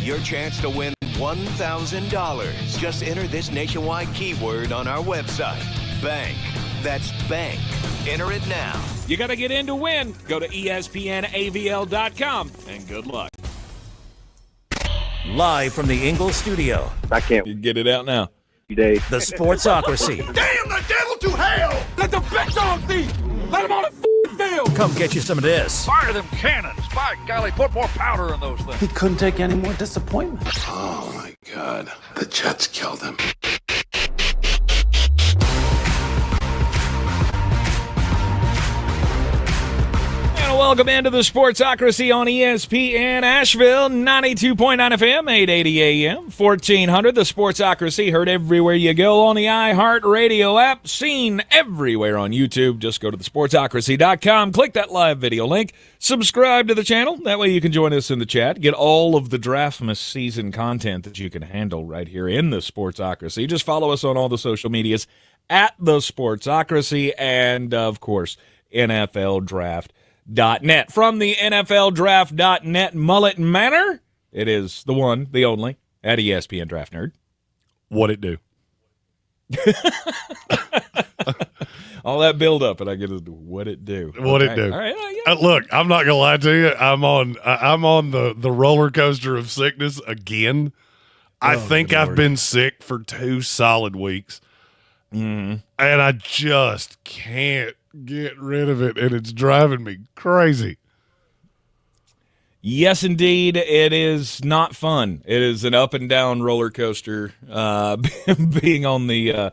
your chance to win $1,000. Just enter this nationwide keyword on our website, bank. That's bank. Enter it now. You got to get in to win. Go to ESPNAVL.com, and good luck. Live from the Ingalls studio. I can't You get it out now. days. The Sportsocracy. Damn the devil to hell! Let the big dogs eat! Let them on the field! Come get you some of this. Fire them cannons! By golly, put more powder in those things. He couldn't take any more disappointment. Oh my God. The Jets killed him. And welcome into the Sportsocracy on ESPN Asheville, 92.9 FM, 880 AM, 1400. The Sportsocracy heard everywhere you go on the iHeartRadio app, seen everywhere on YouTube. Just go to thesportsocracy.com, click that live video link, subscribe to the channel. That way you can join us in the chat, get all of the Draftmas season content that you can handle right here in the Sportsocracy. Just follow us on all the social medias at the Sportsocracy and, of course, NFL Draft. .net. From the NFLDraft.net Mullet Manor, it is the one, the only, at ESPN Draft Nerd. What it do? All that build up, and I get to what it do. What it do? All right. Look, I'm not gonna lie to you. I'm on the roller coaster of sickness again. I think I've been sick for 2 solid weeks, and I just can't get rid of it, and it's driving me crazy. Yes, indeed, it is not fun. It is an up and down roller coaster. Being on the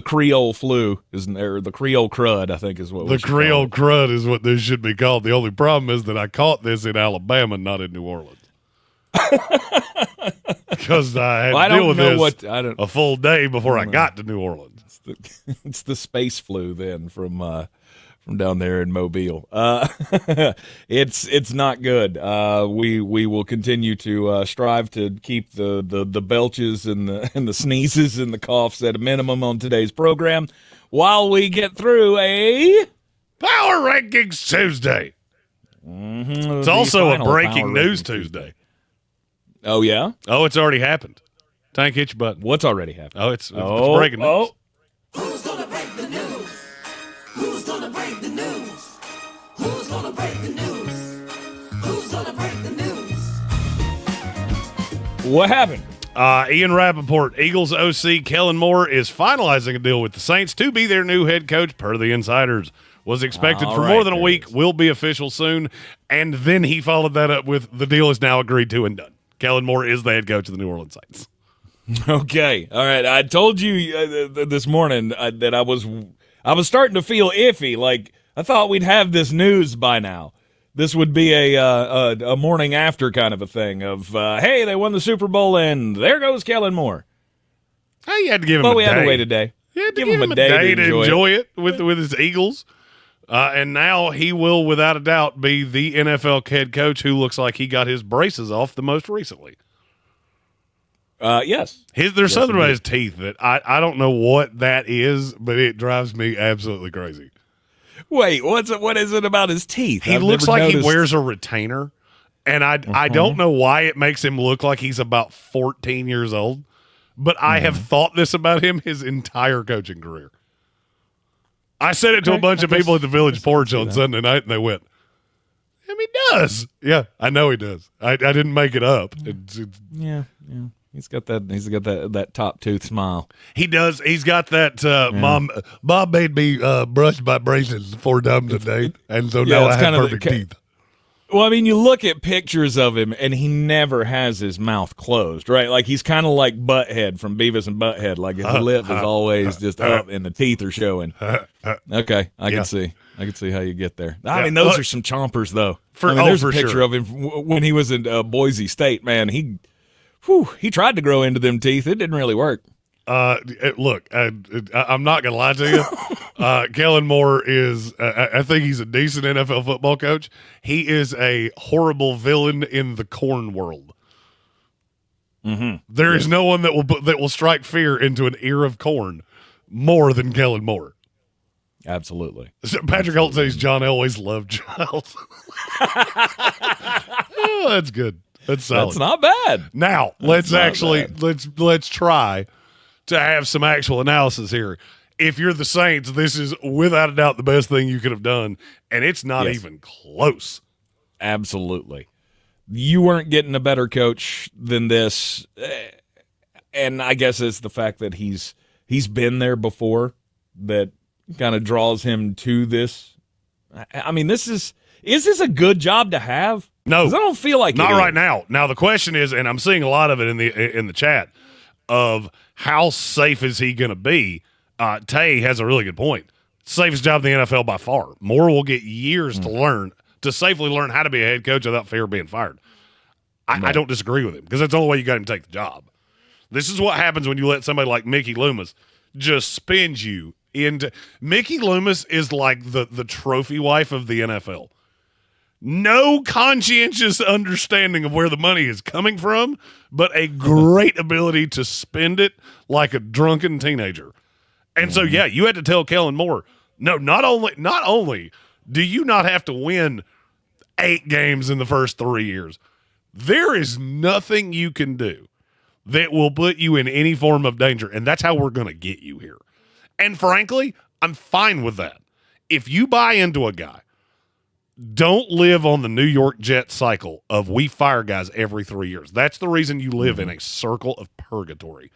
Creole flu, isn't there? The Creole crud, I think, is what the Creole crud is what this should be called. The only problem is that I caught this in Alabama, not in New Orleans, because I had to deal with this a full day before I got to New Orleans. It's the space flu then from down there in Mobile. It's not good. We will continue to strive to keep the belches and the sneezes and the coughs at a minimum on today's program while we get through a Power Rankings Tuesday. It's also a breaking news Tuesday. Oh yeah? Oh, it's already happened. Tank, hit your button. What's already happened? Oh, it's breaking news. Oh. Who's gonna break the news? Who's gonna break the news? Who's gonna break the news? Who's gonna break the news? What happened? Ian Rappaport, Eagles OC Kellen Moore is finalizing a deal with the Saints to be their new head coach, per the insiders. Was expected for more than a week, will be official soon, and then he followed that up with the deal is now agreed to and done. Kellen Moore is the head coach of the New Orleans Saints. Okay, all right. I told you this morning that I was starting to feel iffy. Like I thought we'd have this news by now. This would be a morning after kind of a thing of hey, they won the Super Bowl and there goes Kellen Moore. Hey, you had to give him. But a we day. had to wait a day. You had to give him a day to enjoy it with his Eagles. And now he will, without a doubt, be the NFL head coach who looks like he got his braces off the most recently. Yes. There's something about his teeth that I don't know what that is, but it drives me absolutely crazy. Wait, what is it about his teeth? He looks like he wears a retainer, and I don't know why it makes him look like he's about 14 years old, but I have thought this about him his entire coaching career. I said it to a bunch of people at the Village Porch on Sunday night, and they went, he does. Yeah, I know he does. I didn't make it up. Yeah. He's got that top tooth smile. He does. He's got that. Bob made me brush my braces 4 times a day, and so now I have perfect teeth. Well, I mean, you look at pictures of him, and he never has his mouth closed, right? Like he's kind of like Butthead from Beavis and Butthead. Like his lip is always just up, and the teeth are showing. Okay, I can see how you get there. I mean, those are some chompers, though. There's a picture of him when he was in Boise State. Man, he tried to grow into them teeth. It didn't really work. Look, I'm not going to lie to you. Kellen Moore is, I think he's a decent NFL football coach. He is a horrible villain in the corn world. Mm-hmm. There is no one that will strike fear into an ear of corn more than Kellen Moore. Absolutely. Patrick Holt says John Elway's love child. Oh, that's good. That's solid. That's not bad. Now, let's try to have some actual analysis here. If you're the Saints, this is without a doubt the best thing you could have done, and it's not even close. Absolutely. You weren't getting a better coach than this, and I guess it's the fact that he's been there before that kind of draws him to this. I mean, is this a good job to have? No, 'cause I don't feel like not it right is. now. Now the question is, and I'm seeing a lot of it in the chat, of how safe is he going to be? Tay has a really good point. Safest job in the NFL by far. Moore will get years to safely learn how to be a head coach without fear of being fired. I don't disagree with him because that's the only way you got him to take the job. This is what happens when you let somebody like Mickey Loomis just spin you into. Mickey Loomis is like the trophy wife of the NFL. No conscientious understanding of where the money is coming from, but a great ability to spend it like a drunken teenager. And so, yeah, you had to tell Kellen Moore, no, not only do you not have to win 8 games in the first 3 years, there is nothing you can do that will put you in any form of danger, and that's how we're going to get you here. And frankly, I'm fine with that. If you buy into a guy, don't live on the New York Jets cycle of we fire guys every 3 years. That's the reason you live in a circle of purgatory.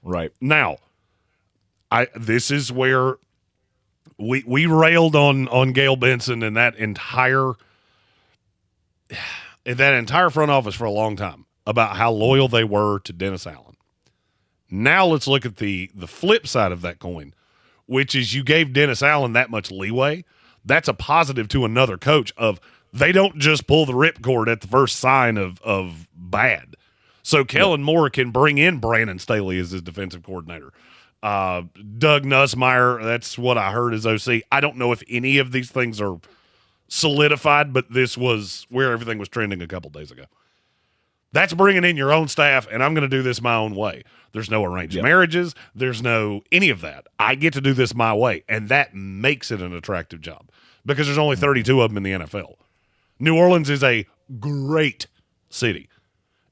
Right. Now, this is where we railed on Gail Benson and that entire front office for a long time about how loyal they were to Dennis Allen. Now let's look at the flip side of that coin, which is you gave Dennis Allen that much leeway. That's a positive to another coach of they don't just pull the ripcord at the first sign of bad. So Kellen Moore can bring in Brandon Staley as his defensive coordinator. Doug Nussmeier, that's what I heard as OC. I don't know if any of these things are solidified, but this was where everything was trending a couple days ago. That's bringing in your own staff, and I'm going to do this my own way. There's no arranged marriages. There's no any of that. I get to do this my way, and that makes it an attractive job because there's only 32 of them in the NFL. New Orleans is a great city.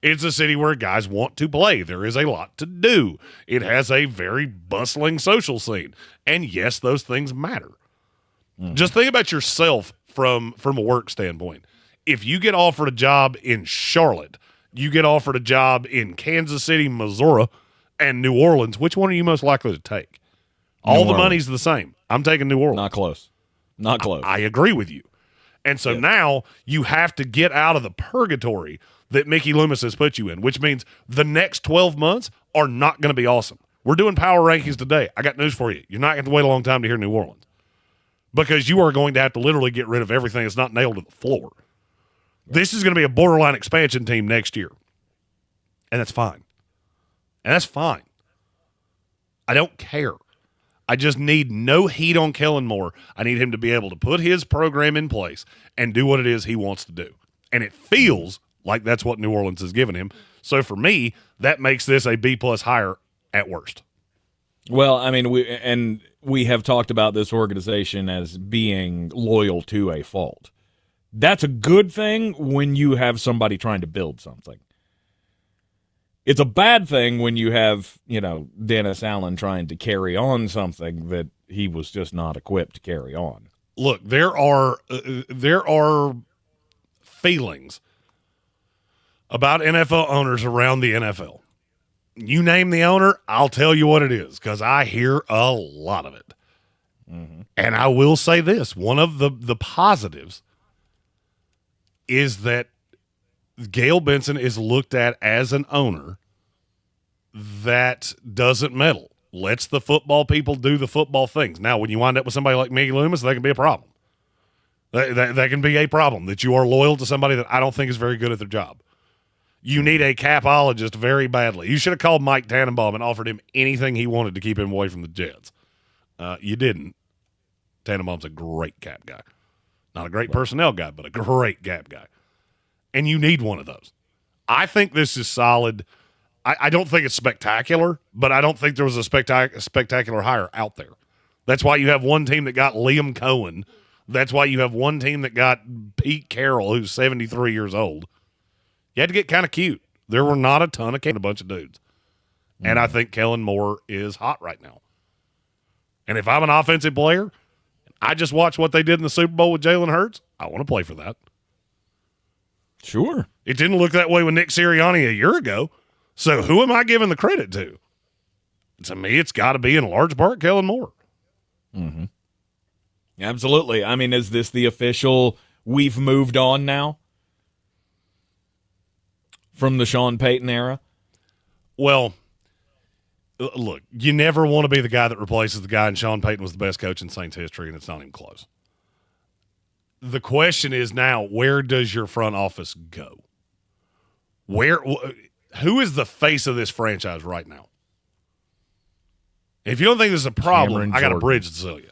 It's a city where guys want to play. There is a lot to do. It has a very bustling social scene. And yes, those things matter. Just think about yourself from a work standpoint. If you get offered a job in Charlotte, you get offered a job in Kansas City, Missouri, and New Orleans, which one are you most likely to take? All the money's the same. I'm taking New Orleans. Not close. Not close. I agree with you. And so now you have to get out of the purgatory that Mickey Loomis has put you in, which means the next 12 months are not going to be awesome. We're doing power rankings today. I got news for you. You're not going to wait a long time to hear New Orleans because you are going to have to literally get rid of everything that's not nailed to the floor. This is going to be a borderline expansion team next year, and that's fine. And that's fine. I don't care. I just need no heat on Kellen Moore. I need him to be able to put his program in place and do what it is he wants to do. And it feels like that's what New Orleans has given him. So for me, that makes this a B+ hire at worst. Well, I mean, we have talked about this organization as being loyal to a fault. That's a good thing when you have somebody trying to build something. It's a bad thing when you have, Dennis Allen trying to carry on something that he was just not equipped to carry on. Look, there are feelings about NFL owners around the NFL. You name the owner, I'll tell you what it is because I hear a lot of it. Mm-hmm. And I will say this, one of the positives is that Gail Benson is looked at as an owner that doesn't meddle, lets the football people do the football things. Now, when you wind up with somebody like Mickey Loomis, that can be a problem. That can be a problem, that you are loyal to somebody that I don't think is very good at their job. You need a capologist very badly. You should have called Mike Tannenbaum and offered him anything he wanted to keep him away from the Jets. You didn't. Tannenbaum's a great cap guy. Not a great personnel guy, but a great cap guy. And you need one of those. I think this is solid. I don't think it's spectacular, but I don't think there was a spectacular hire out there. That's why you have one team that got Liam Cohen. That's why you have one team that got Pete Carroll, who's 73 years old. You had to get kind of cute. There were not a ton of a bunch of dudes. And I think Kellen Moore is hot right now. And if I'm an offensive player, I just watched what they did in the Super Bowl with Jalen Hurts, I want to play for that. Sure. It didn't look that way with Nick Sirianni a year ago. So who am I giving the credit to? To me, it's got to be in large part Kellen Moore. Mm-hmm. Absolutely. I mean, is this the official we've moved on now from the Sean Payton era? Well, look, you never want to be the guy that replaces the guy, and Sean Payton was the best coach in Saints history, and it's not even close. The question is now, where does your front office go? Who is the face of this franchise right now? If you don't think this is a problem, I got a bridge to sell you.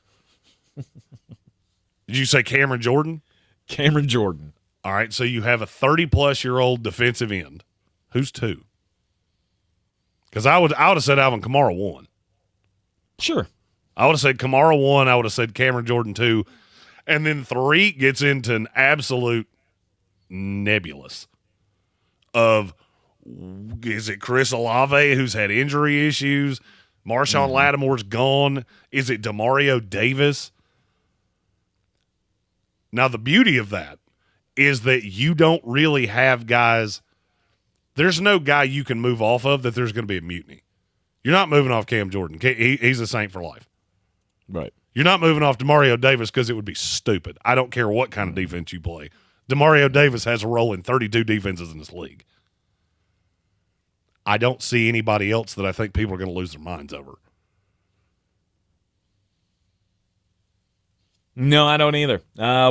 Did you say Cameron Jordan? Cameron Jordan. All right, so you have a 30-plus-year-old defensive end. Who's 2? Because I would have said Alvin Kamara 1. Sure. I would have said Kamara 1. I would have said Cameron Jordan 2. And then 3 gets into an absolute nebulous of, is it Chris Olave who's had injury issues? Marshawn Lattimore's gone. Is it Demario Davis? Now, the beauty of that is that you don't really have guys. There's no guy you can move off of that there's going to be a mutiny. You're not moving off Cam Jordan. He's a Saint for life. Right. You're not moving off Demario Davis because it would be stupid. I don't care what kind of defense you play. Demario Davis has a role in 32 defenses in this league. I don't see anybody else that I think people are going to lose their minds over. No, I don't either.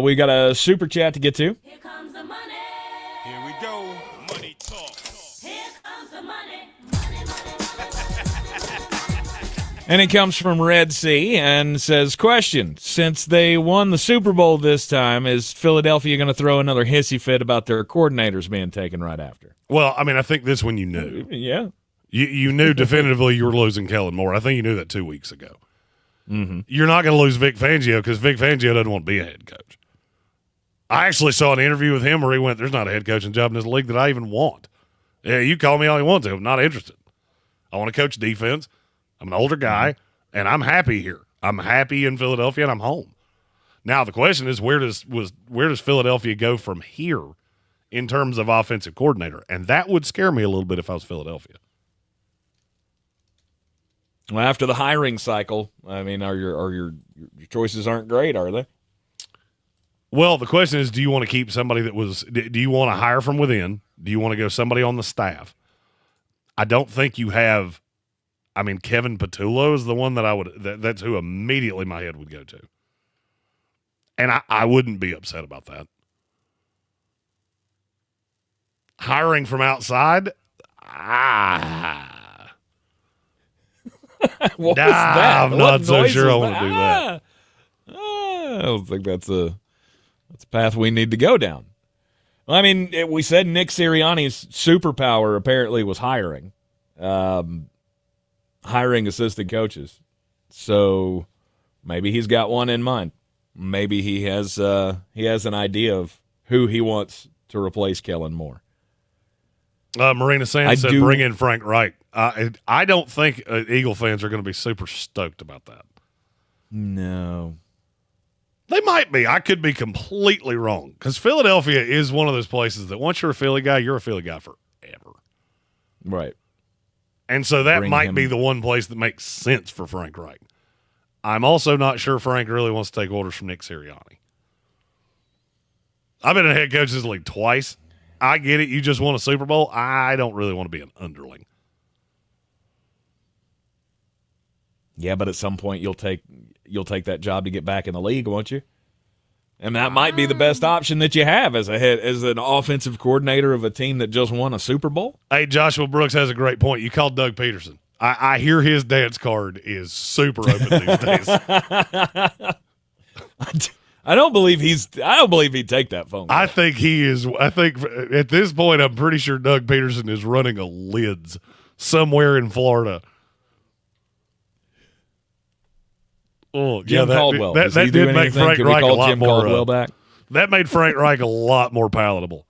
We got a super chat to get to. Here comes the money. Here we go. Money talk. Here comes the money. And it comes from Red Sea and says, question, since they won the Super Bowl this time, is Philadelphia going to throw another hissy fit about their coordinators being taken right after? Well, I mean, I think this one you knew. Yeah. You knew definitively you were losing Kellen Moore. I think you knew that 2 weeks ago. Mm-hmm. You're not going to lose Vic Fangio because Vic Fangio doesn't want to be a head coach. I actually saw an interview with him where he went, there's not a head coaching job in this league that I even want. Yeah, you call me all you want to. I'm not interested. I want to coach defense. I'm an older guy, and I'm happy here. I'm happy in Philadelphia, and I'm home. Now, the question is, where does Philadelphia go from here in terms of offensive coordinator? And that would scare me a little bit if I was Philadelphia. Well, after the hiring cycle, I mean, your choices aren't great, are they? Well, the question is, do you want to keep somebody do you want to hire from within? Do you want to go somebody on the staff? I don't think you have, I mean, Kevin Patullo is the one that that's who immediately my head would go to. And I wouldn't be upset about that. Hiring from outside? What was that? I'm not so sure I want to do that. I don't think that's a path we need to go down. Well, I mean, we said Nick Sirianni's superpower apparently was hiring assistant coaches. So maybe he's got one in mind. Maybe he has an idea of who he wants to replace Kellen Moore. Marina Sands said, bring in Frank Reich. I don't think Eagle fans are going to be super stoked about that. No. They might be. I could be completely wrong because Philadelphia is one of those places that once you're a Philly guy, you're a Philly guy forever. Right. And so that might be the one place that makes sense for Frank Reich. I'm also not sure Frank really wants to take orders from Nick Sirianni. I've been a head coach in this league twice. I get it. You just won a Super Bowl. I don't really want to be an underling. Yeah, but at some point you'll take that job to get back in the league, won't you? And that might be the best option that you have as an offensive coordinator of a team that just won a Super Bowl. Hey, Joshua Brooks has a great point. You called Doug Peterson. I hear his dance card is super open these days. I don't believe he'd take that phone call. I think he is. I think at this point, I'm pretty sure Doug Peterson is running a lids somewhere in Florida. Oh, Jim Caldwell. That did make Frank Reich a lot more. Back? That made Frank Reich a lot more palatable.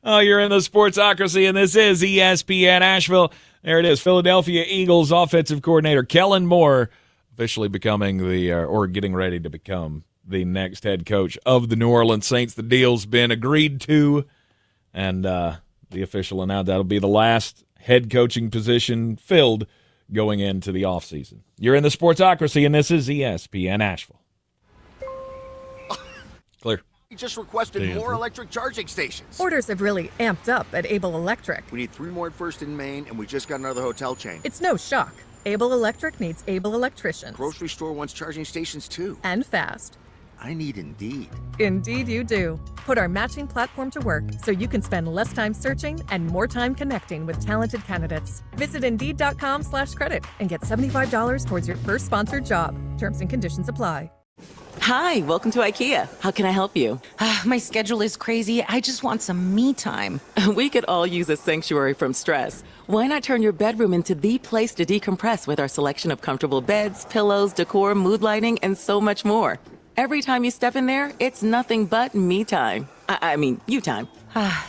Oh, you're in the Sportsocracy, and this is ESPN Asheville. There it is, Philadelphia Eagles offensive coordinator Kellen Moore officially becoming or getting ready to become the next head coach of the New Orleans Saints. The deal's been agreed to, and the official announced that'll be the last head coaching position filled going into the offseason. You're in the Sportsocracy, and this is ESPN Asheville. Clear. We just requested more electric charging stations. Orders have really amped up at Able Electric. We need 3 more at First and Main, and we just got another hotel chain. It's no shock. Able Electric needs able electricians. Grocery store wants charging stations too. And fast. I need Indeed. Indeed you do. Put our matching platform to work so you can spend less time searching and more time connecting with talented candidates. Visit Indeed.com/credit and get $75 towards your first sponsored job. Terms and conditions apply. Hi, welcome to IKEA. How can I help you? My schedule is crazy. I just want some me time. We could all use a sanctuary from stress. Why not turn your bedroom into the place to decompress with our selection of comfortable beds, pillows, decor, mood lighting, and so much more? Every time you step in there, it's nothing but me time. I mean, you time.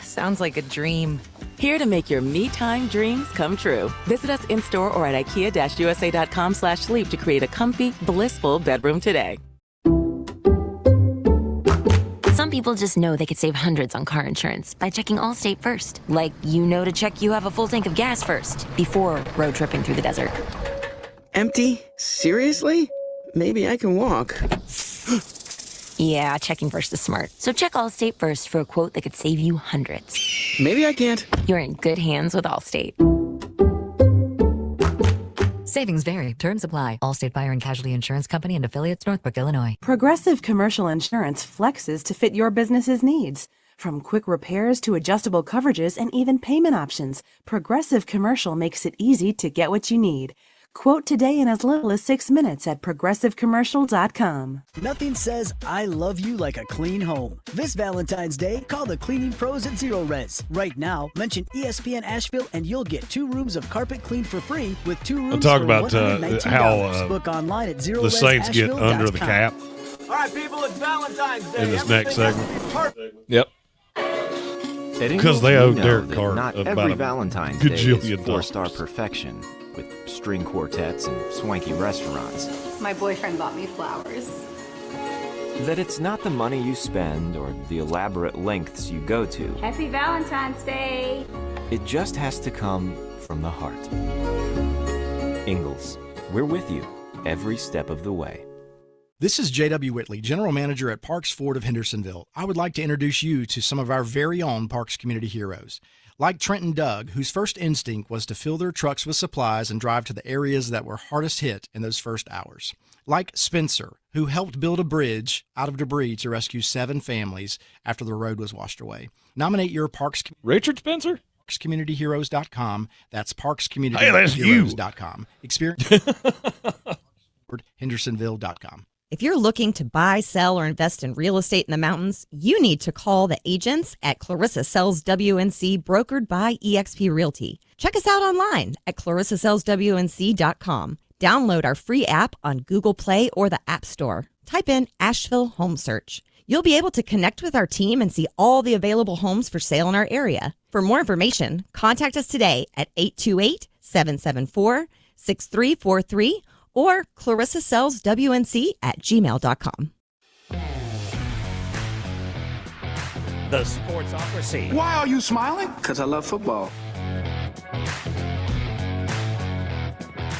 Sounds like a dream. Here to make your me time dreams come true. Visit us in-store or at IKEA-USA.com/sleep to create a comfy, blissful bedroom today. Some people just know they could save hundreds on car insurance by checking Allstate first. Like, to check you have a full tank of gas first before road tripping through the desert. Empty? Seriously? Maybe I can walk. Yeah, checking first is smart. So check Allstate first for a quote that could save you hundreds. Maybe I can't. You're in good hands with Allstate. Savings vary. Terms apply. Allstate Fire and Casualty Insurance Company and Affiliates, Northbrook, Illinois. Progressive Commercial Insurance flexes to fit your business's needs. From quick repairs to adjustable coverages and even payment options, Progressive Commercial makes it easy to get what you need. Quote today in as little as 6 minutes at progressivecommercial.com. Nothing says I love you like a clean home. This Valentine's Day, call the cleaning pros at Zero Res. Right now, mention ESPN Asheville and you'll get 2 rooms of carpet cleaned for free with 2 rooms I'll talk for about $119. Book online at the Saints get under the cap. All right, people, it's Valentine's Day. In this next segment. Yep. Because they owe Derek Carr not about every a Valentine's Day is gajillion 4-star perfection with string quartets and swanky restaurants. My boyfriend bought me flowers. That it's not the money you spend or the elaborate lengths you go to. Happy Valentine's Day! It just has to come from the heart. Ingalls, we're with you every step of the way. This is J.W. Whitley, General Manager at Parks Ford of Hendersonville. I would like to introduce you to some of our very own Parks community heroes. Like Trent and Doug, whose first instinct was to fill their trucks with supplies and drive to the areas that were hardest hit in those first hours. Like Spencer, who helped build a bridge out of debris to rescue 7 families after the road was washed away. Nominate your Parks... Richard Spencer? ParksCommunityHeroes.com. That's ParksCommunityHeroes.com. Experience... Hendersonville.com. If you're looking to buy, sell, or invest in real estate in the mountains, you need to call the agents at Clarissa Sells WNC, brokered by eXp Realty. Check us out online at ClarissaSellsWNC.com. Download our free app on Google Play or the App Store. Type in Asheville Home Search. You'll be able to connect with our team and see all the available homes for sale in our area. For more information, contact us today at 828-774-6343 or ClarissaSellsWNC@gmail.com. The Sportsocracy. Why are you smiling? Because I love football.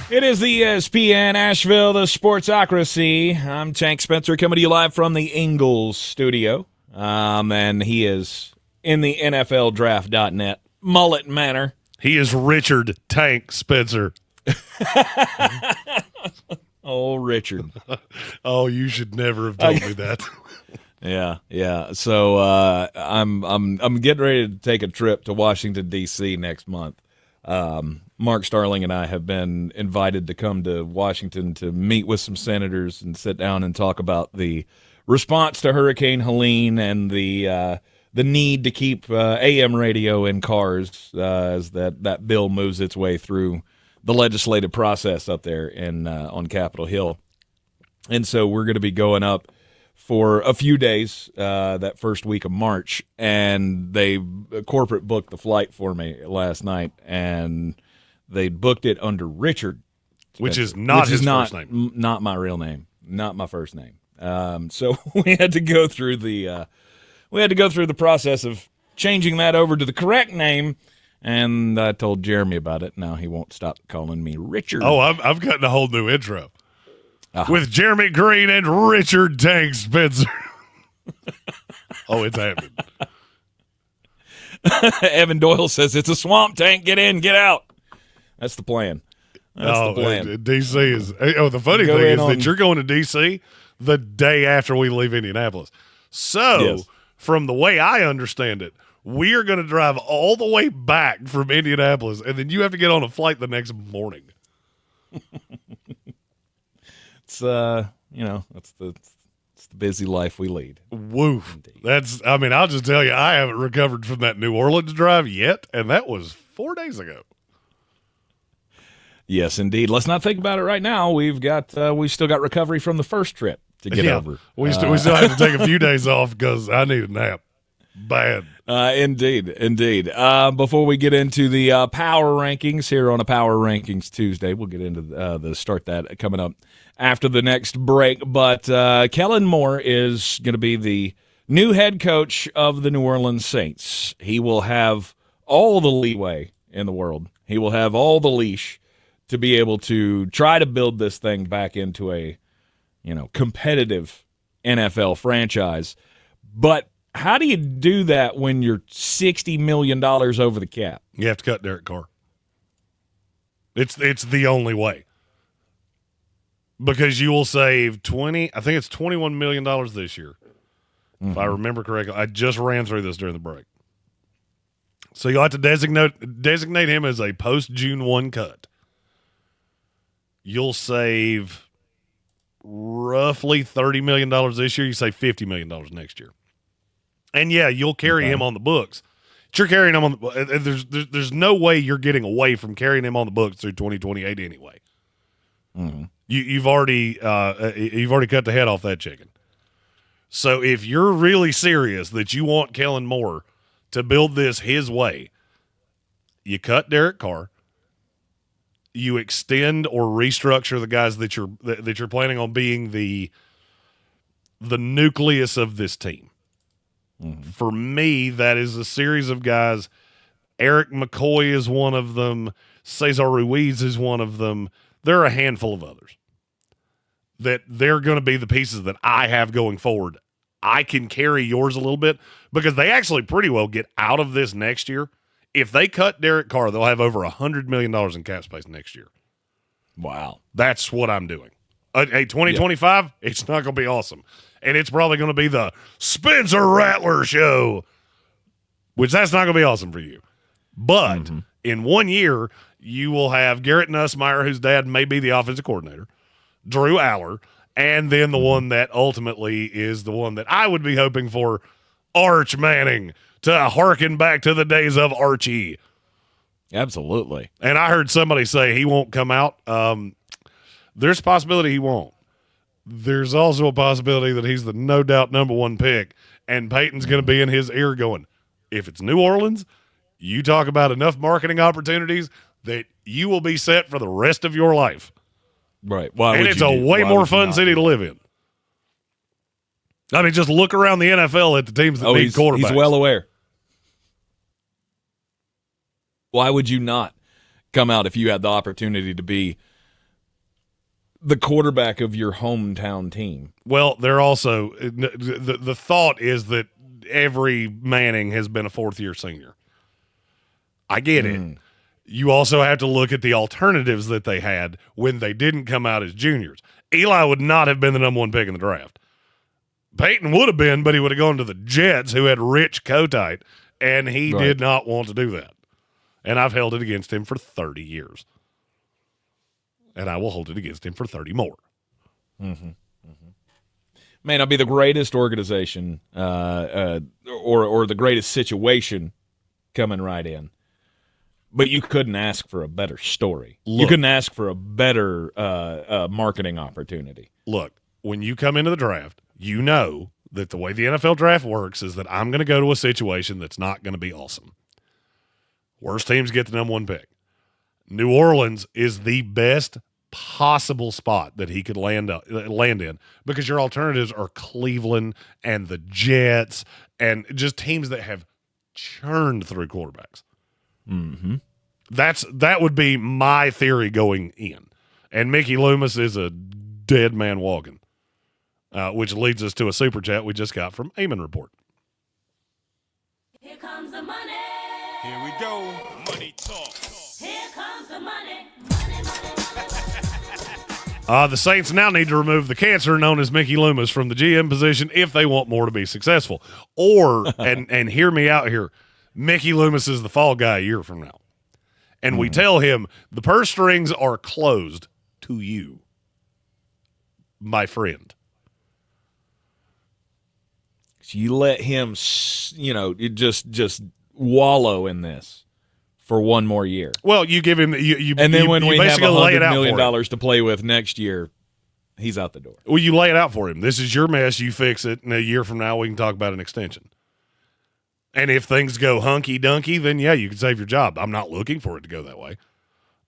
It is the ESPN Asheville, the Sportsocracy. I'm Tank Spencer, coming to you live from the Ingalls studio. And he is in the NFLDraft.net mullet manner. He is Richard Tank Spencer. Oh, Richard. Oh, you should never have told me that. Yeah. So I'm getting ready to take a trip to Washington, D.C. next month. Mark Starling and I have been invited to come to Washington to meet with some senators and sit down and talk about the response to Hurricane Helene and the need to keep AM radio in cars as that bill moves its way through the legislative process up there in on Capitol Hill. And so we're going to be going up for a few days that first week of March, and they corporate booked the flight for me last night, and they booked it under Richard, which is not his first name, not my real name, not my first name. So we had to go through the process of changing that over to the correct name, and I told Jeremy about it. Now he won't stop calling me Richard. Oh, I've gotten a whole new intro. With Jeremy Green and Richard Tank Spencer. Oh, it's happening. Evan Doyle says it's a swamp tank. Get in, get out. That's the plan. That's the plan. DC is. Oh, the funny thing is that you're going to DC the day after we leave Indianapolis. So, from the way I understand it, we are going to drive all the way back from Indianapolis, and then you have to get on a flight the next morning. It's that's the busy life we lead. Woof. I'll just tell you, I haven't recovered from that New Orleans drive yet, and that was 4 days ago. Yes, indeed. Let's not think about it right now. We've still got recovery from the first trip to get over. We still have to take a few days off because I need a nap. Bad. Indeed. Before we get into the power rankings here on a Power Rankings Tuesday, we'll get into that coming up after the next break. But Kellen Moore is going to be the new head coach of the New Orleans Saints. He will have all the leeway in the world. He will have all the leash to be able to try to build this thing back into a, competitive NFL franchise. But how do you do that when you're $60 million over the cap? You have to cut Derek Carr. It's the only way. Because you will save $21 million this year. If I remember correctly. I just ran through this during the break. So you'll have to designate him as a post-June 1 cut. You'll save roughly $30 million this year. You save $50 million next year. And, yeah, you'll carry him on the books. You're carrying him on the there's no way you're getting away from carrying him on the books through 2028 anyway. Mm-hmm. You've already cut the head off that chicken. So if you're really serious that you want Kellen Moore to build this his way, you cut Derek Carr. You extend or restructure the guys that you're planning on being the nucleus of this team. Mm-hmm. For me, that is a series of guys. Eric McCoy is one of them. Cesar Ruiz is one of them. There are a handful of others that they're going to be the pieces that I have going forward. I can carry yours a little bit because they actually pretty well get out of this next year. If they cut Derek Carr, they'll have over $100 million in cap space next year. Wow. That's what I'm doing. 2025, It's not going to be awesome. And it's probably going to be the Spencer Rattler show, which that's not going to be awesome for you. But in 1 year, you will have Garrett Nussmeier, whose dad may be the offensive coordinator, Drew Aller, and then the one that ultimately is the one that I would be hoping for, Arch Manning, to harken back to the days of Archie. Absolutely. And I heard somebody say he won't come out. There's a possibility he won't. There's also a possibility that he's the no doubt number one pick, and Peyton's going to be in his ear going, if it's New Orleans, you talk about enough marketing opportunities that you will be set for the rest of your life. Right. And it's a way more fun city to live in. I mean, just look around the NFL at the teams that need quarterbacks. He's well aware. Why would you not come out if you had the opportunity to be the quarterback of your hometown team? Well, they're also the thought is that every Manning has been a fourth-year senior. I get it. You also have to look at the alternatives that they had when they didn't come out as juniors. Eli would not have been the number one pick in the draft. Peyton would have been, but he would have gone to the Jets, who had Rich Kotite, and he did not want to do that. And I've held it against him for 30 years. And I will hold it against him for 30 more. May not be the greatest organization or the greatest situation coming right in. But you couldn't ask for a better story. You couldn't ask for a better marketing opportunity. Look, when you come into the draft, you know that the way the NFL draft works is that I'm going to go to a situation that's not going to be awesome. Worst teams get the number 1 pick. New Orleans is the best possible spot that he could land in because your alternatives are Cleveland and the Jets and just teams that have churned through quarterbacks. Mm-hmm. That would be my theory going in. And Mickey Loomis is a dead man walking, which leads us to a super chat we just got from Eamon Report. Here comes the money. Here we go. Money talk. Here comes the money. The Saints now need to remove the cancer known as Mickey Loomis from the GM position if they want more to be successful. Or, and hear me out here, Mickey Loomis is the fall guy a year from now. And we tell him the purse strings are closed to you, my friend. So you let him, just wallow in this for one more year. Well, you give him and then when we have $100 $100 million to play with next year, he's out the door. Well, you lay it out for him. This is your mess. You fix it. And a year from now, we can talk about an extension. And if things go hunky-dunky, then, yeah, you can save your job. I'm not looking for it to go that way.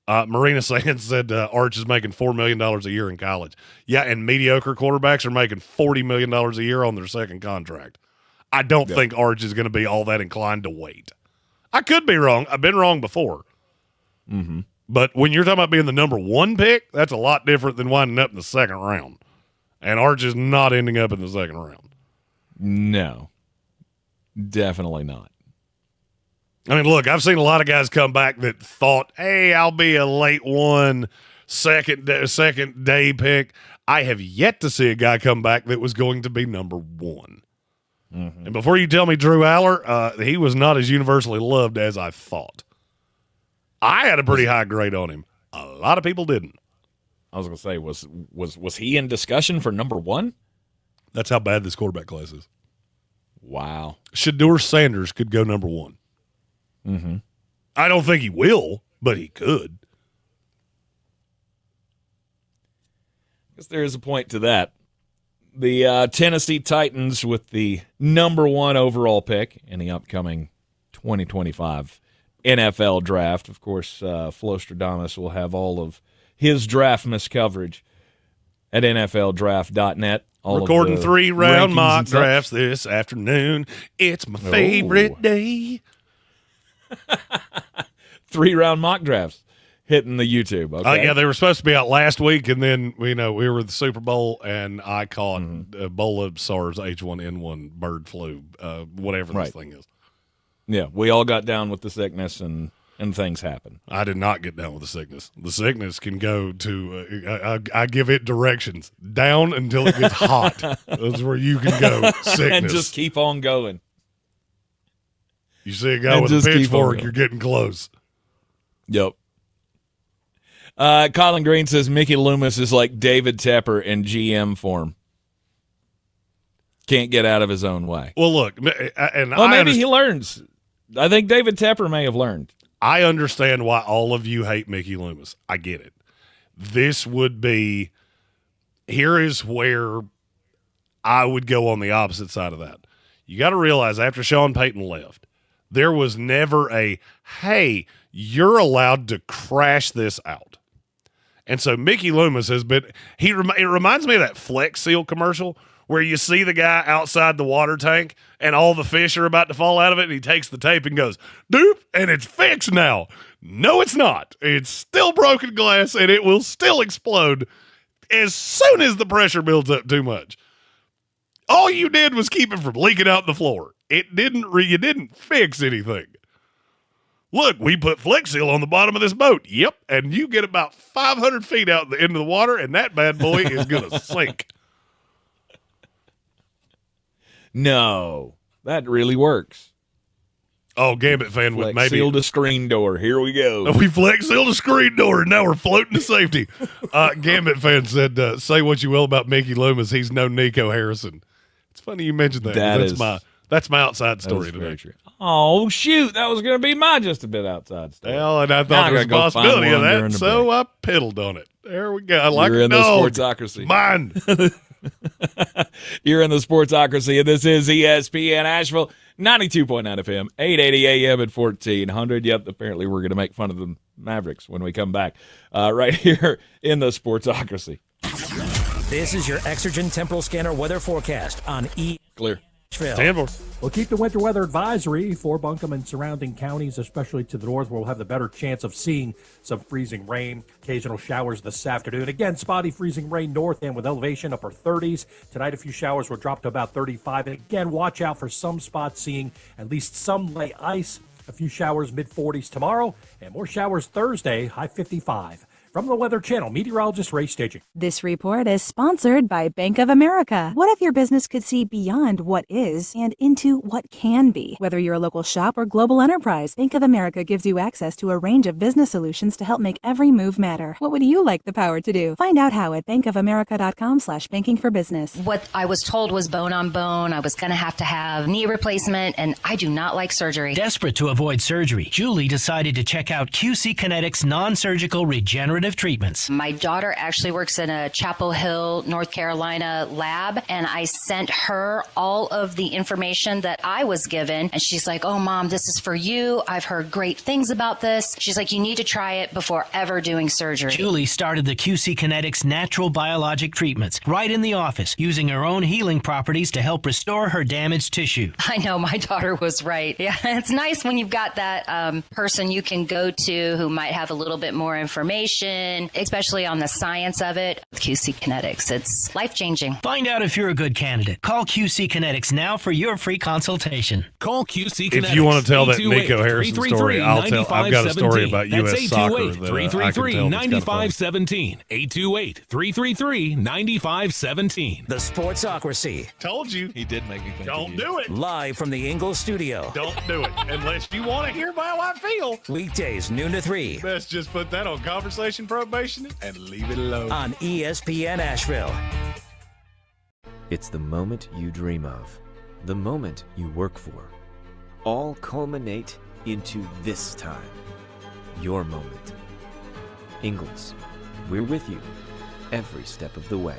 Marina Sands said Arch is making $4 million a year in college. Yeah, and mediocre quarterbacks are making $40 million a year on their second contract. I don't think Arch is going to be all that inclined to wait. I could be wrong. I've been wrong before. Mm-hmm. But when you're talking about being the number 1 pick, that's a lot different than winding up in the second round. And Arch is not ending up in the second round. No. Definitely not. I mean, look, I've seen a lot of guys come back that thought, hey, I'll be a late second day pick. I have yet to see a guy come back that was going to be number 1. Mm-hmm. And before you tell me Drew Aller, he was not as universally loved as I thought. I had a pretty high grade on him. A lot of people didn't. I was going to say, was he in discussion for number 1? That's how bad this quarterback class is. Wow. Shedeur Sanders could go number 1. Mm-hmm. I don't think he will, but he could. I guess there is a point to that. The Tennessee Titans with the number 1 overall pick in the upcoming 2025 NFL draft. Of course, Flostradamus will have all of his draft coverage at NFLdraft.net. Recording 3-round mock drafts this afternoon. It's my favorite day. 3-round mock drafts hitting the YouTube. Okay. Yeah, they were supposed to be out last week, and then we were at the Super Bowl, and I caught Ebola, SARS, H1N1, bird flu, whatever this thing is. Yeah, we all got down with the sickness, and things happen. I did not get down with the sickness. The sickness can go to, I give it directions, down until it gets hot. That's where you can go, sickness. And just keep on going. You see a guy with a pitchfork, you're getting close. Yep. Colin Green says Mickey Loomis is like David Tepper in GM form. Can't get out of his own way. Well, look, maybe he learns. I think David Tepper may have learned. I understand why all of you hate Mickey Loomis. I get it. Here is where I would go on the opposite side of that. You got to realize after Sean Payton left, there was never a, hey, you're allowed to crash this out. And so Mickey Loomis has been, it reminds me of that Flex Seal commercial where you see the guy outside the water tank and all the fish are about to fall out of it, and he takes the tape and goes, doop, and it's fixed now. No, it's not. It's still broken glass, and it will still explode as soon as the pressure builds up too much. All you did was keep it from leaking out the floor. You didn't fix anything. Look, we put Flex Seal on the bottom of this boat. Yep, and you get about 500 feet out into the water, and that bad boy is going to sink. No, that really works. Oh, Gambit fan with maybe sealed a screen door. Here we go. We flex sealed a screen door, and now we're floating to safety. Gambit fan said, "Say what you will about Mickey Loomis, he's no Nico Harrison." It's funny you mentioned that. That's my outside story today. Oh shoot, that was going to be my just a bit outside story. Well, and I thought there was a possibility of that, so I piddled on it. There we go. I like You're in the Sportsocracy. Mine. You're in the Sportsocracy, and this is ESPN Asheville, 92.9 FM, 880 AM at 1400. Yep, apparently we're going to make fun of the Mavericks when we come back right here in the Sportsocracy. This is your Exergen Temporal Scanner weather forecast on Clear. Stanford. We'll keep the winter weather advisory for Buncombe and surrounding counties, especially to the north, where we'll have the better chance of seeing some freezing rain, occasional showers this afternoon. Again, spotty freezing rain north and with elevation upper 30s. Tonight, a few showers will drop to about 35. And again, watch out for some spots seeing at least some light ice. A few showers mid-40s tomorrow, and more showers Thursday, high 55. From the Weather Channel, meteorologist Ray Staging. This report is sponsored by Bank of America. What if your business could see beyond what is and into what can be? Whether you're a local shop or global enterprise, Bank of America gives you access to a range of business solutions to help make every move matter. What would you like the power to do? Find out how at bankofamerica.com/banking for business. What I was told was bone on bone. I was going to have knee replacement, and I do not like surgery. Desperate to avoid surgery, Julie decided to check out QC Kinetics non-surgical regenerative treatments. My daughter actually works in a Chapel Hill, North Carolina lab, and I sent her all of the information that I was given. And she's like, "Oh, Mom, this is for you. I've heard great things about this." She's like, "You need to try it before ever doing surgery." Julie started the QC Kinetics natural biologic treatments right in the office, using her own healing properties to help restore her damaged tissue. I know, my daughter was right. Yeah, it's nice when you've got that person you can go to who might have a little bit more information, especially on the science of it. QC Kinetics, it's life-changing. Find out if you're a good candidate. Call QC Kinetics now for your free consultation. Call QC Kinetics. If you want to tell that Nico Harrison story, I'll tell. I've got a story about U.S. soccer that I can tell. 828-333-9517. 828-333-9517. The Sportsocracy. Told you. He did make me think. Don't do it. Live from the Ingalls studio. Don't do it unless you want to hear how I feel. Weekdays, noon to 3. Best just put that on conversation probation and leave it alone. On ESPN Asheville. It's the moment you dream of, the moment you work for. All culminate into this time. Your moment. Ingalls, we're with you every step of the way.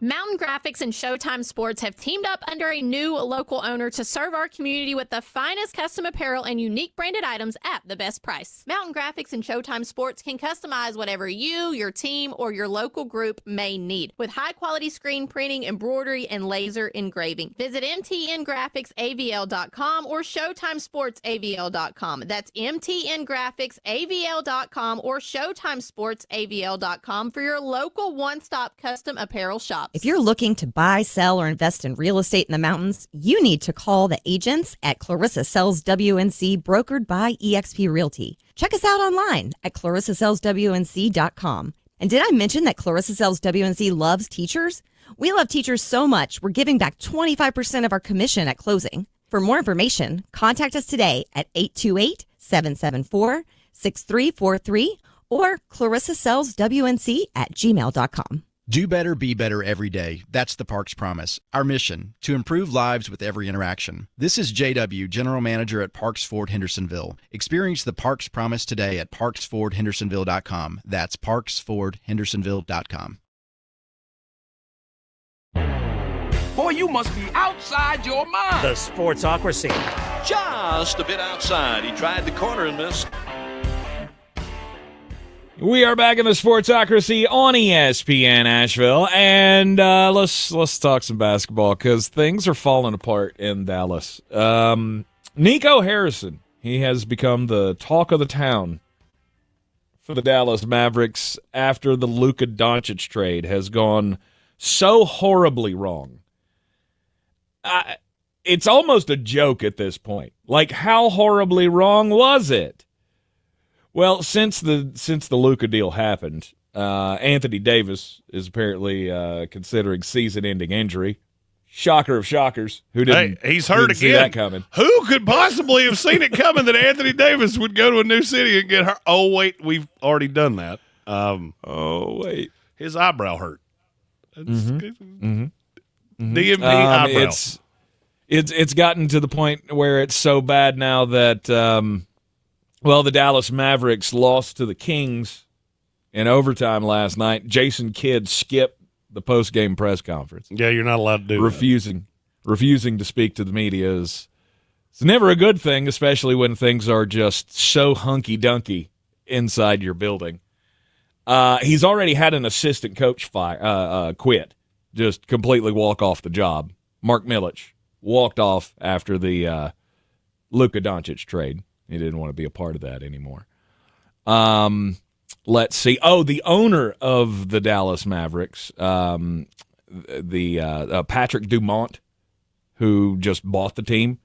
Mountain Graphics and Showtime Sports have teamed up under a new local owner to serve our community with the finest custom apparel and unique branded items at the best price. Mountain Graphics and Showtime Sports can customize whatever you, your team, or your local group may need with high-quality screen printing, embroidery, and laser engraving. Visit mtngraphicsavl.com or showtimesportsavl.com. That's mtngraphicsavl.com or showtimesportsavl.com for your local one-stop custom apparel shop. If you're looking to buy, sell, or invest in real estate in the mountains, you need to call the agents at Clarissa Sells WNC, brokered by eXp Realty. Check us out online at clarissasellswnc.com. And did I mention that Clarissa Sells WNC loves teachers? We love teachers so much, we're giving back 25% of our commission at closing. For more information, contact us today at 828-774-6343 or clarissasellswnc@gmail.com. Do better, be better every day. That's the Parks Promise. Our mission, to improve lives with every interaction. This is JW, General Manager at Parks Ford Hendersonville. Experience the Parks Promise today at parksfordhendersonville.com. That's parksfordhendersonville.com. Boy, you must be outside your mind. The Sportsocracy. Just a bit outside. He tried the corner and missed. We are back in the Sportsocracy on ESPN Asheville, and let's talk some basketball because things are falling apart in Dallas. Nico Harrison, he has become the talk of the town for the Dallas Mavericks after the Luka Doncic trade has gone so horribly wrong. It's almost a joke at this point. Like, how horribly wrong was it? Well, since the Luka deal happened, Anthony Davis is apparently considering season-ending injury. Shocker of shockers. Who didn't? He's hurt see again. that coming? Who could possibly have seen it coming that Anthony Davis would go to a new city and get hurt? Oh wait, we've already done that. His eyebrow hurt. DMP eyebrow. It's gotten to the point where it's so bad now that. Well, the Dallas Mavericks lost to the Kings in overtime last night. Jason Kidd skipped the post-game press conference. Yeah, you're not allowed to do refusing to speak to the media is it's never a good thing, especially when things are just so hunky-dunky inside your building. He's already had an assistant coach quit, just completely walk off the job. Mark Milich walked off after the Luka Doncic trade. He didn't want to be a part of that anymore. Let's see. Oh, the owner of the Dallas Mavericks, Patrick Dumont, who just bought the team,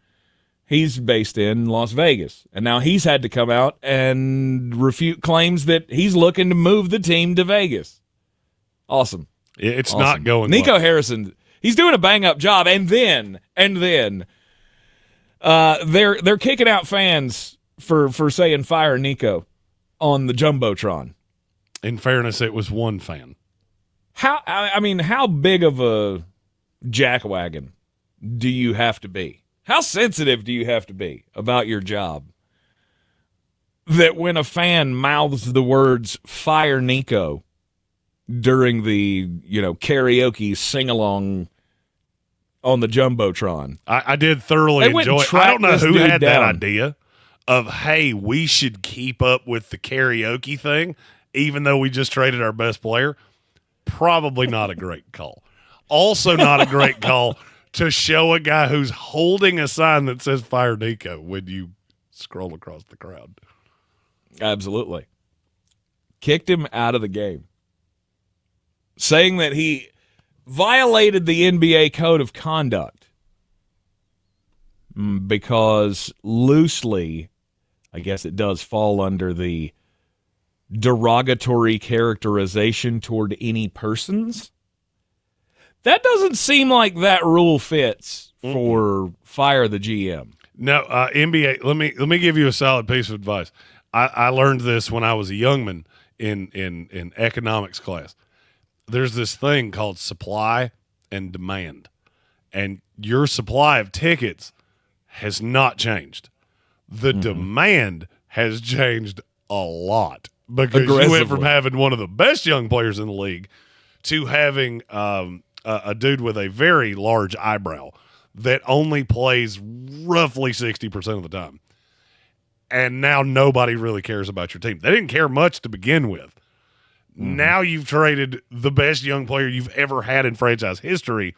he's based in Las Vegas. And now he's had to come out and refute claims that he's looking to move the team to Vegas. Awesome. It's not going Nico well. Harrison, he's doing a bang-up job. And then they're kicking out fans for saying fire Nico on the Jumbotron. In fairness, it was one fan. How big of a jackwagon do you have to be? How sensitive do you have to be about your job that when a fan mouths the words fire Nico during the, karaoke sing-along on the Jumbotron? I did thoroughly enjoy it. I don't know who had that idea of, hey, we should keep up with the karaoke thing, even though we just traded our best player. Probably not a great call. Also not a great call to show a guy who's holding a sign that says fire Nico when you scroll across the crowd. Absolutely. Kicked him out of the game, saying that he violated the NBA code of conduct because loosely, I guess it does fall under the derogatory characterization toward any persons. That doesn't seem like that rule fits for fire the GM. No, NBA, let me give you a solid piece of advice. I learned this when I was a youngman in economics class. There's this thing called supply and demand, and your supply of tickets has not changed. The demand has changed a lot because you went from having one of the best young players in the league to having a dude with a very large eyebrow that only plays roughly 60% of the time. And now nobody really cares about your team. They didn't care much to begin with. Now you've traded the best young player you've ever had in franchise history.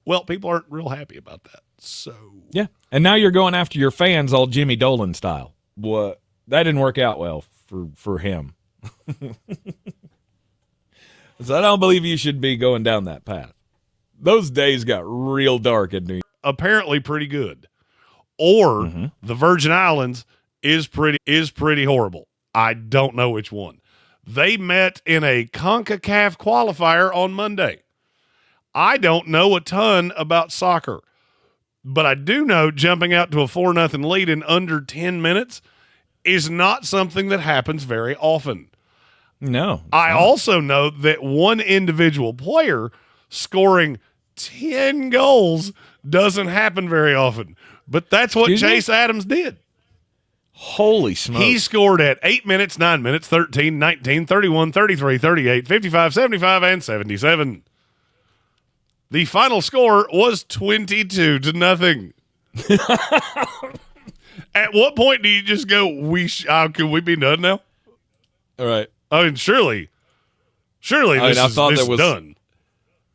Well, people aren't real happy about that. So yeah, and now you're going after your fans all Jimmy Dolan style. What? That didn't work out well for him. So I don't believe you should be going down that path. Those days got real dark in New York. Apparently pretty good. Or the Virgin Islands is pretty horrible. I don't know which one. They met in a CONCACAF qualifier on Monday. I don't know a ton about soccer, but I do know jumping out to a 4-0 lead in under 10 minutes is not something that happens very often. No. I also know that one individual player scoring 10 goals doesn't happen very often, but that's what Chase Adams did. Holy smokes. He scored at 8 minutes, 9 minutes, 13, 19, 31, 33, 38, 55, 75, and 77. The final score was 22-0. At what point do you just go, can we be done now? All right. I mean, surely this is done.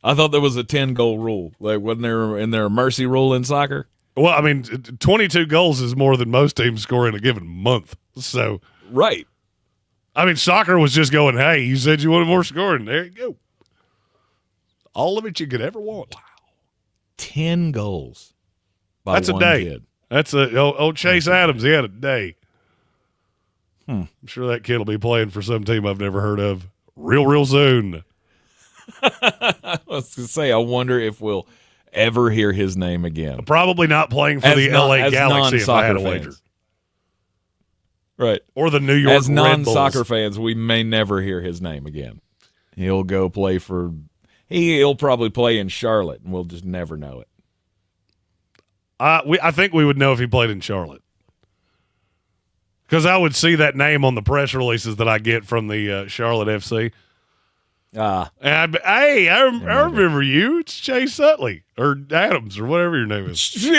I thought there was a 10-goal rule. Like, wasn't there a mercy rule in soccer? Well, I mean, 22 goals is more than most teams score in a given month. So, right. I mean, soccer was just going, hey, you said you wanted more scoring. There you go. All of it you could ever want. Wow. 10 goals. That's a day. Kid. That's old Chase Adams. He had a day. I'm sure that kid will be playing for some team I've never heard of real soon. I was going to say, I wonder if we'll ever hear his name again. Probably not playing for the LA Galaxy if I had a wager. Right. Or the New York As non-soccer Red Bulls. fans, we may never hear his name again. He'll go play for – he'll probably play in Charlotte, and we'll just never know it. I think we would know if he played in Charlotte. Because I would see that name on the press releases that I get from the Charlotte FC. I remember you. It's Chase Utley or Adams or whatever your name is.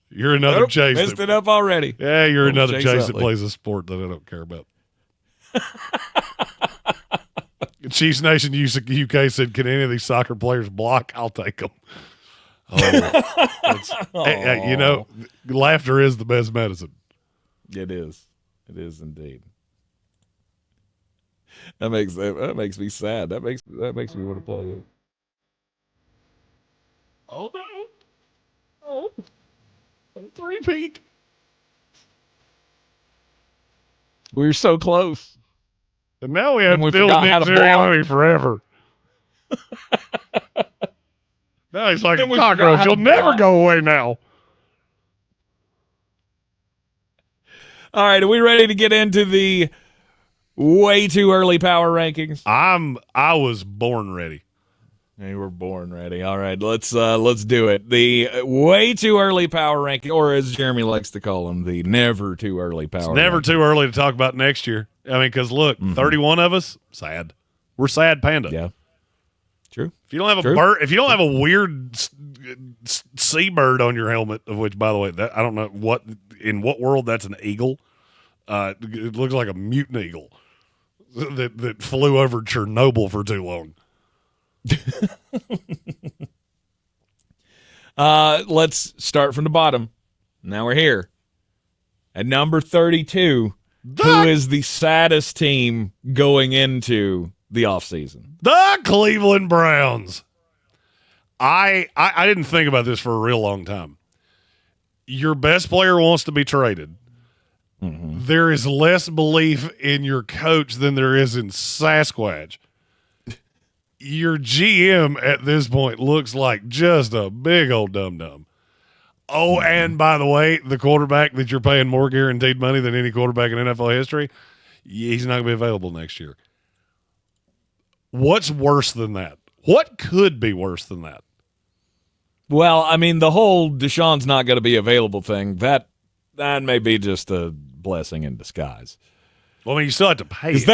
You're another Chase. Messed it up already. Yeah, you're another Chase that Utley. plays a sport that I don't care about. Chiefs Nation UK said, "Can any of these soccer players block? I'll take them." Hey, laughter is the best medicine. It is. It is indeed. That makes me sad. That makes me want to play it. Oh no! Oh, 3-peat. We're so close. And now we have And to we deal with forgot how Nick to block. Sirianni forever. Now he's like a And we forgot cockroach. how to You'll never block. go away now. All right, are we ready to get into the way too early power rankings? I was born ready. You were born ready. All right, let's do it. The way too early power ranking, or as Jeremy likes to call them, the never too early power. It's never rankings. too early to talk about next year. I mean, because look, 31 of us, sad. We're sad, Panda. Yeah, true. If you don't have a bird, if you don't have a weird seabird on your helmet, of which, by the way, that I don't know in what world that's an eagle. It looks like a mutant eagle that flew over Chernobyl for too long. Let's start from the bottom. Now we're here at number 32. Who is the saddest team going into the offseason? The Cleveland Browns. I didn't think about this for a real long time. Your best player wants to be traded. Mm-hmm. There is less belief in your coach than there is in Sasquatch. Your GM at this point looks like just a big old dum-dum. Oh, and by the way, the quarterback that you're paying more guaranteed money than any quarterback in NFL history, he's not going to be available next year. What's worse than that? What could be worse than that? Well, I mean, the whole Deshaun's not going to be available thing, that may be just a blessing in disguise. Well, I mean, you still have to pay him.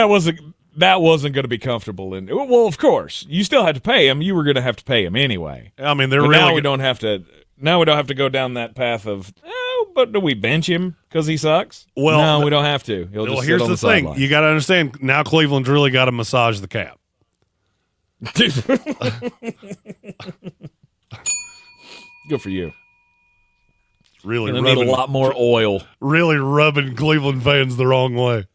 That wasn't going to be comfortable. Well, of course, you still had to pay him. You were going to have to pay him anyway. I mean, now we don't have to. Now we don't have to go down that path of. Oh, but do we bench him because he sucks? Well, no, we don't have to. He'll just here's sit on the thing: sideline. you got to understand. Now Cleveland's really got to massage the cap. Good for you. Really, Gonna need a lot more oil. Really rubbing Cleveland fans the wrong way.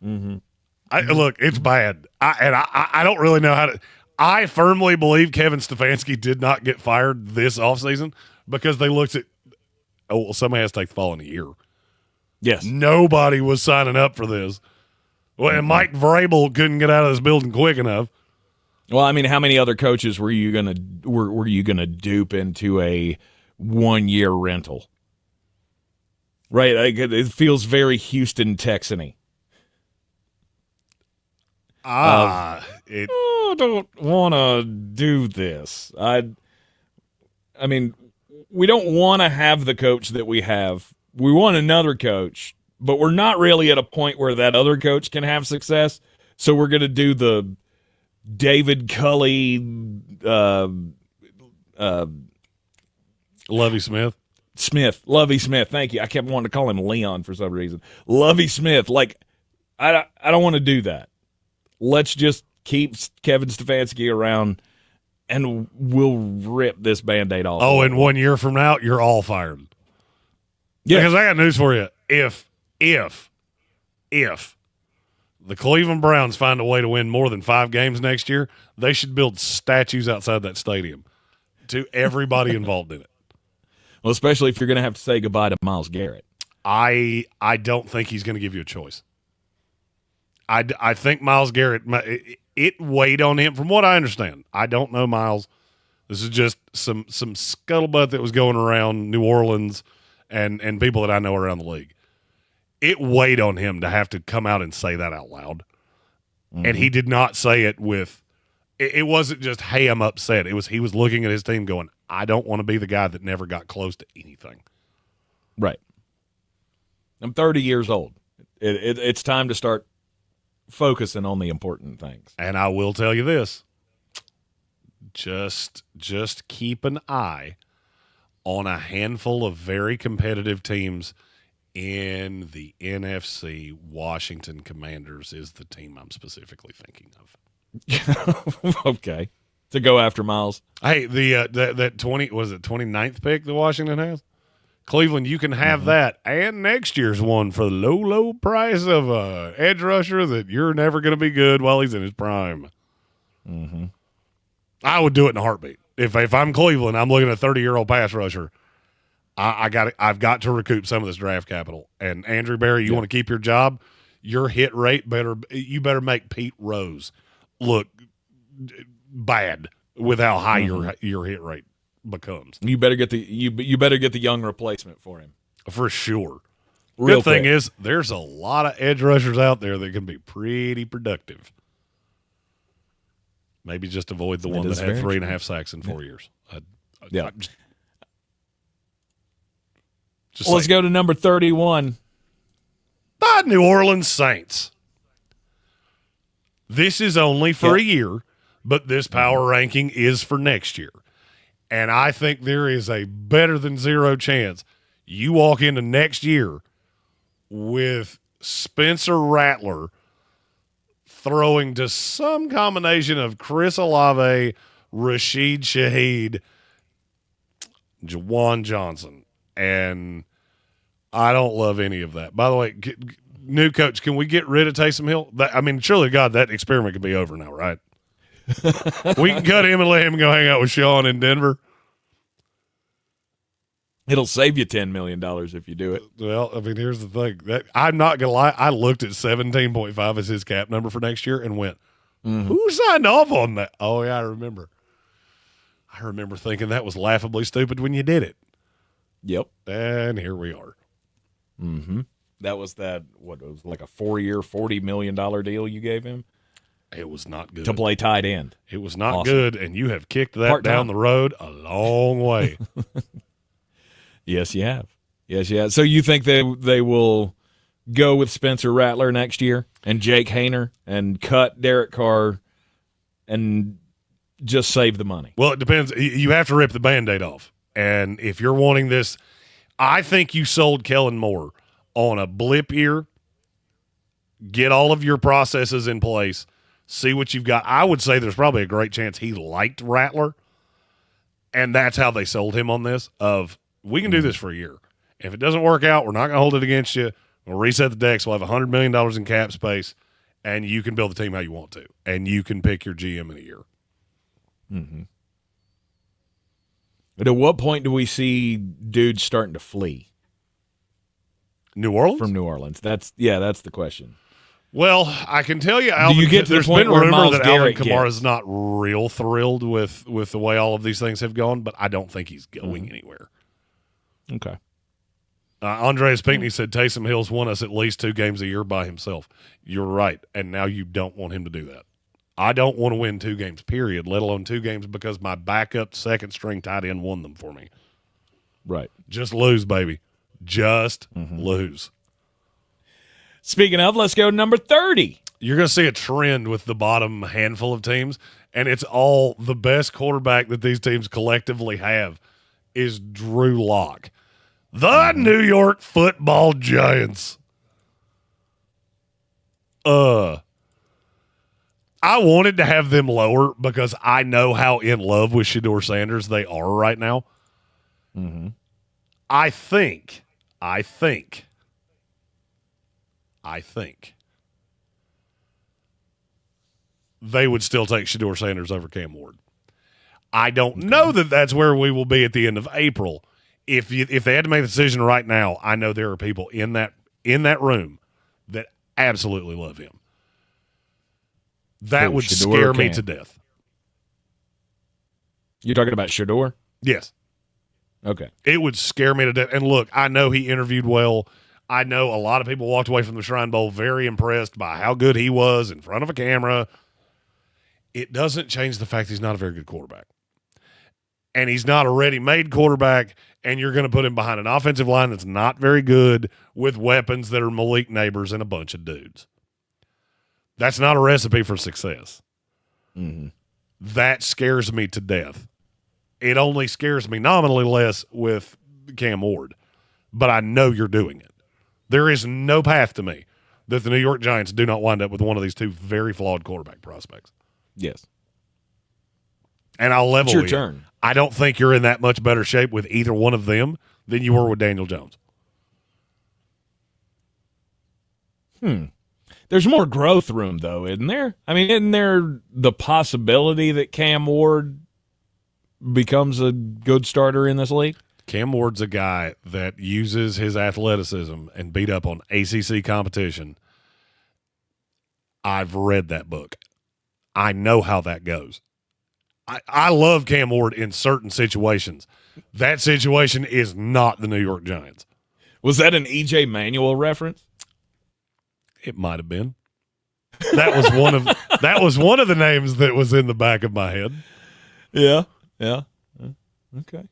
Mm-hmm. Look, it's bad. I don't really know how to. I firmly believe Kevin Stefanski did not get fired this offseason because they looked at, somebody has to take the fall in a year. Yes. Nobody was signing up for this. Well, and Mike Vrabel couldn't get out of this building quick enough. Well, I mean, how many other coaches were you gonna dupe into a 1-year rental? Right, it feels very Houston Texan-y. I don't want to do this. I mean, we don't want to have the coach that we have. We want another coach, but we're not really at a point where that other coach can have success. So we're going to do the David Culley, Lovie Smith. Lovie Smith. Thank you. I kept wanting to call him Leon for some reason. Lovie Smith. Like, I don't want to do that. Let's just keep Kevin Stefanski around, and we'll rip this Band-Aid off. Oh, and 1 year from now, you're all fired. Yeah. Because I got news for you. If the Cleveland Browns find a way to win more than 5 games next year, they should build statues outside that stadium to everybody involved in it. Well, especially if you're going to have to say goodbye to Myles Garrett. I don't think he's going to give you a choice. I think Myles Garrett, it weighed on him from what I understand. I don't know Myles. This is just some scuttlebutt that was going around New Orleans and people that I know around the league. It weighed on him to have to come out and say that out loud. Mm-hmm. And he did not say it with – it wasn't just, hey, I'm upset. It was he was looking at his team going, I don't want to be the guy that never got close to anything. Right. I'm 30 years old. It's time to start focusing on the important things. And I will tell you this. Just keep an eye on a handful of very competitive teams in the NFC. Washington Commanders is the team I'm specifically thinking of. Okay. To go after Miles. Hey, that 29th pick that Washington has? Cleveland, you can have that and next year's one for the low price of a edge rusher that you're never going to be good while he's in his prime. Mm-hmm. I would do it in a heartbeat. If I'm Cleveland, I'm looking at a 30-year-old pass rusher. I've got to recoup some of this draft capital. And Andrew Berry, you want to keep your job? Your hit rate you better make Pete Rose look bad with how high your hit rate becomes. You better get the young replacement for him. For sure. Real Good thing quick. is there's a lot of edge rushers out there that can be pretty productive. Maybe just avoid the one that had 3.5 sacks in 4 years. Let's go to number 31. The New Orleans Saints. This is only for a year, but this power ranking is for next year. And I think there is a better than zero chance you walk into next year with Spencer Rattler throwing to some combination of Chris Olave, Rashid Shaheed, Jawan Johnson. And I don't love any of that. By the way, new coach, can we get rid of Taysom Hill? Surely, God, that experiment could be over now, right? We can cut him and let him go hang out with Sean in Denver. It'll save you $10 million if you do it. Well, here's the thing. I'm not going to lie. I looked at 17.5 as his cap number for next year and went, who signed off on that? Oh, yeah, I remember. I remember thinking that was laughably stupid when you did it. Yep. And here we are. Mm-hmm. That was it was like a 4-year, $40 million deal you gave him? It was not good. To play tight end. It was not good, and you have kicked that Part-time. down the road a long way. Yes, you have. Yes, you have. So you think they will go with Spencer Rattler next year and Jake Haener and cut Derek Carr and just save the money? Well, it depends. You have to rip the Band-Aid off. And if you're wanting this, I think you sold Kellen Moore on a blip year. Get all of your processes in place. See what you've got. I would say there's probably a great chance he liked Rattler, and that's how they sold him on this of, we can do this for a year. If it doesn't work out, we're not going to hold it against you. We'll reset the decks. We'll have $100 million in cap space, and you can build the team how you want to, and you can pick your GM in a year. Mm-hmm. But at what point do we see dudes starting to flee? New Orleans? From New Orleans. That's the question. Well, I can tell you, there's been rumor Myles that Alvin Garrett Kamara is not real thrilled with the way all of these things have gone, but I don't think he's going anywhere. Okay. Andreas Pinckney said Taysom Hill's won us at least 2 games a year by himself. You're right, and now you don't want him to do that. I don't want to win 2 games, period, let alone 2 games because my backup second-string tight end won them for me. Right. Just lose, baby. Just lose. Speaking of, let's go to number 30. You're going to see a trend with the bottom handful of teams, and it's all the best quarterback that these teams collectively have is Drew Lock. The New York Football Giants. I wanted to have them lower because I know how in love with Shedeur Sanders they are right now. Mm-hmm. I think they would still take Shedeur Sanders over Cam Ward. I don't know that that's where we will be at the end of April. If they had to make the decision right now, I know there are people in that room that absolutely love him. That would scare me to death. You're talking about Shedeur? Yes. Okay. It would scare me to death. And look, I know he interviewed well. I know a lot of people walked away from the Shrine Bowl very impressed by how good he was in front of a camera. It doesn't change the fact he's not a very good quarterback. And he's not a ready-made quarterback, and you're going to put him behind an offensive line that's not very good with weapons that are Malik Neighbors and a bunch of dudes. That's not a recipe for success. Mm-hmm. That scares me to death. It only scares me nominally less with Cam Ward, but I know you're doing it. There is no path to me that the New York Giants do not wind up with one of these two very flawed quarterback prospects. Yes. And I'll level it's your with you. turn. I don't think you're in that much better shape with either one of them than you were with Daniel Jones. There's more growth room, though, isn't there? I mean, isn't there the possibility that Cam Ward becomes a good starter in this league? Cam Ward's a guy that uses his athleticism and beat up on ACC competition. I've read that book. I know how that goes. I love Cam Ward in certain situations. That situation is not the New York Giants. Was that an E.J. Manuel reference? It might have been. That was one of the names that was in the back of my head. Yeah. Okay.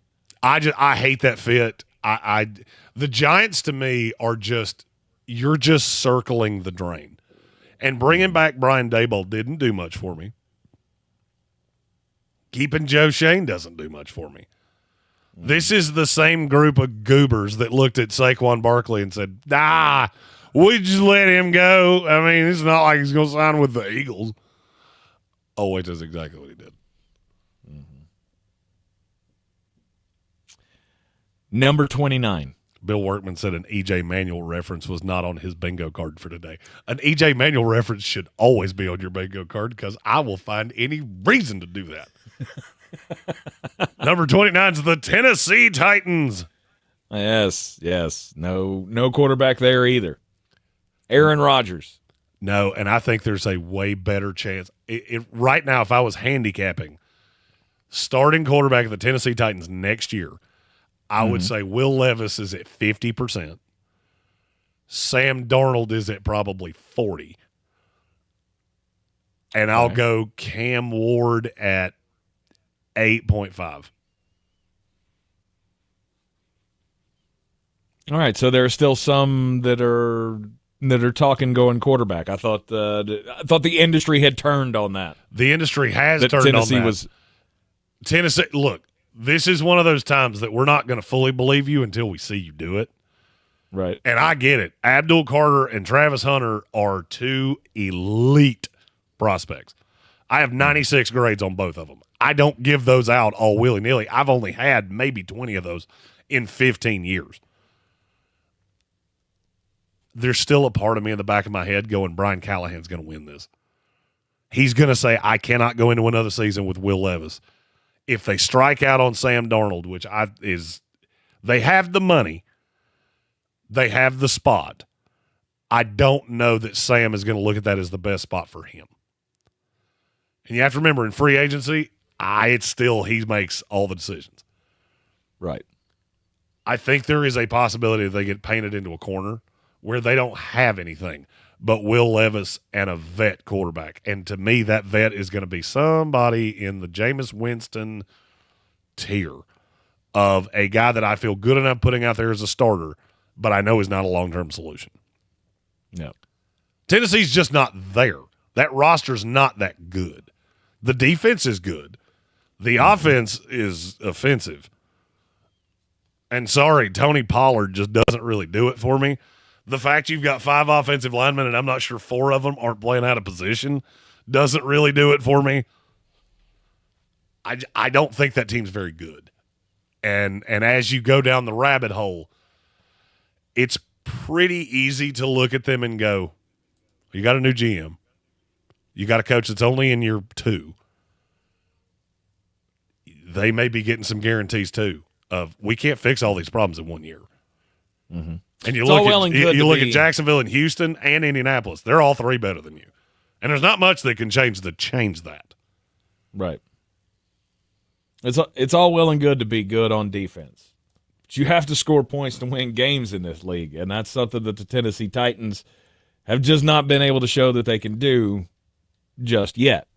I hate that fit. The Giants to me are you're just circling the drain. And bringing back Brian Daboll didn't do much for me. Keeping Joe Shane doesn't do much for me. This is the same group of goobers that looked at Saquon Barkley and said, we just let him go. I mean, it's not like he's going to sign with the Eagles. Oh, wait, that's exactly what he did. Number 29. Bill Workman said an E.J. Manuel reference was not on his bingo card for today. An E.J. Manuel reference should always be on your bingo card because I will find any reason to do that. Number 29 is the Tennessee Titans. Yes. No quarterback there either. Aaron Rodgers. No, and I think there's a way better chance. Right now, if I was handicapping starting quarterback of the Tennessee Titans next year, I would say Will Levis is at 50%. Sam Darnold is at probably 40%. And I'll go Cam Ward at 8.5. All right, so there are still some that are talking going quarterback. I thought the industry had turned on that. The industry has turned Tennessee on that. Tennessee, look, this is one of those times that we're not going to fully believe you until we see you do it. Right. And I get it. Abdul Carter and Travis Hunter are two elite prospects. I have 96 grades on both of them. I don't give those out all willy-nilly. I've only had maybe 20 of those in 15 years. There's still a part of me in the back of my head going, Brian Callahan's going to win this. He's going to say, I cannot go into another season with Will Levis. If they strike out on Sam Darnold, they have the money, they have the spot. I don't know that Sam is going to look at that as the best spot for him. And you have to remember, in free agency, he makes all the decisions. Right. I think there is a possibility that they get painted into a corner where they don't have anything but Will Levis and a vet quarterback. And to me, that vet is going to be somebody in the Jameis Winston tier of a guy that I feel good enough putting out there as a starter, but I know is not a long-term solution. No. Tennessee's just not there. That roster's not that good. The defense is good. The offense is offensive. And sorry, Tony Pollard just doesn't really do it for me. The fact you've got 5 offensive linemen and I'm not sure 4 of them aren't playing out of position doesn't really do it for me. I don't think that team's very good. And as you go down the rabbit hole, it's pretty easy to look at them and go, you got a new GM. You got a coach that's only in year 2. They may be getting some guarantees too of we can't fix all these problems in 1 year. Mm-hmm. And you look at Jacksonville and Houston and Indianapolis. They're all 3 better than you. And there's not much that can change that. Right. It's all well and good to be good on defense. But you have to score points to win games in this league, and that's something that the Tennessee Titans have just not been able to show that they can do just yet.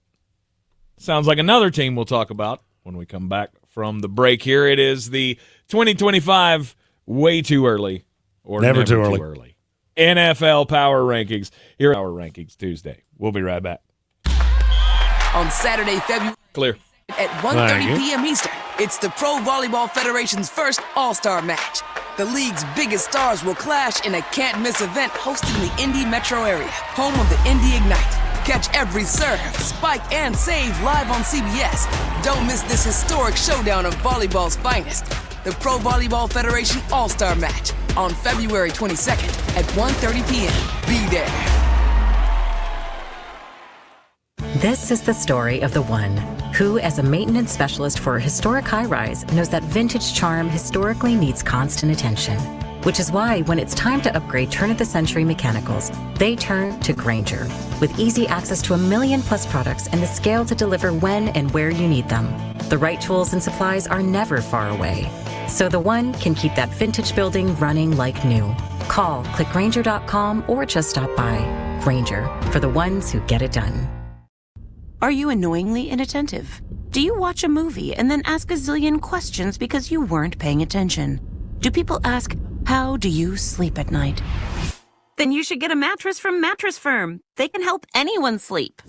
Sounds like another team we'll talk about when we come back from the break here. It is the 2025 way too early or never too early NFL Power Rankings here at Power Rankings Tuesday. We'll be right back. On Saturday, February Clear. at 1:30 p.m. Eastern, it's the Pro Volleyball Federation's first All-Star match. The league's biggest stars will clash in a can't-miss event hosted in the Indy metro area, home of the Indy Ignite. Catch every serve, spike, and save live on CBS. Don't miss this historic showdown of volleyball's finest. The Pro Volleyball Federation All-Star Match on February 22nd at 1:30 p.m. Be there. This is the story of the one who, as a maintenance specialist for a historic high-rise, knows that vintage charm historically needs constant attention. Which is why when it's time to upgrade turn-of-the-century mechanicals, they turn to Grainger. With easy access to 1 million-plus products and the scale to deliver when and where you need them. The right tools and supplies are never far away. So the one can keep that vintage building running like new. Call, click Grainger.com, or just stop by. Grainger, for the ones who get it done. Are you annoyingly inattentive? Do you watch a movie and then ask a zillion questions because you weren't paying attention? Do people ask, how do you sleep at night? Then you should get a mattress from Mattress Firm. They can help anyone sleep.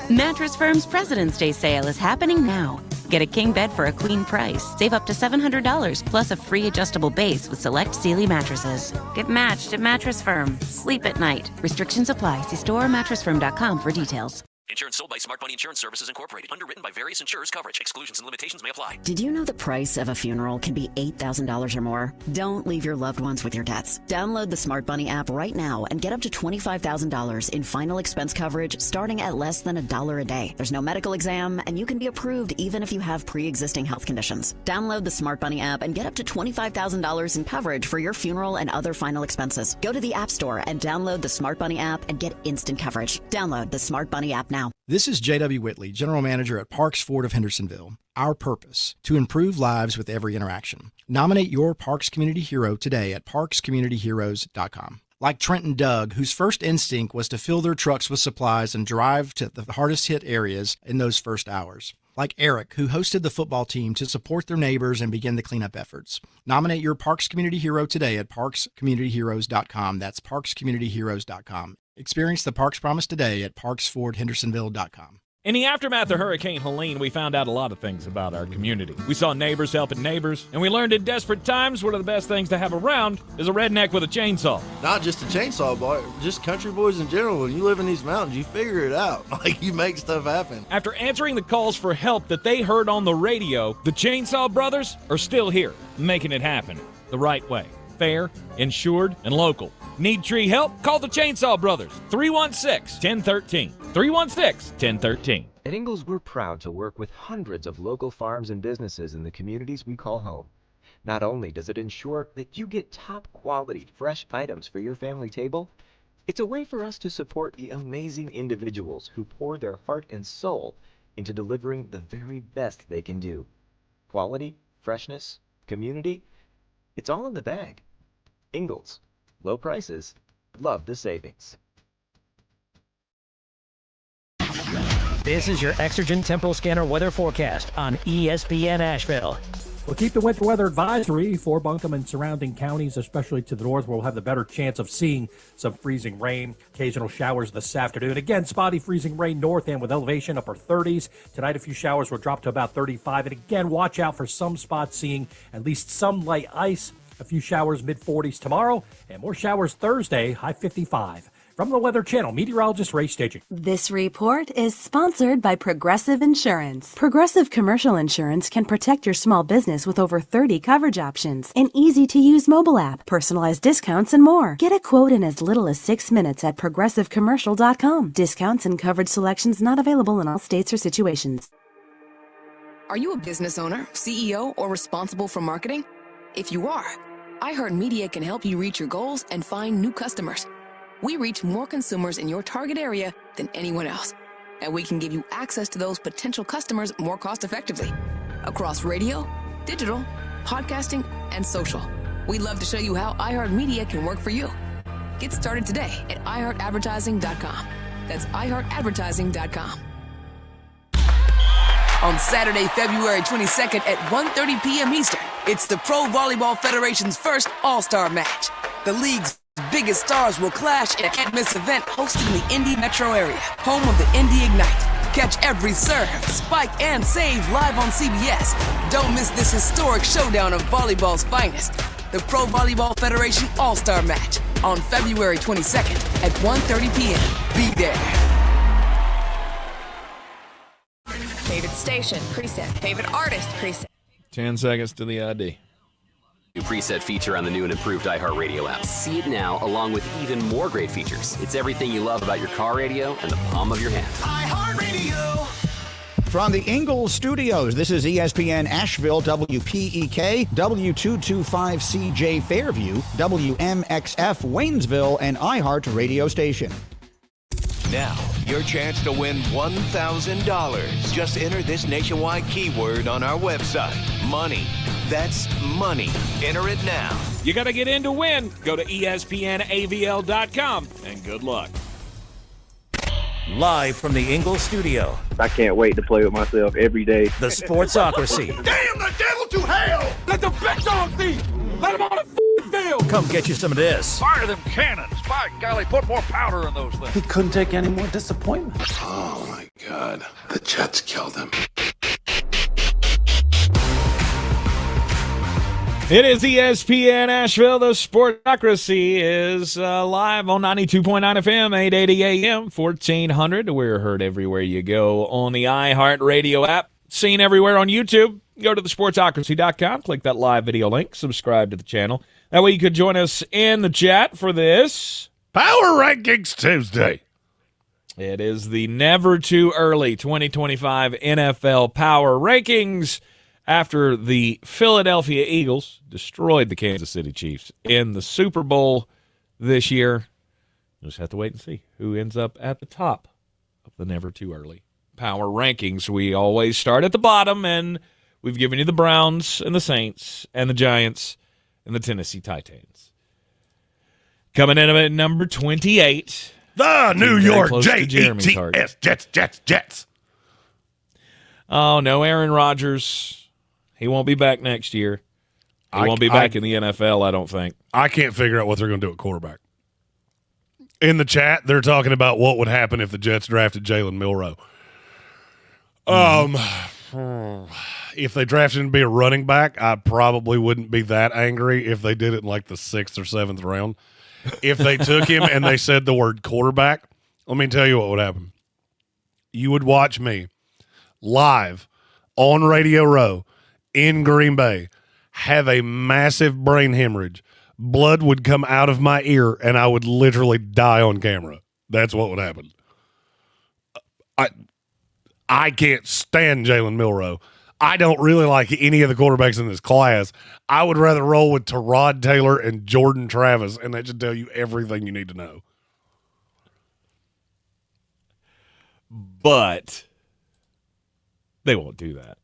Mattress Firm's President's Day sale is happening now. Get a king bed for a queen price. Save up to $700 plus a free adjustable base with select Sealy mattresses. Get matched at Mattress Firm. Sleep at night. Restrictions apply. See store or mattressfirm.com for details. Insurance sold by Smart Money Insurance Services Incorporated. Underwritten by various insurers. Coverage. Exclusions and limitations may apply. Did you know the price of a funeral can be $8,000 or more? Don't leave your loved ones with your debts. Download the Smart Money app right now and get up to $25,000 in final expense coverage starting at less than $1 a day. There's no medical exam, and you can be approved even if you have pre-existing health conditions. Download the Smart Money app and get up to $25,000 in coverage for your funeral and other final expenses. Go to the App Store and download the Smart Money app and get instant coverage. Download the Smart Money app now. This is J.W. Whitley, General Manager at Parks Ford of Hendersonville. Our purpose, to improve lives with every interaction. Nominate your Parks Community Hero today at parkscommunityheroes.com. Like Trent and Doug, whose first instinct was to fill their trucks with supplies and drive to the hardest hit areas in those first hours. Like Eric, who hosted the football team to support their neighbors and begin the cleanup efforts. Nominate your Parks Community Hero today at parkscommunityheroes.com. That's parkscommunityheroes.com. Experience the Parks Promise today at parksfordhendersonville.com. In the aftermath of Hurricane Helene, we found out a lot of things about our community. We saw neighbors helping neighbors, and we learned in desperate times one of the best things to have around is a redneck with a chainsaw. Not just a chainsaw, boy, just country boys in general. When you live in these mountains, you figure it out. Like, you make stuff happen. After answering the calls for help that they heard on the radio, the Chainsaw Brothers are still here, making it happen the right way. Fair, insured, and local. Need tree help? Call the Chainsaw Brothers. 316-1013. 316-1013. At Ingalls, we're proud to work with hundreds of local farms and businesses in the communities we call home. Not only does it ensure that you get top-quality, fresh items for your family table, it's a way for us to support the amazing individuals who pour their heart and soul into delivering the very best they can do. Quality, freshness, community, it's all in the bag. Ingalls. Low prices. Love the savings. This is your Exergen Temporal Scanner weather forecast on ESPN Asheville. We'll keep the winter weather advisory for Buncombe and surrounding counties, especially to the north, where we'll have the better chance of seeing some freezing rain. Occasional showers this afternoon. Again, spotty freezing rain north and with elevation upper 30s. Tonight, a few showers will drop to about 35. And again, watch out for some spots seeing at least some light ice. A few showers mid-40s tomorrow, and more showers Thursday, high 55. From the Weather Channel, meteorologist Ray Staging. This report is sponsored by Progressive Insurance. Progressive Commercial Insurance can protect your small business with over 30 coverage options, an easy-to-use mobile app, personalized discounts, and more. Get a quote in as little as 6 minutes at progressivecommercial.com. Discounts and coverage selections not available in all states or situations. Are you a business owner, CEO, or responsible for marketing? If you are, iHeartMedia can help you reach your goals and find new customers. We reach more consumers in your target area than anyone else, and we can give you access to those potential customers more cost-effectively across radio, digital, podcasting, and social. We'd love to show you how iHeartMedia can work for you. Get started today at iHeartAdvertising.com. That's iHeartAdvertising.com. On Saturday, February 22nd at 1:30 p.m. Eastern, it's the Pro Volleyball Federation's first All-Star match. The league's biggest stars will clash in a can't-miss event hosted in the Indy metro area, home of the Indy Ignite. Catch every serve, spike, and save live on CBS. Don't miss this historic showdown of volleyball's finest, the Pro Volleyball Federation All-Star Match, on February 22nd at 1:30 p.m. Be there. Favorite station, preset. Favorite artist, preset. 10 seconds to the ID. New preset feature on the new and improved iHeartRadio app. See it now, along with even more great features. It's everything you love about your car radio in the palm of your hand. iHeartRadio. From the Ingalls Studios, this is ESPN Asheville, WPEK, W225CJ Fairview, WMXF Waynesville, and iHeart Radio Station. Now, your chance to win $1,000. Just enter this nationwide keyword on our website. Money. That's money. Enter it now. You got to get in to win. Go to ESPNAVL.com, and good luck. Live from the Ingalls Studio, I can't wait to play with myself every day. the Sportsocracy. Damn the devil to hell! Let the big dogs eat! Let them on the field! Come get you some of this. Fire them cannons! By golly, put more powder in those things. He couldn't take any more disappointment. Oh my God. The Jets killed him. It is ESPN Asheville. The Sportocracy is live on 92.9 FM, 880 AM, 1400. We're heard everywhere you go on the iHeartRadio app. Seen everywhere on YouTube. Go to thesportsocracy.com, click that live video link, subscribe to the channel. That way you could join us in the chat for this Power Rankings Tuesday. It is the never too early 2025 NFL Power Rankings. After the Philadelphia Eagles destroyed the Kansas City Chiefs in the Super Bowl this year, we'll just have to wait and see who ends up at the top of the never too early power rankings. We always start at the bottom, and we've given you the Browns and the Saints and the Giants and the Tennessee Titans. Coming in at number 28, the New York Jets, Jets. Oh, no Aaron Rodgers. He won't be back next year. He won't be back in the NFL, I don't think. I can't figure out what they're going to do at quarterback. In the chat, they're talking about what would happen if the Jets drafted Jalen Milroe. If they drafted him to be a running back, I probably wouldn't be that angry if they did it in like the 6th or 7th round. If they took him and they said the word quarterback, let me tell you what would happen. You would watch me live on Radio Row in Green Bay, have a massive brain hemorrhage. Blood would come out of my ear, and I would literally die on camera. That's what would happen. I can't stand Jalen Milroe. I don't really like any of the quarterbacks in this class. I would rather roll with Tyrod Taylor and Jordan Travis, and that should tell you everything you need to know. But they won't do that.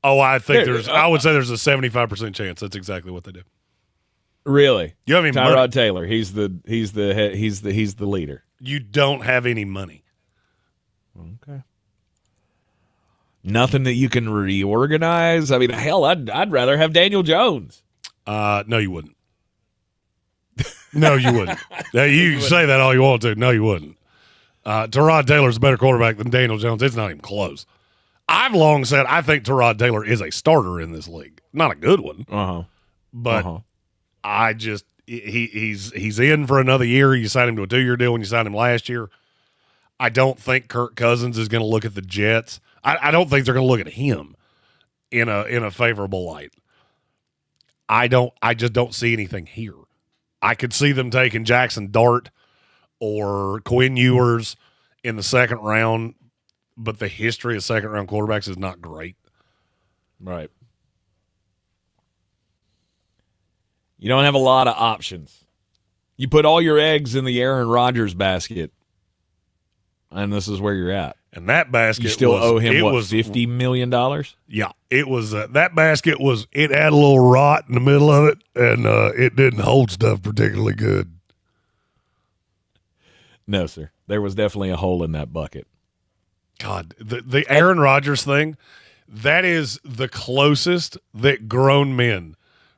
Oh, I think I would say there's a 75% chance that's exactly what they do. Really? You have any Tyrod money? Taylor, he's the leader. You don't have any money. Okay. Nothing that you can reorganize. I mean, hell, I'd rather have Daniel Jones. No, you wouldn't. No, you wouldn't. You say that all you want to. No, you wouldn't. Tyrod Taylor's a better quarterback than Daniel Jones. It's not even close. I've long said I think Tyrod Taylor is a starter in this league. Not a good one. But I just he's in for another year. You signed him to a 2-year deal when you signed him last year. I don't think Kirk Cousins is going to look at the Jets. I don't think they're going to look at him in a favorable light. I just don't see anything here. I could see them taking Jackson Dart or Quinn Ewers in the second round, but the history of second-round quarterbacks is not great. Right. You don't have a lot of options. You put all your eggs in the Aaron Rodgers basket, and this is where you're at. And that basket you still owe him, what, $50 million? Yeah. It was that basket it had a little rot in the middle of it, and it didn't hold stuff particularly good. No, sir. There was definitely a hole in that bucket. God, the Aaron Rodgers thing, that is the closest that grown men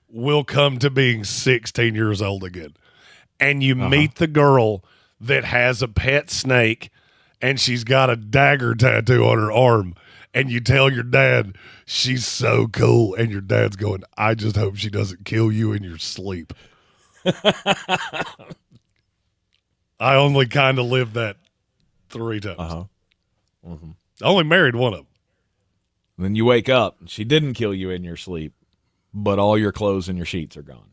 will come to being 16 years old again. and you meet the girl that has a pet snake and she's got a dagger tattoo on her arm, and you tell your dad she's so cool, and your dad's going, I just hope she doesn't kill you in your sleep. I only kind of lived that 3 times. I only married one of them. Then you wake up, she didn't kill you in your sleep, but all your clothes and your sheets are gone.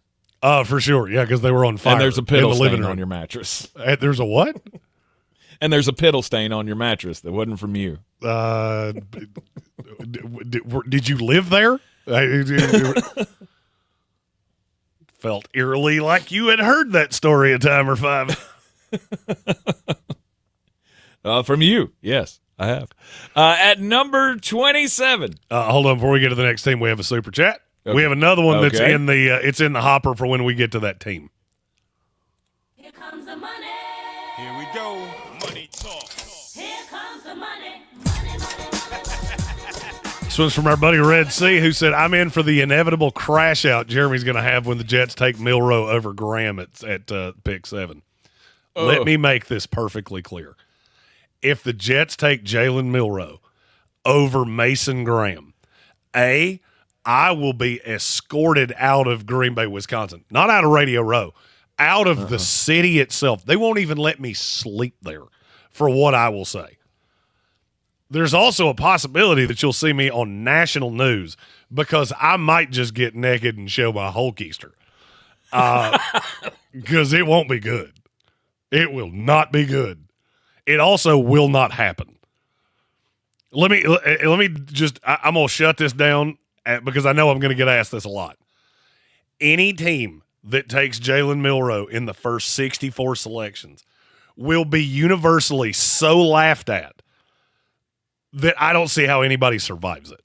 For sure. Yeah, because they were on fire. And there's a piddle in the stain living room. on your mattress. There's a what? And there's a piddle stain on your mattress that wasn't from you. Did you live there? Felt eerily like you had heard that story a time or 5. From you, yes, I have. At number 27. Hold on, before we get to the next team, we have a super chat. Okay. We have another one that's Okay. in the it's in the hopper for when we get to that team. Here comes the money. Here we go. Money talk. Here comes the money. This one's from our buddy Red C, who said, I'm in for the inevitable crash out Jeremy's going to have when the Jets take Milroe over Graham at pick 7. Let me make this perfectly clear. If the Jets take Jalen Milroe over Mason Graham, I will be escorted out of Green Bay, Wisconsin. Not out of Radio Row, out of the city itself. They won't even let me sleep there for what I will say. There's also a possibility that you'll see me on national news because I might just get naked and show my Hulkeister. Because it won't be good. It will not be good. It also will not happen. Let me just, I'm going to shut this down because I know I'm going to get asked this a lot. Any team that takes Jalen Milroe in the first 64 selections will be universally so laughed at that I don't see how anybody survives it.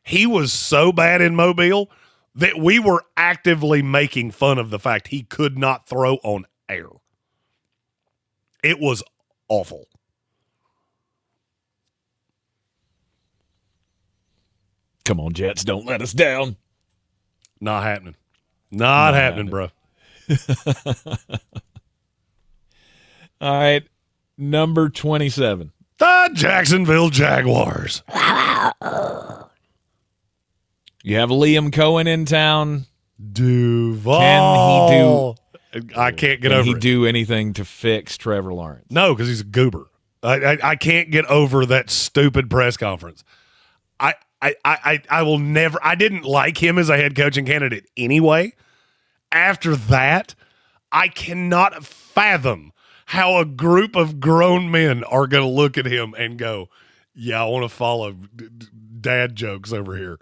He was so bad in Mobile that we were actively making fun of the fact he could not throw on air. It was awful. Come on, Jets, don't let us down. Not happening. Not happening, bro. All right, number 27. The Jacksonville Jaguars. You have Liam Cohen in town. Duval. I can't get over it. Can he do anything to fix Trevor Lawrence? No, because he's a goober. I can't get over that stupid press conference. I will never. I didn't like him as a head coaching candidate anyway. After that, I cannot fathom how a group of grown men are going to look at him and go, "Yeah, I want to follow dad jokes over here."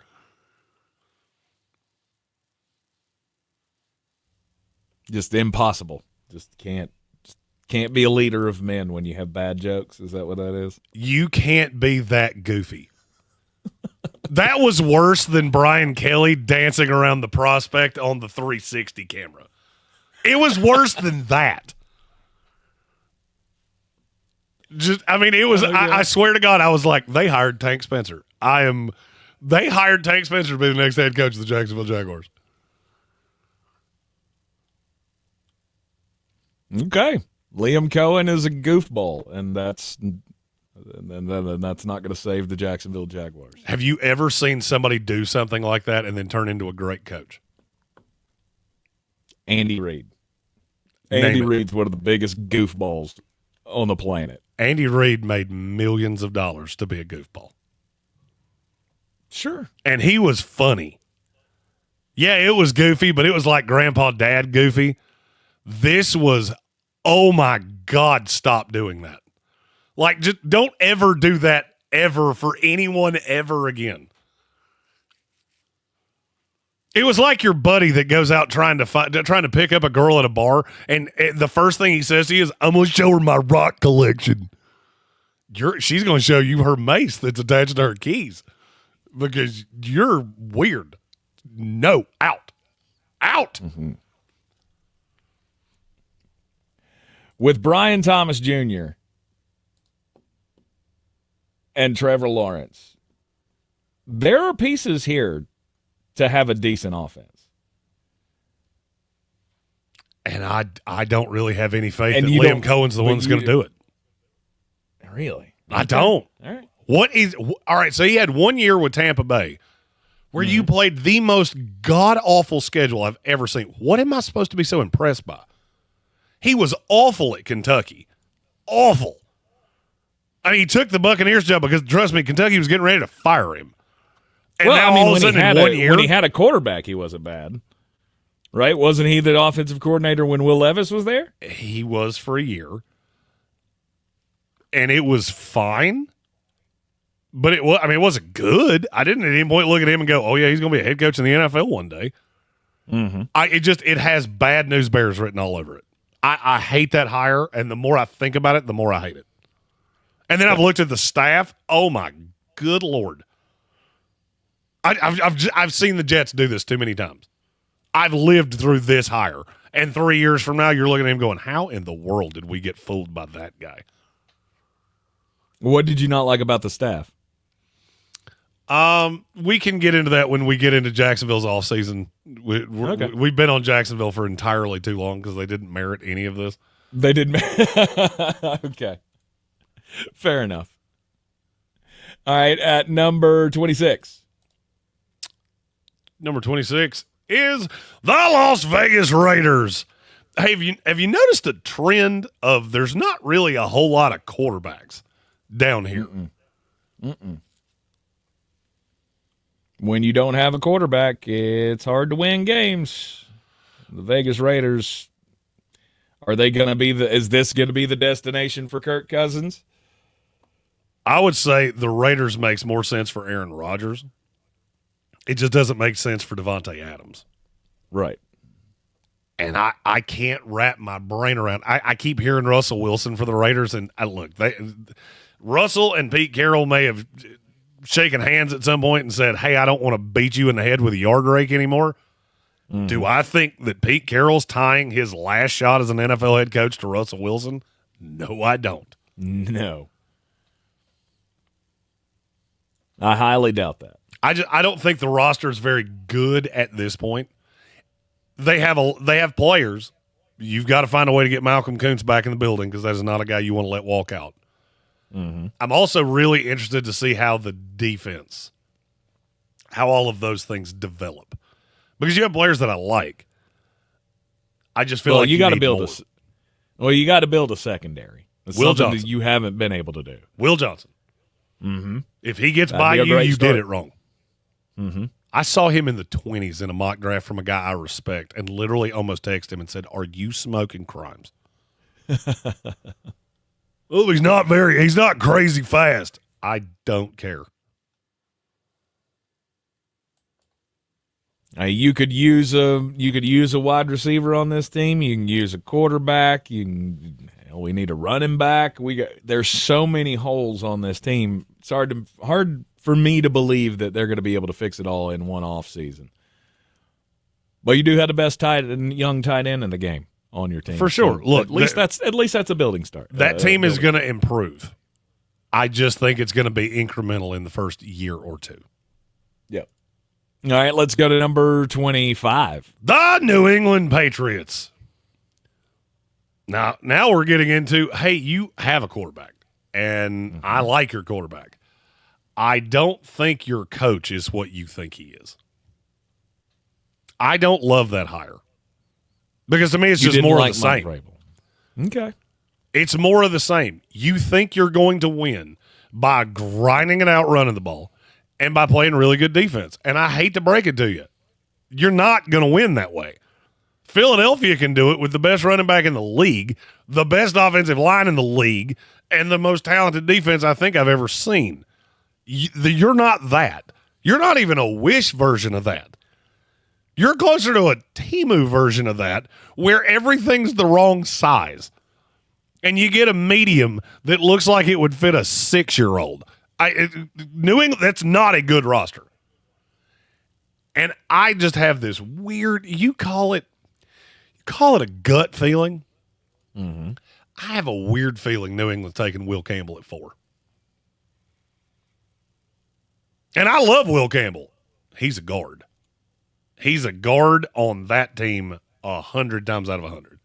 Just impossible. Just can't be a leader of men when you have bad jokes. Is that what that is? You can't be that goofy. That was worse than Brian Kelly dancing around the prospect on the 360 camera. It was worse than that. It was, I swear to God, I was like, they hired Tank Spencer. They hired Tank Spencer to be the next head coach of the Jacksonville Jaguars. Okay. Liam Cohen is a goofball, and that's not going to save the Jacksonville Jaguars. Have you ever seen somebody do something like that and then turn into a great coach? Andy Reid. Andy Reid's one of the biggest goofballs on the planet. Andy Reid made millions of dollars to be a goofball. Sure. And he was funny. Yeah, it was goofy, but it was like Grandpa Dad goofy. This was, oh my God, stop doing that. Like, just don't ever do that ever for anyone ever again. It was like your buddy that goes out trying to pick up a girl at a bar, and the first thing he says to you is, I'm going to show her my rock collection. She's going to show you her mace that's attached to her keys because you're weird. No, out. Mm-hmm. With Brian Thomas Jr. and Trevor Lawrence, there are pieces here to have a decent offense. And And I don't really have any faith And that you Liam don't- Cohen's the one that's going to do it. Really? I don't. All right. All right, so he had 1 year with Tampa Bay where you played the most god-awful schedule I've ever seen. What am I supposed to be so impressed by? He was awful at Kentucky. Awful. I mean, he took the Buccaneers job because, trust me, Kentucky was getting ready to fire him. And now all of a sudden in 1 year. When he had a quarterback, he wasn't bad. Right? Wasn't he the offensive coordinator when Will Levis was there? He was for a year. And it was fine. But it wasn't good. I didn't at any point look at him and go, oh, yeah, he's going to be a head coach in the NFL one day. Mm-hmm. It has bad news bears written all over it. I hate that hire, and the more I think about it, the more I hate it. And then I've looked at the staff. Oh, my good Lord. I've seen the Jets do this too many times. I've lived through this hire. And 3 years from now, you're looking at him going, how in the world did we get fooled by that guy? What did you not like about the staff? We can get into that when we get into Jacksonville's offseason. We've been on Jacksonville for entirely too long because they didn't merit any of this. They didn't. Okay. Fair enough. All right, at number 26. Number 26 is the Las Vegas Raiders. Hey, have you noticed a trend of there's not really a whole lot of quarterbacks down here? Mm-mm. When you don't have a quarterback, it's hard to win games. The Vegas Raiders, are they going to be is this going to be the destination for Kirk Cousins? I would say the Raiders makes more sense for Aaron Rodgers. It just doesn't make sense for Devontae Adams. Right. And I can't wrap my brain around. I keep hearing Russell Wilson for the Raiders, and Russell and Pete Carroll may have shaken hands at some point and said, hey, I don't want to beat you in the head with a yard rake anymore. Mm-hmm. Do I think that Pete Carroll's tying his last shot as an NFL head coach to Russell Wilson? No, I don't. No. I highly doubt that. I don't think the roster is very good at this point. They have players. You've got to find a way to get Malcolm Kuntz back in the building because that is not a guy you want to let walk out. Mm-hmm. I'm also really interested to see how the defense, how all of those things develop, because you have players that I like. I just feel like you got to build more. you got to build a secondary. It's Will something Johnson. that you haven't been able to do. Will Johnson. Mm-hmm. If he gets That'd by be a you, great you start. did it wrong. Mm-hmm. I saw him in the 20s in a mock draft from a guy I respect and literally almost texted him and said, are you smoking crimes? Oh, he's not crazy fast. I don't care. You could use a wide receiver on this team. You can use a quarterback. We need a running back. There's so many holes on this team. It's hard for me to believe that they're going to be able to fix it all in one off season. But you do have the best young tight end in the game on your team. For sure. So Look, at least that's a building start. That team is going to improve. I just think it's going to be incremental in the first year or two. Yep. All right, let's go to number 25. The New England Patriots. Now we're getting into, hey, you have a quarterback, and I like your quarterback. I don't think your coach is what you think he is. I don't love that hire. Because to me, it's just more of the same. Okay. It's more of the same. You think you're going to win by grinding it out, running the ball, and by playing really good defense. And I hate to break it to you. You're not going to win that way. Philadelphia can do it with the best running back in the league, the best offensive line in the league, and the most talented defense I think I've ever seen. You're not that. You're not even a wish version of that. You're closer to a Temu version of that where everything's the wrong size. And you get a medium that looks like it would fit a 6-year-old. New England, that's not a good roster. And I just have this weird, you call it a gut feeling. Mm-hmm. I have a weird feeling New England's taking Will Campbell at 4. And I love Will Campbell. He's a guard. He's a guard on that team 100 times out of 100.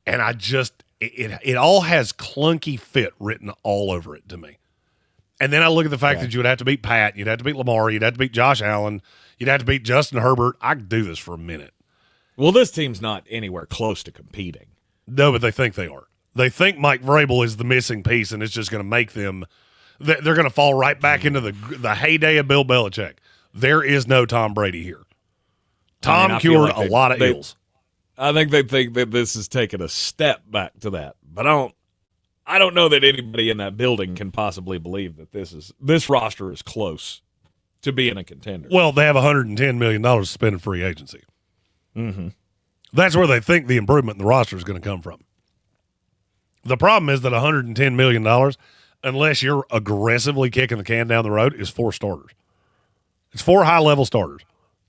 And I just, it all has clunky fit written all over it to me. And then I look at the fact that you would have to beat Pat, you'd have to beat Lamar, you'd have to beat Josh Allen, you'd have to beat Justin Herbert. I could do this for a minute. Well, this team's not anywhere close to competing. No, but they think they are. They think Mike Vrabel is the missing piece, and it's just going to make them – they're going to fall right back into the heyday of Bill Belichick. There is no Tom Brady here. Tom cured a lot of ills. I think they think that this is taking a step back to that. But I don't know that anybody in that building can possibly believe that this roster is close to being a contender. Well, they have $110 million to spend in free agency. Mm-hmm. That's where they think the improvement in the roster is going to come from. The problem is that $110 million, unless you're aggressively kicking the can down the road, is 4 starters. It's 4 high-level starters.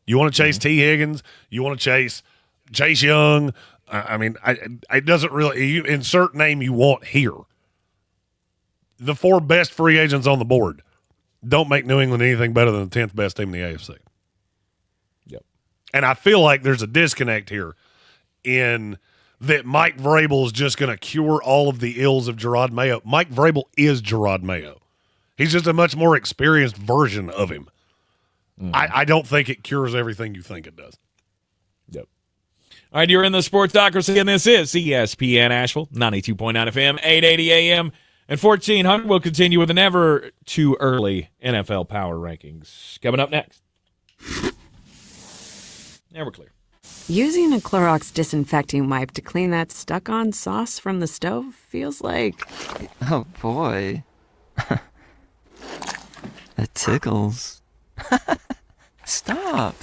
You want to chase T. Higgins. You want to chase Chase Young. I mean, it doesn't really – you insert name you want here. The 4 best free agents on the board don't make New England anything better than the 10th best team in the AFC. Yep. And I feel like there's a disconnect here in that Mike Vrabel is just going to cure all of the ills of Gerard Mayo. Mike Vrabel is Gerard Mayo. He's just a much more experienced version of him. Mm-hmm. I don't think it cures everything you think it does. Yep. All right, you're in the Sportsocracy, and this is ESPN Asheville, 92.9 FM, 880 AM, and 1400. We'll continue with the never too early NFL Power Rankings. Coming up next. Now we're clear. Using a Clorox disinfecting wipe to clean that stuck-on sauce from the stove feels like... Oh, boy. That tickles. Stop.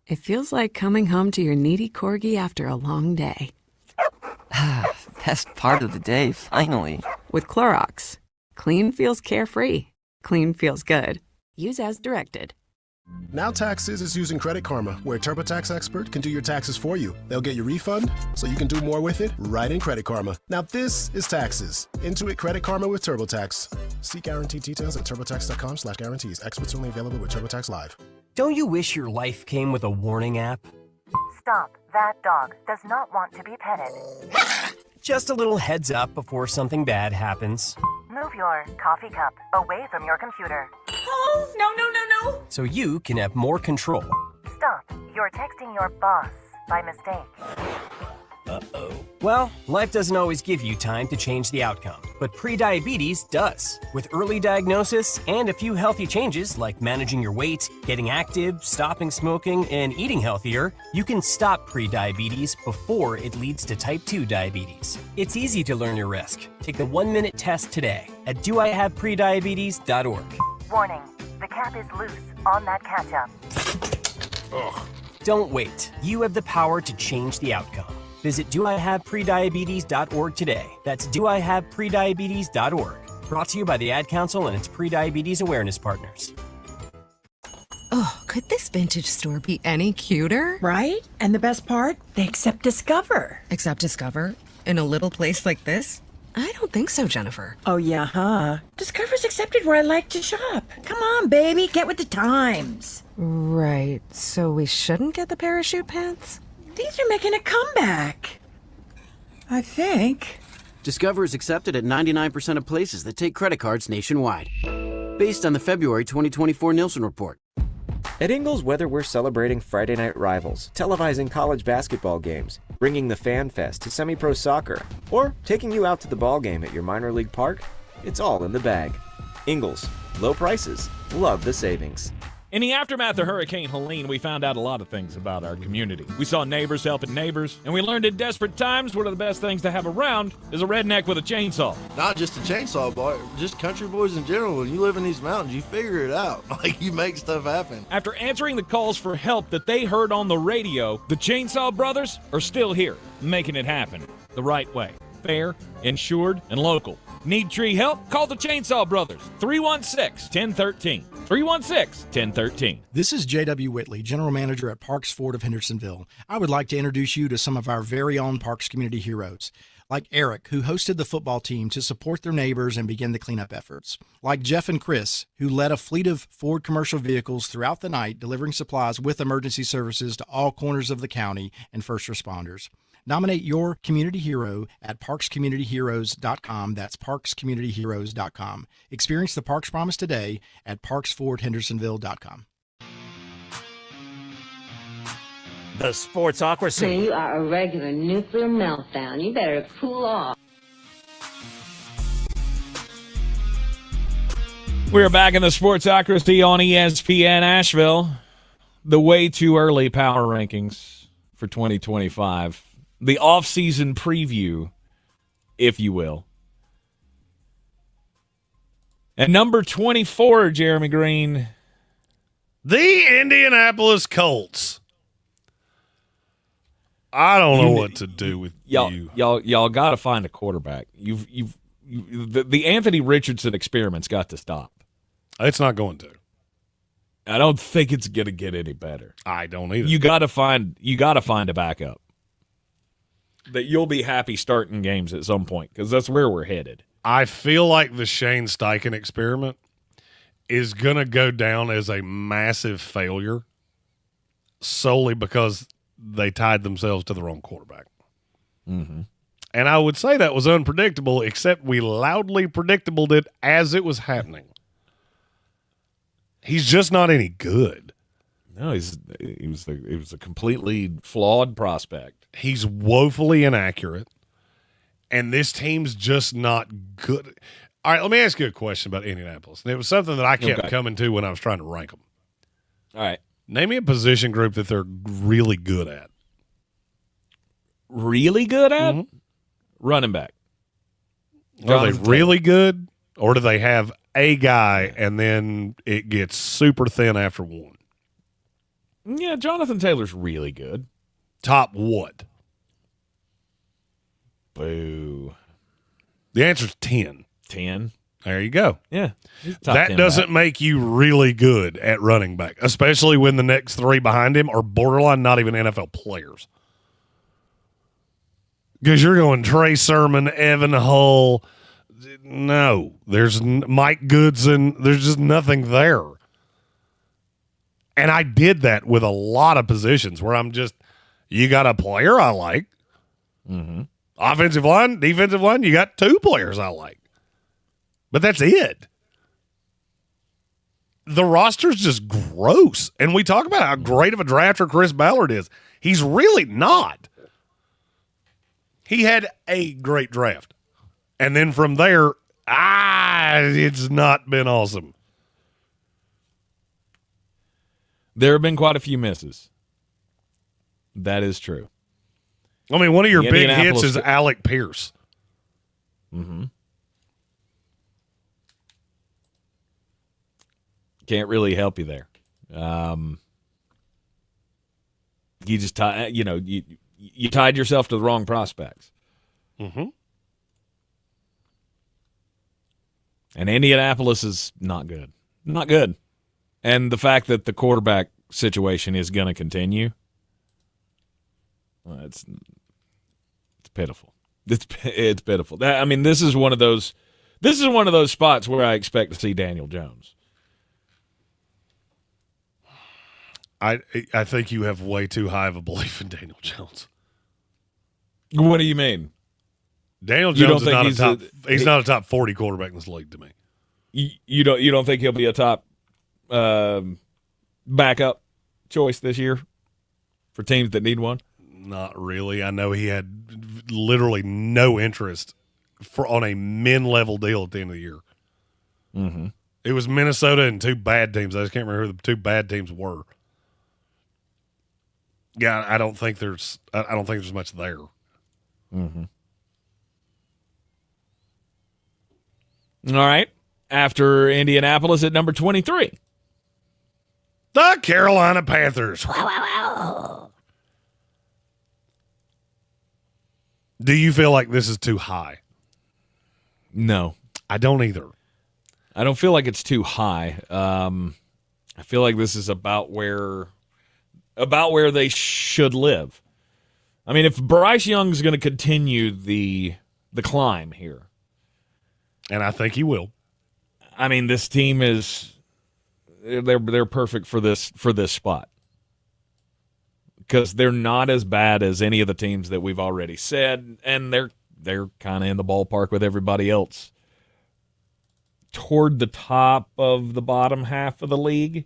It feels like coming home to your needy corgi after a long day. Best part of the day, finally. With Clorox. Clean feels carefree. Clean feels good. Use as directed. Now Taxes is using Credit Karma, where a TurboTax expert can do your taxes for you. They'll get your refund so you can do more with it right in Credit Karma. Now this is taxes. Intuit Credit Karma with TurboTax. See guaranteed details at turbotax.com/guarantees. Experts only available with TurboTax Live. Don't you wish your life came with a warning app? Stop. That dog does not want to be petted. Just a little heads up before something bad happens. Move your coffee cup away from your computer. Oh, no. So you can have more control. Stop. You're texting your boss by mistake. Uh-oh. Well, life doesn't always give you time to change the outcome, but prediabetes does. With early diagnosis and a few healthy changes like managing your weight, getting active, stopping smoking, and eating healthier, you can stop prediabetes before it leads to type 2 diabetes. It's easy to learn your risk. Take the 1-minute test today at doihaveprediabetes.org. Warning. The cap is loose on that ketchup. Ugh. Don't wait. You have the power to change the outcome. Visit doihaveprediabetes.org today. That's doihaveprediabetes.org. Brought to you by the Ad Council and its prediabetes awareness partners. Oh, could this vintage store be any cuter? Right? And the best part? They accept Discover. Accept Discover? In a little place like this? I don't think so, Jennifer. Oh, yeah, huh? Discover's accepted where I like to shop. Come on, baby, get with the times. Right, so we shouldn't get the parachute pants? These are making a comeback. I think. Discover is accepted at 99% of places that take credit cards nationwide. Based on the February 2024 Nielsen report. At Ingles Weather, we're celebrating Friday night rivals, televising college basketball games, bringing the Fan Fest to semi-pro soccer, or taking you out to the ball game at your minor league park. It's all in the bag. Ingles, low prices, love the savings. In the aftermath of Hurricane Helene, we found out a lot of things about our community. We saw neighbors helping neighbors, and we learned in desperate times one of the best things to have around is a redneck with a chainsaw. Not just a chainsaw, boy, just country boys in general. When you live in these mountains, you figure it out. Like, you make stuff happen. After answering the calls for help that they heard on the radio, the Chainsaw Brothers are still here, making it happen the right way. Fair, insured, and local. Need tree help? Call the Chainsaw Brothers. 316-1013. 316-1013. This is J.W. Whitley, General Manager at Parks Ford of Hendersonville. I would like to introduce you to some of our very own Parks community heroes. Like Eric, who hosted the football team to support their neighbors and begin the cleanup efforts. Like Jeff and Chris, who led a fleet of Ford commercial vehicles throughout the night, delivering supplies with emergency services to all corners of the county and first responders. Nominate your community hero at parkscommunityheroes.com. That's parkscommunityheroes.com. Experience the Parks Promise today at parksfordhendersonville.com. The Sportsocracy. You are a regular nuclear meltdown. You better cool off. We're back in the Sportsocracy on ESPN Asheville. The way too early power rankings for 2025. The off-season preview, if you will. At number 24, Jeremy Green. The Indianapolis Colts. I don't know what to do with you. Y'all got to find a quarterback. The Anthony Richardson experiment's got to stop. It's not going to. I don't think it's going to get any better. I don't either. You got to find a backup that you'll be happy starting games at some point, because that's where we're headed. I feel like the Shane Steichen experiment is going to go down as a massive failure solely because they tied themselves to the wrong quarterback. Mm-hmm. And I would say that was unpredictable, except we loudly predictable it as it was happening. He's just not any good. No, he was a completely flawed prospect. He's woefully inaccurate, and this team's just not good. All right, let me ask you a question about Indianapolis. And it was something that I kept coming to when I was trying to rank them. All right. Name me a position group that they're really good at. Really good at? Mm-hmm. Running back. Are they really good, or do they have a guy and then it gets super thin after one? Yeah, Jonathan Taylor's really good. Top what? Boo. The answer's 10. 10. There you go. Yeah. That doesn't make you really good at running back, especially when the next three behind him are borderline not even NFL players. Because you're going Trey Sermon, Evan Hull. No, there's Mike Goodson. There's just nothing there. And I did that with a lot of positions where I'm just, you got a player I like. Mm-hmm. Offensive line, defensive line, you got two players I like. But that's it. The roster's just gross. And we talk about how great of a drafter Chris Ballard is. He's really not. He had a great draft. And then from there, it's not been awesome. There have been quite a few misses. That is true. I mean, one of your big hits is Alec Pierce. Mm-hmm. Can't really help you there. You just you tied yourself to the wrong prospects. Mm-hmm. And Indianapolis is not good. Not good. And the fact that the quarterback situation is going to continue, it's pitiful. It's pitiful. This is one of those spots where I expect to see Daniel Jones. I think you have way too high of a belief in Daniel Jones. What do you mean? Daniel Jones is not he's not a top 40 quarterback in this league to me. You don't think he'll be a top backup choice this year for teams that need one? Not really. I know he had literally no interest on a min-level deal at the end of the year. Mm-hmm. It was Minnesota and two bad teams. I just can't remember who the two bad teams were. Yeah, I don't think there's much there. Mm-hmm. All right. After Indianapolis at number 23. The Carolina Panthers. Do you feel like this is too high? No. I don't either. I don't feel like it's too high. I feel like this is about where they should live. I mean, if Bryce Young's going to continue the climb here, and I think he will. I mean, this team is they're perfect for this spot. because they're not as bad as any of the teams that we've already said, and they're kind of in the ballpark with everybody else. Toward the top of the bottom half of the league,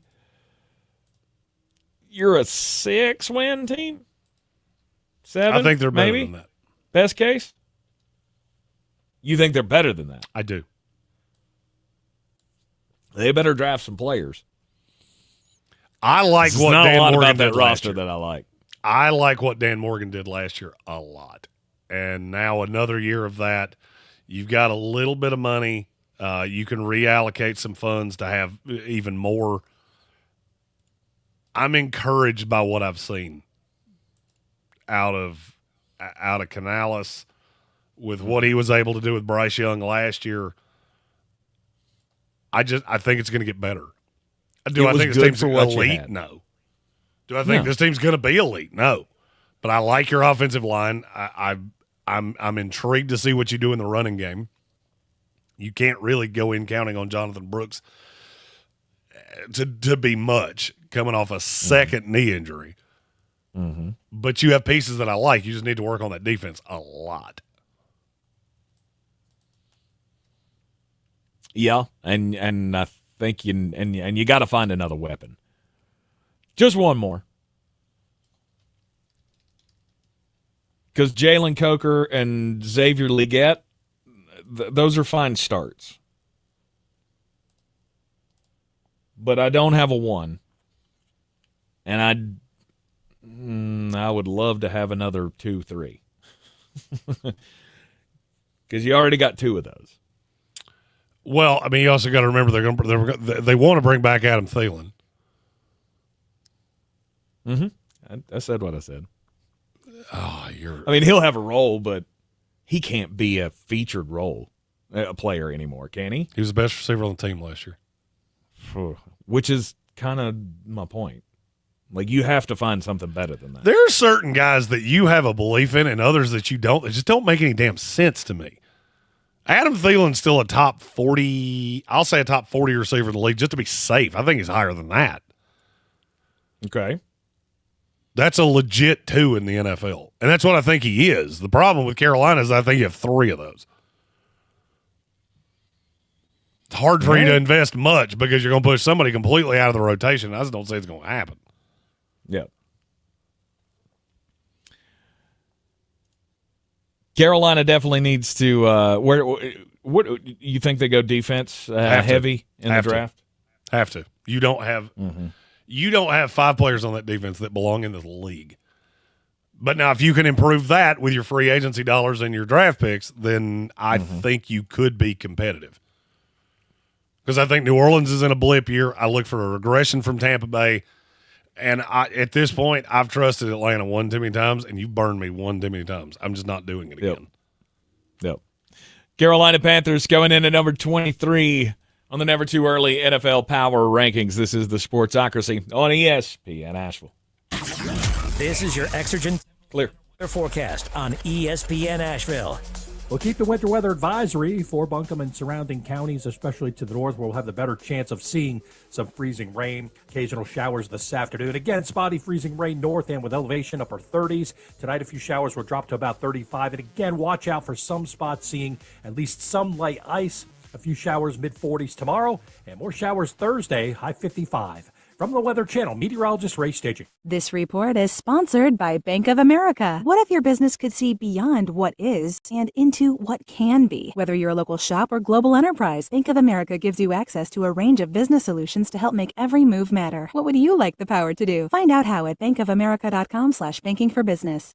you're a 6-win team? 7? I think they're better maybe? than that. Best case? You think they're better than that? I do. They better draft some players. I like There's what not Dan a lot Morgan about that did last roster year. that I like. I like what Dan Morgan did last year a lot. And now another year of that. You've got a little bit of money. You can reallocate some funds to have even more. I'm encouraged by what I've seen out of Canales with what he was able to do with Bryce Young last year. I think it's going to get better. Do I think this team's elite? No. Do I think this team's going to be elite? No. But I like your offensive line. I'm intrigued to see what you do in the running game. You can't really go in counting on Jonathan Brooks to be much coming off a second knee injury. Mm-hmm. But you have pieces that I like. You just need to work on that defense a lot. Yeah, and I think you got to find another weapon. Just one more. Because Jalen Coker and Xavier Legette, those are fine starts. But I don't have a 1. And I would love to have another 2, 3. Because you already got 2 of those. Well, I mean, you also got to remember they want to bring back Adam Thielen. Mm-hmm. I said what I said. Oh, I mean, he'll have a role, but he can't be a featured role player anymore, can he? He was the best receiver on the team last year. Which is kind of my point. Like, you have to find something better than that. There are certain guys that you have a belief in and others that you don't. They just don't make any damn sense to me. Adam Thielen's still a top 40, I'll say a top 40 receiver in the league just to be safe. I think he's higher than that. Okay. That's a legit 2 in the NFL. And that's what I think he is. The problem with Carolina is I think you have 3 of those. It's hard for you to invest much because you're going to push somebody completely out of the rotation. I just don't say it's going to happen. Yeah. Carolina definitely needs to what you think they go defense heavy in the draft? Have to. You don't have you don't have 5 players on that defense that belong in the league. But now if you can improve that with your free agency dollars and your draft picks, then I think you could be competitive. Because I think New Orleans is in a blip year. I look for a regression from Tampa Bay. And at this point, I've trusted Atlanta one too many times, and you've burned me one too many times. I'm just not doing it again. Yep. Carolina Panthers going in at number 23 on the Never Too Early NFL Power Rankings. This is the Sportsocracy on ESPN Asheville. This is your Exergen Clear forecast on ESPN Asheville. We'll keep the winter weather advisory for Buncombe and surrounding counties, especially to the north, where we'll have the better chance of seeing some freezing rain, occasional showers this afternoon. Again, spotty freezing rain north and with elevation upper 30s. Tonight, a few showers will drop to about 35. And again, watch out for some spots seeing at least some light ice. A few showers mid-40s tomorrow and more showers Thursday, high 55. From the Weather Channel, meteorologist Ray Staging. This report is sponsored by Bank of America. What if your business could see beyond what is and into what can be? Whether you're a local shop or global enterprise, Bank of America gives you access to a range of business solutions to help make every move matter. What would you like the power to do? Find out how at bankofamerica.com/banking for business.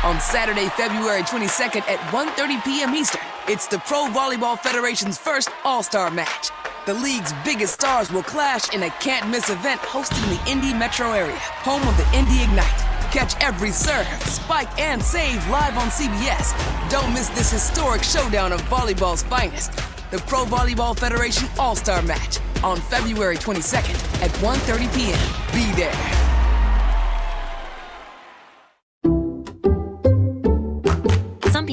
On Saturday, February 22nd at 1:30 p.m. Eastern, it's the Pro Volleyball Federation's first All-Star match. The league's biggest stars will clash in a can't-miss event hosted in the Indy metro area, home of the Indy Ignite. Catch every serve, spike, and save live on CBS. Don't miss this historic showdown of volleyball's finest. The Pro Volleyball Federation All-Star Match on February 22nd at 1:30 p.m. Be there.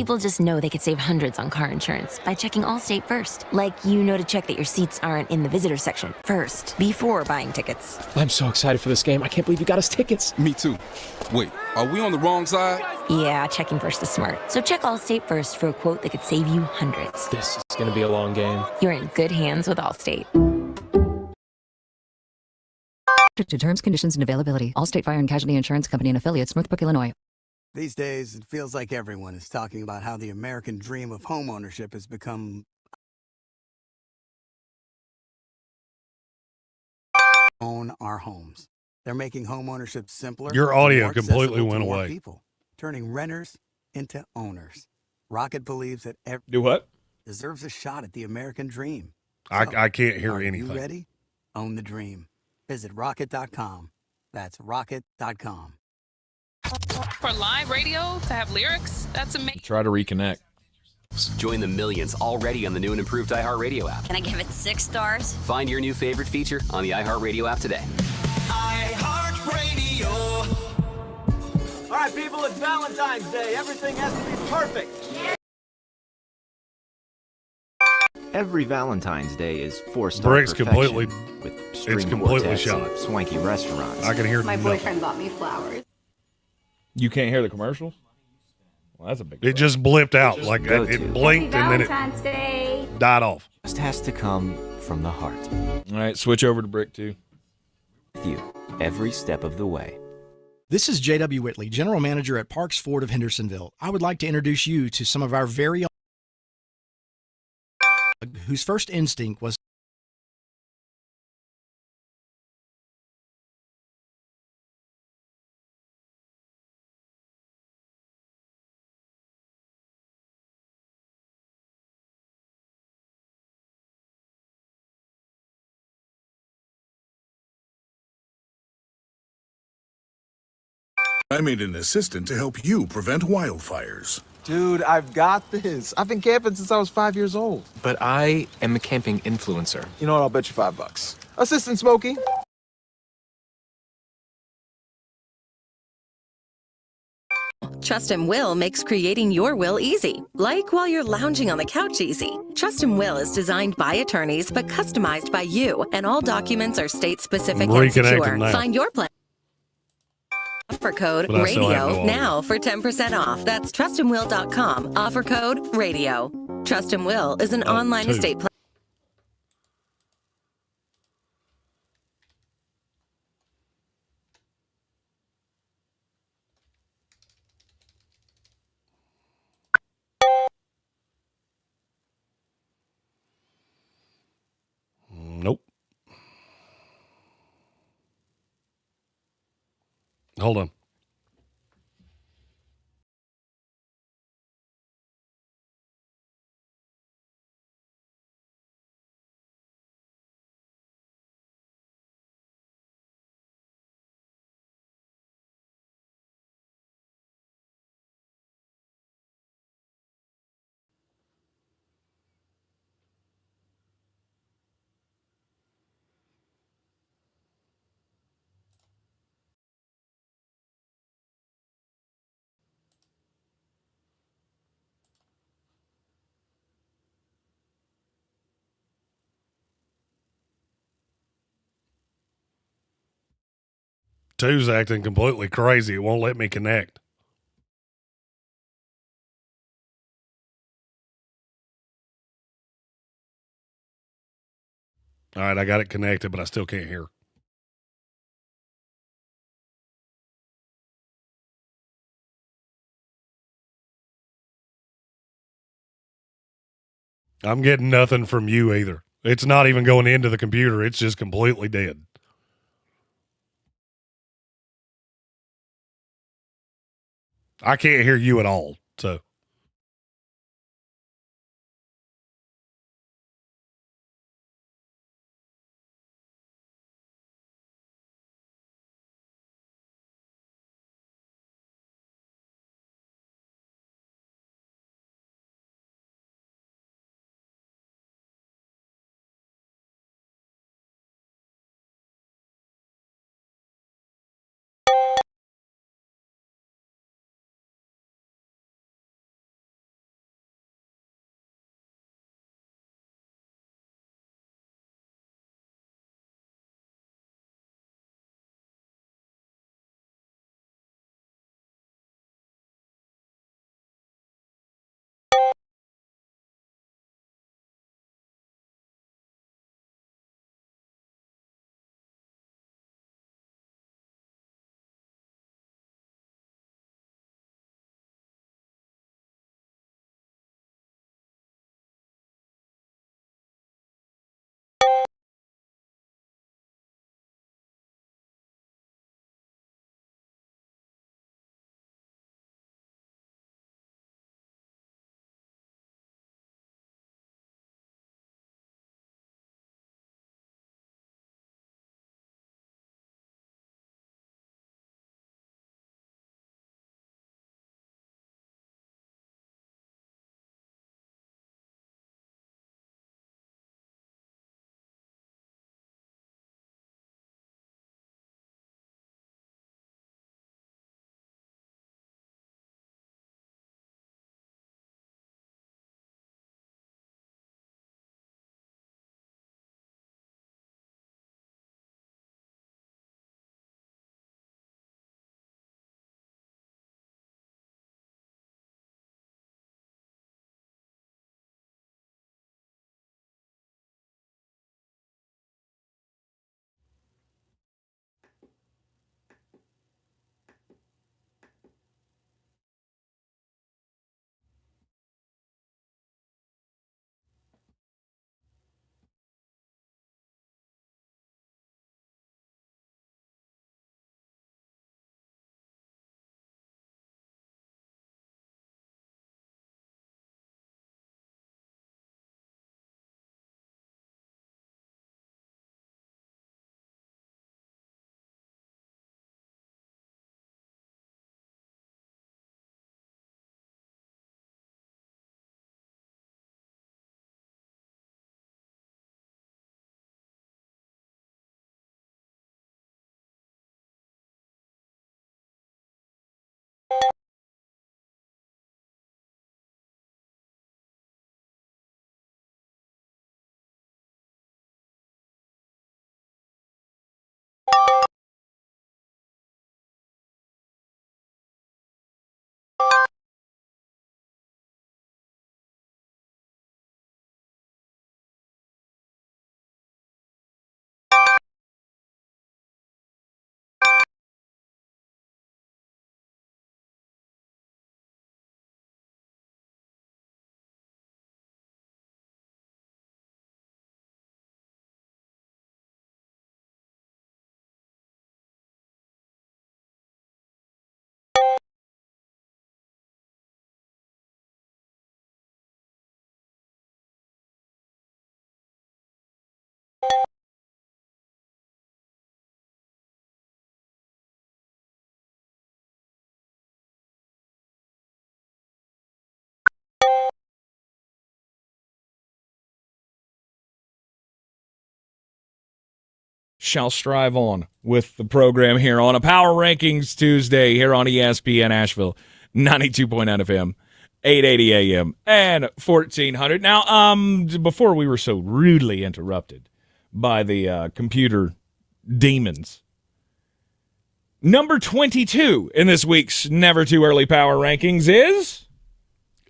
people just know they could save hundreds on car insurance by checking Allstate first. Like, you know to check that your seats aren't in the visitor section first, before buying tickets. I'm so excited for this game. I can't believe you got us tickets. Me too. Wait, are we on the wrong side? Yeah, checking first is smart. So check Allstate first for a quote that could save you hundreds. This is going to be a long game. You're in good hands with Allstate. To terms, conditions, and availability. Allstate Fire and Casualty Insurance Company and affiliates, Northbrook, Illinois. These days, it feels like everyone is talking about how the American dream of homeownership has become own our homes. They're making homeownership simpler. Your audio more completely accessible to went more away. People, turning renters into owners. Rocket believes that every Do what? deserves a shot at the American dream. I can't hear Are anything. you ready? Own the dream. Visit rocket.com. That's rocket.com. For live radio to have lyrics, that's amazing. Try to reconnect. Join the millions already on the new and improved iHeartRadio app. Can I give it 6 stars? Find your new favorite feature on the iHeartRadio app today. iHeartRadio. All right, people, it's Valentine's Day. Everything has to be perfect. Every Valentine's Day is 4-star Brick's perfection completely. with It's string completely quartets shot. and swanky restaurants. I can hear My nothing. boyfriend bought me flowers. You can't hear the commercials? Well, that's a big It just blipped out. Like go it to. blinked and then Valentine's Day. it died off. Just has to come from the heart. All right, switch over to Brick 2. With you every step of the way. This is J.W. Whitley, General Manager at Parks Ford of Hendersonville. I would like to introduce you to some of our very own whose first instinct was I made an assistant to help you prevent wildfires. Dude, I've got this. I've been camping since I was 5 years old. But I am a camping influencer. You know what? I'll bet you $5. Assistant Smokey. Trust and Will makes creating your will easy, like while you're lounging on the couch easy. Trust and Will is designed by attorneys but customized by you, and all documents are state-specific and Reconnecting secure. now. Find your plan. Offer code But I still have no RADIO audio. now for 10% off. That's trustandwill.com. Offer code RADIO. Trust and Will is an online 2. estate plan. Nope. Hold on. Two's acting completely crazy. It won't let me connect. All right, I got it connected, but I still can't hear. I'm getting nothing from you either. It's not even going into the computer. It's just completely dead. I can't hear you at all. So shall strive on with the program here on a Power Rankings Tuesday here on ESPN Asheville, 92.9 FM, 880 AM, and 1400. Now, before we were so rudely interrupted by the computer demons, number 22 in this week's Never Too Early Power Rankings is...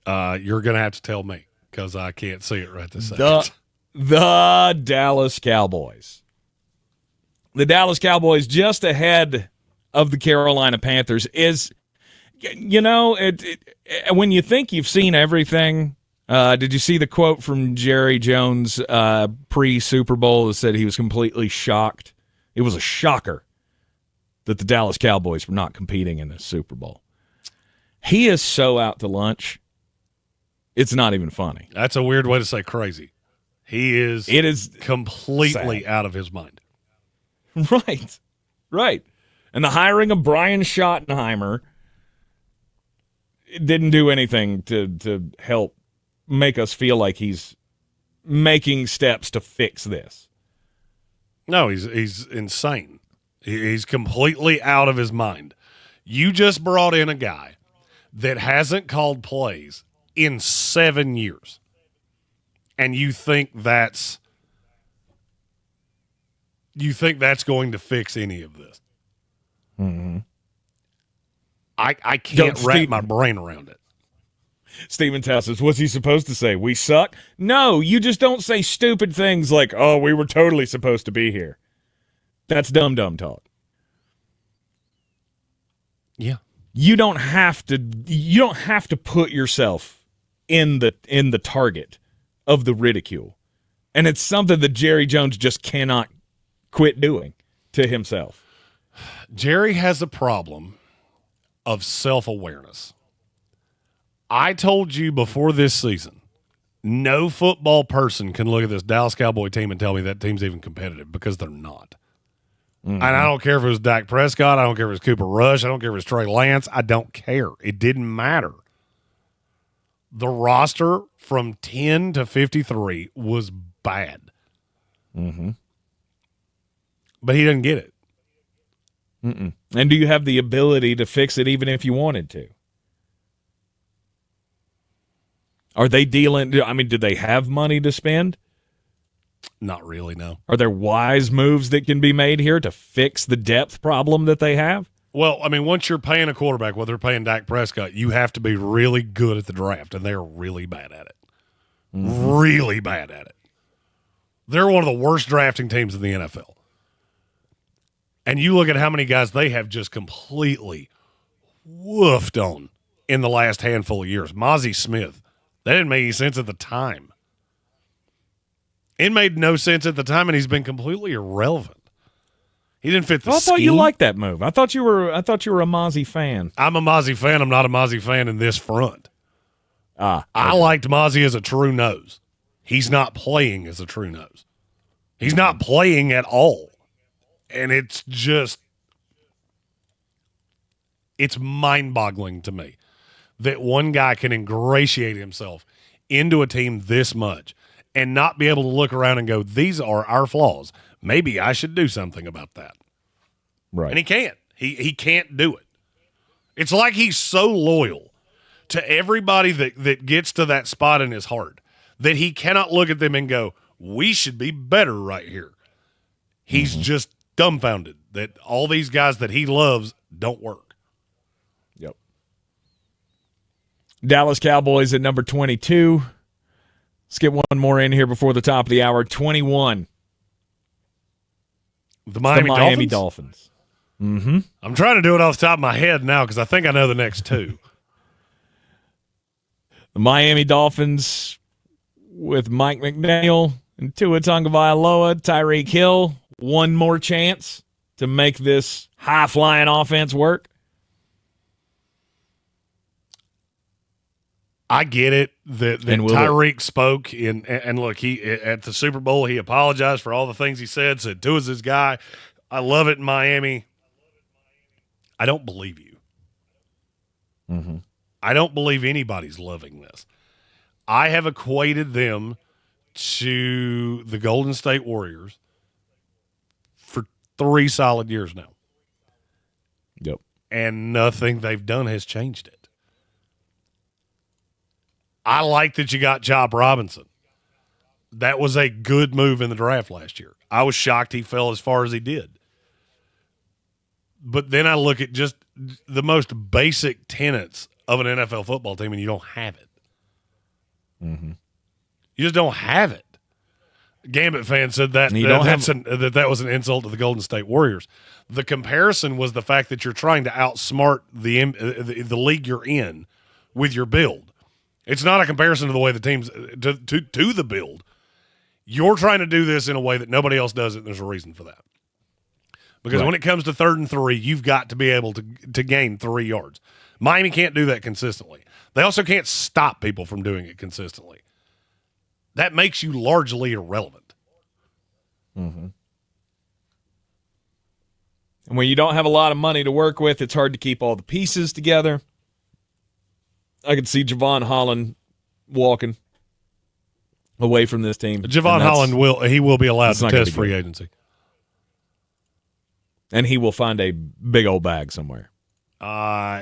You're going to have to tell me because I can't see it right this second. The Dallas Cowboys. The Dallas Cowboys just ahead of the Carolina Panthers is, you know, when you think you've seen everything, did you see the quote from Jerry Jones pre-Super Bowl that said he was completely shocked? It was a shocker that the Dallas Cowboys were not competing in this Super Bowl. He is so out to lunch, it's not even funny. That's a weird way to say crazy. It is completely sad. Out of his mind. Right. And the hiring of Brian Schottenheimer didn't do anything to help make us feel like he's making steps to fix this. No, he's insane. He's completely out of his mind. You just brought in a guy that hasn't called plays in 7 years, and you think that's going to fix any of this. Mm-hmm. I can't wrap my brain around it. Steven Tell says, what's he supposed to say? We suck? No, you just don't say stupid things like, oh, we were totally supposed to be here. That's dumb talk. Yeah. You don't have to put yourself in the target of the ridicule. And it's something that Jerry Jones just cannot quit doing to himself. Jerry has a problem of self-awareness. I told you before this season, no football person can look at this Dallas Cowboy team and tell me that team's even competitive, because they're not. Mm-hmm. And I don't care if it was Dak Prescott. I don't care if it was Cooper Rush. I don't care if it was Trey Lance. I don't care. It didn't matter. The roster from 10 to 53 was bad. Mm-hmm. But he didn't get it. Mm-mm. And do you have the ability to fix it even if you wanted to? Are they dealing? I mean, do they have money to spend? Not really, no. Are there wise moves that can be made here to fix the depth problem that they have? Well, I mean, once you're paying a quarterback, whether they're paying Dak Prescott, you have to be really good at the draft, and they're really bad at it. Mm-hmm. Really bad at it. They're one of the worst drafting teams in the NFL. And you look at how many guys they have just completely woofed on in the last handful of years. Mozzie Smith, that didn't make any sense at the time. It made no sense at the time, and he's been completely irrelevant. He didn't fit the scheme. I thought you liked that move. I thought you were a Mozzie fan. I'm a Mozzie fan. I'm not a Mozzie fan in this front. Okay. I liked Mozzie as a true nose. He's not playing as a true nose. He's not playing at all. And it's mind-boggling to me that one guy can ingratiate himself into a team this much and not be able to look around and go, these are our flaws. Maybe I should do something about that. Right. And he can't. He can't do it. It's like he's so loyal to everybody that gets to that spot in his heart that he cannot look at them and go, we should be better right here. He's just dumbfounded that all these guys that he loves don't work. Yep. Dallas Cowboys at number 22. Let's get one more in here before the top of the hour. 21. The Miami Dolphins. Mm-hmm. I'm trying to do it off the top of my head now because I think I know the next two. The Miami Dolphins with Mike McDaniel and Tua Tagovailoa, Tyreek Hill. One more chance to make this high-flying offense work. I get it that Tyreek spoke and look, he at the Super Bowl he apologized for all the things he said Tua's his guy. I love it in Miami. I don't believe you. Mm-hmm. I don't believe anybody's loving this. I have equated them to the Golden State Warriors for 3 solid years now. Yep. And nothing they've done has changed it. I like that you got Job Robinson. That was a good move in the draft last year. I was shocked he fell as far as he did. But then I look at just the most basic tenets of an NFL football team, and you don't have it. Mm-hmm. You just don't have it. Gambit fan said that that was an insult to the Golden State Warriors. The comparison was the fact that you're trying to outsmart the league you're in with your build. It's not a comparison to the way the teams to the build. You're trying to do this in a way that nobody else does it, and there's a reason for that. Because when it comes to 3rd and 3, you've got to be able to gain 3 yards. Miami can't do that consistently. They also can't stop people from doing it consistently. That makes you largely irrelevant. Mm-hmm. And when you don't have a lot of money to work with, it's hard to keep all the pieces together. I could see Javon Holland walking away from this team. Javon Holland will be allowed to test free agency. And he will find a big old bag somewhere.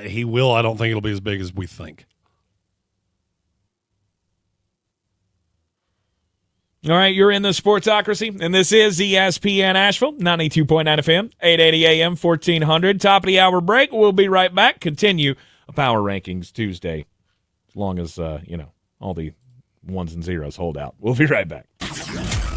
He will. I don't think it'll be as big as we think. All right, you're in the Sportsocracy, and this is ESPN Asheville, 92.9 FM, 880 AM, 1400. Top of the hour break. We'll be right back. Continue a Power Rankings Tuesday, as long as, all the ones and zeros hold out. We'll be right back.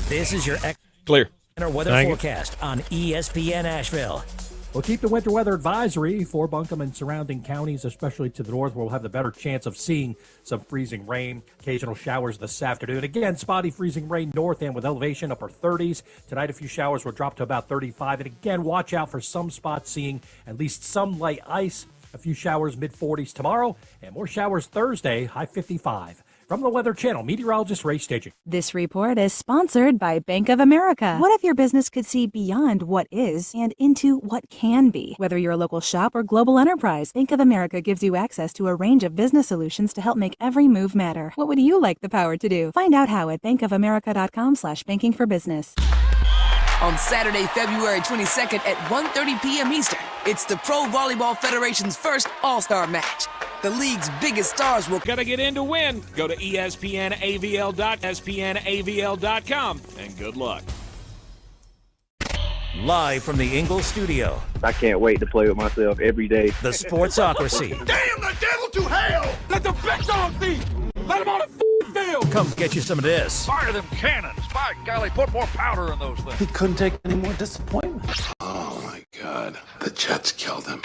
This is your Clear. weather forecast on ESPN Asheville. We'll keep the winter weather advisory for Buncombe and surrounding counties, especially to the north, where we'll have the better chance of seeing some freezing rain, occasional showers this afternoon. Again, spotty freezing rain north and with elevation upper 30s. Tonight, a few showers will drop to about 35. And again, watch out for some spots seeing at least some light ice. A few showers mid-40s tomorrow, and more showers Thursday, high 55. From the Weather Channel, meteorologist Ray Staging. This report is sponsored by Bank of America. What if your business could see beyond what is and into what can be? Whether you're a local shop or global enterprise, Bank of America gives you access to a range of business solutions to help make every move matter. What would you like the power to do? Find out how at bankofamerica.com/banking for business. On Saturday, February 22nd at 1:30 p.m. Eastern, it's the Pro Volleyball Federation's first All-Star match. The league's biggest stars will... Gotta get in to win. Go to espnavl.com and good luck. Live from the Ingalls studio. I can't wait to play with myself every day. The Sportsocracy. Damn the devil to hell! Let the big dog see! Let him on the field! Come get you some of this. Fire them cannons! By golly, put more powder in those things. He couldn't take any more disappointment. Oh my God. The Jets killed him.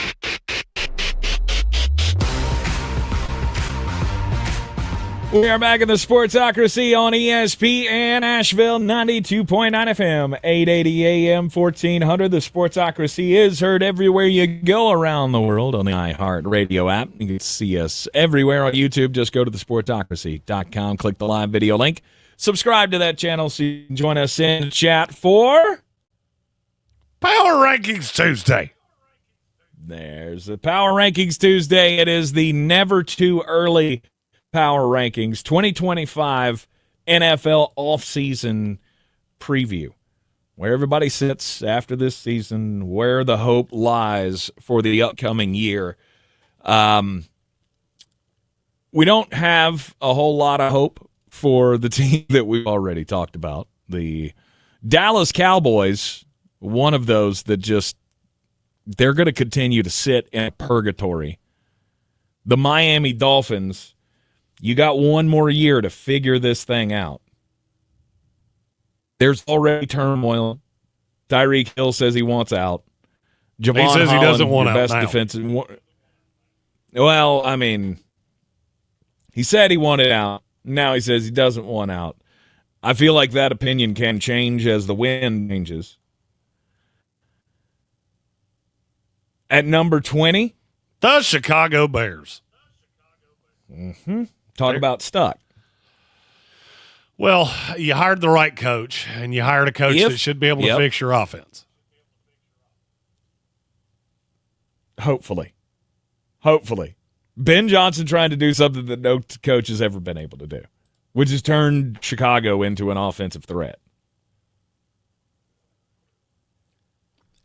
We are back in the Sportsocracy on ESPN Asheville, 92.9 FM, 880 AM, 1400. The Sportsocracy is heard everywhere you go around the world on the iHeartRadio app. You can see us everywhere on YouTube. Just go to thesportsocracy.com, click the live video link, subscribe to that channel so you can join us in the chat for Power Rankings Tuesday. There's the Power Rankings Tuesday. It is the never too early Power Rankings 2025 NFL offseason preview, where everybody sits after this season, where the hope lies for the upcoming year. We don't have a whole lot of hope for the team that we've already talked about. The Dallas Cowboys, one of those that just, they're going to continue to sit in purgatory. The Miami Dolphins, you got one more year to figure this thing out. There's already turmoil. Tyreek Hill says he wants out. Javon he says Holland, he doesn't want out best now. Defensive. Well, I mean, he said he wanted out. Now he says he doesn't want out. I feel like that opinion can change as the wind changes. At number 20, the Chicago Bears. Mm-hmm. Talk about stuck. Well, you hired the right coach, and you hired a coach that should be able to fix your offense. Hopefully. Ben Johnson trying to do something that no coach has ever been able to do, which is turn Chicago into an offensive threat.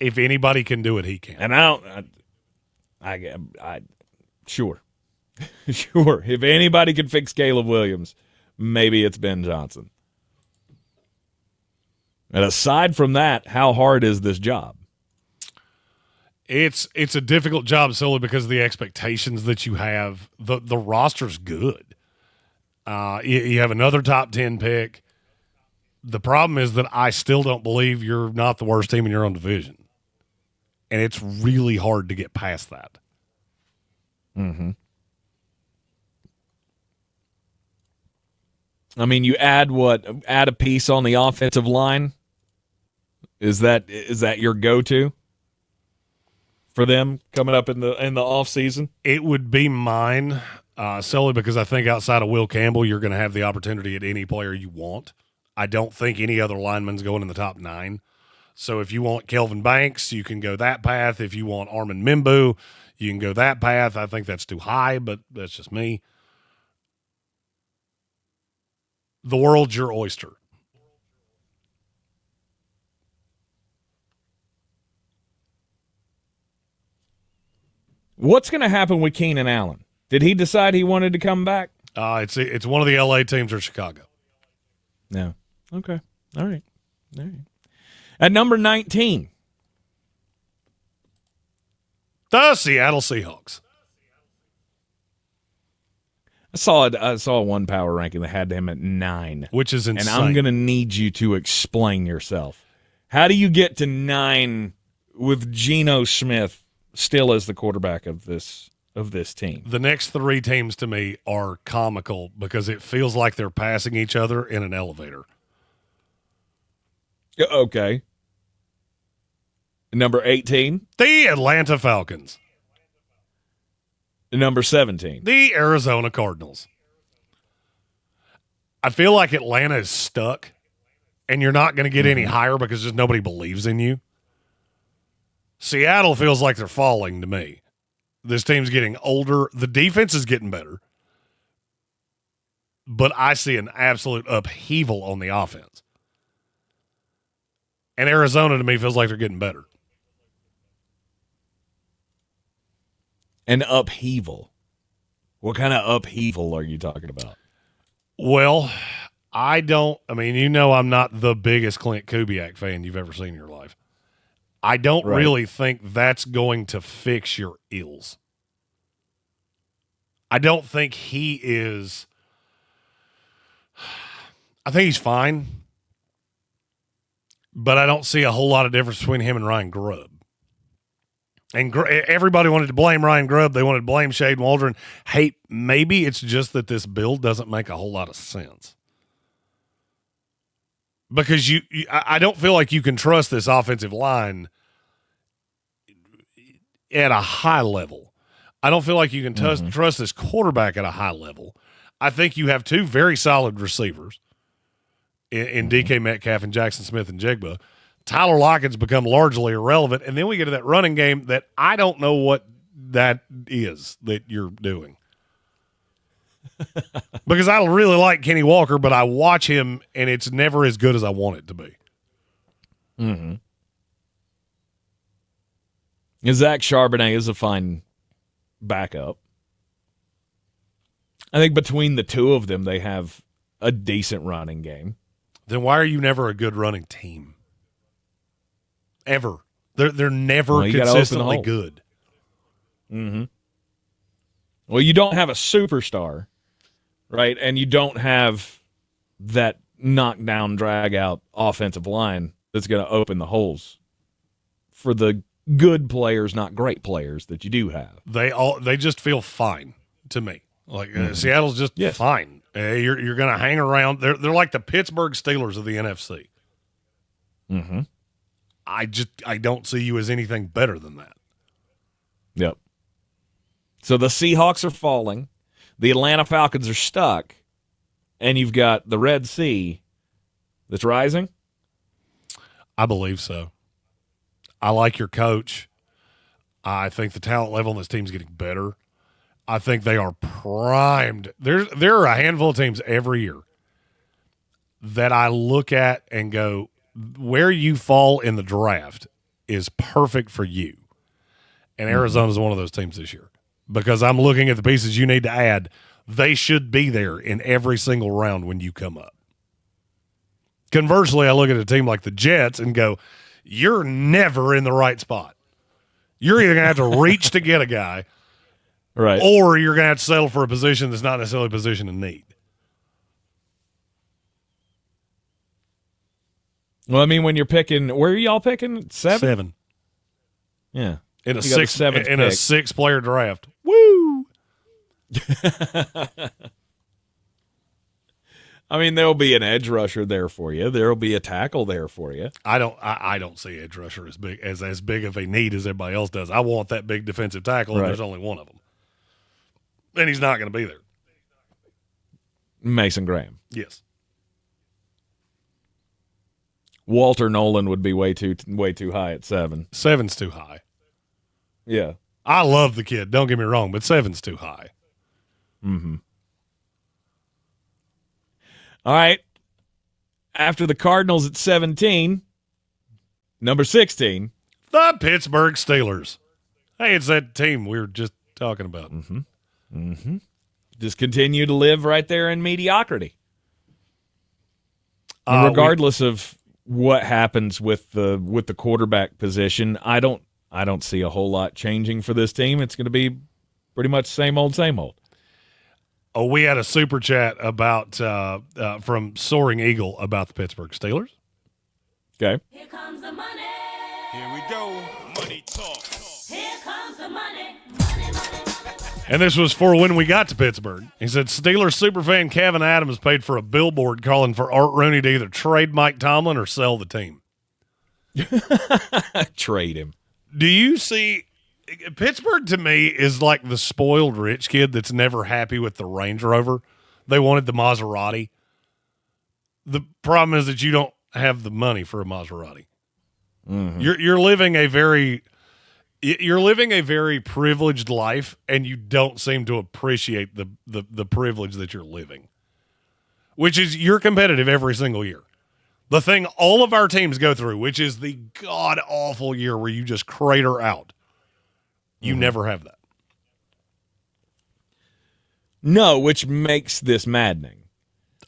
If anybody can do it, he can. And I sure. Sure. If anybody can fix Caleb Williams, maybe it's Ben Johnson. And aside from that, how hard is this job? It's a difficult job solely because of the expectations that you have. The roster's good. You have another top 10 pick. The problem is that I still don't believe you're not the worst team in your own division. And it's really hard to get past that. Mm-hmm. I mean, you add a piece on the offensive line? Is that your go-to for them coming up in the offseason? It would be mine, solely because I think outside of Will Campbell, you're going to have the opportunity at any player you want. I don't think any other lineman's going in the top 9. So if you want Kelvin Banks, you can go that path. If you want Armin Mimbu, you can go that path. I think that's too high, but that's just me. The world's your oyster. What's going to happen with Keenan Allen? Did he decide he wanted to come back? It's one of the LA teams or Chicago. No. Okay. All right. At number 19. The Seattle Seahawks. I saw one power ranking that had him at 9. Which is insane. And I'm going to need you to explain yourself. How do you get to 9 with Geno Smith still as the quarterback of this team? The next 3 teams to me are comical because it feels like they're passing each other in an elevator. Okay. Number 18. The Atlanta Falcons. Number 17. The Arizona Cardinals. I feel like Atlanta is stuck, and you're not going to get any higher because just nobody believes in you. Seattle feels like they're falling to me. This team's getting older. The defense is getting better. But I see an absolute upheaval on the offense. And Arizona, to me, feels like they're getting better. An upheaval. What kind of upheaval are you talking about? Well, I'm not the biggest Clint Kubiak fan you've ever seen in your life. I don't really think that's going to fix your ills. I don't think he is. I think he's fine, but I don't see a whole lot of difference between him and Ryan Grubb. And everybody wanted to blame Ryan Grubb. They wanted to blame Shade Waldron. Hey, maybe it's just that this build doesn't make a whole lot of sense. Because I don't feel like you can trust this offensive line at a high level. I don't feel like you can trust this quarterback at a high level. I think you have 2 very solid receivers in DK Metcalf and Jackson Smith and Jigba. Tyler Lockett's become largely irrelevant, and then we get to that running game that I don't know what that is that you're doing. Because I really like Kenny Walker, but I watch him, and it's never as good as I want it to be. Mm-hmm. Zach Charbonnet is a fine backup. I think between the 2 of them, they have a decent running game. Then why are you never a good running team? Ever. They're never consistently good. Mm-hmm. Well, you don't have a superstar, right? And you don't have that knockdown, drag-out offensive line that's going to open the holes for the good players, not great players, that you do have. They just feel fine to me. Like Seattle's just fine. You're going to hang around. They're like the Pittsburgh Steelers of the NFC. Mm-hmm. I don't see you as anything better than that. Yep. So the Seahawks are falling. The Atlanta Falcons are stuck. And you've got the Red Sea that's rising? I believe so. I like your coach. I think the talent level on this team's getting better. I think they are primed. There are a handful of teams every year that I look at and go, where you fall in the draft is perfect for you. And Arizona's one of those teams this year. Because I'm looking at the pieces you need to add. They should be there in every single round when you come up. Conversely, I look at a team like the Jets and go, you're never in the right spot. You're either going to have to reach to get a guy, right, or you're going to have to settle for a position that's not necessarily a position in need. Well, I mean, when you're picking, where are y'all picking? 7? Yeah. In a You got the seventh a pick. 6-player draft. Woo! I mean, there'll be an edge rusher there for you. There'll be a tackle there for you. I don't see edge rusher as big of a need as everybody else does. I want that big defensive tackle, and Right. there's only one of them. And he's not going to be there. Mason Graham. Yes. Walter Nolan would be way too high at 7. 7's too high. Yeah. I love the kid, don't get me wrong, but 7's too high. Mm-hmm. All right. After the Cardinals at 17, number 16. The Pittsburgh Steelers. Hey, it's that team we were just talking about. Mm-hmm. Mm-hmm. Just continue to live right there in mediocrity. And regardless of what happens with the quarterback position, I don't see a whole lot changing for this team. It's going to be pretty much same old, same old. Oh, we had a super chat about from Soaring Eagle about the Pittsburgh Steelers. Okay. Here comes the money. Here we go. Money talk. Here comes the money. And this was for when we got to Pittsburgh. He said, Steelers superfan Kevin Adams paid for a billboard calling for Art Rooney to either trade Mike Tomlin or sell the team. Trade him. Do you see – Pittsburgh to me is like the spoiled rich kid that's never happy with the Range Rover. They wanted the Maserati. The problem is that you don't have the money for a Maserati. Mm-hmm. You're living a very privileged life, and you don't seem to appreciate the privilege that you're living, which is you're competitive every single year. The thing all of our teams go through, which is the god-awful year where you just crater out. You never have that. No, which makes this maddening.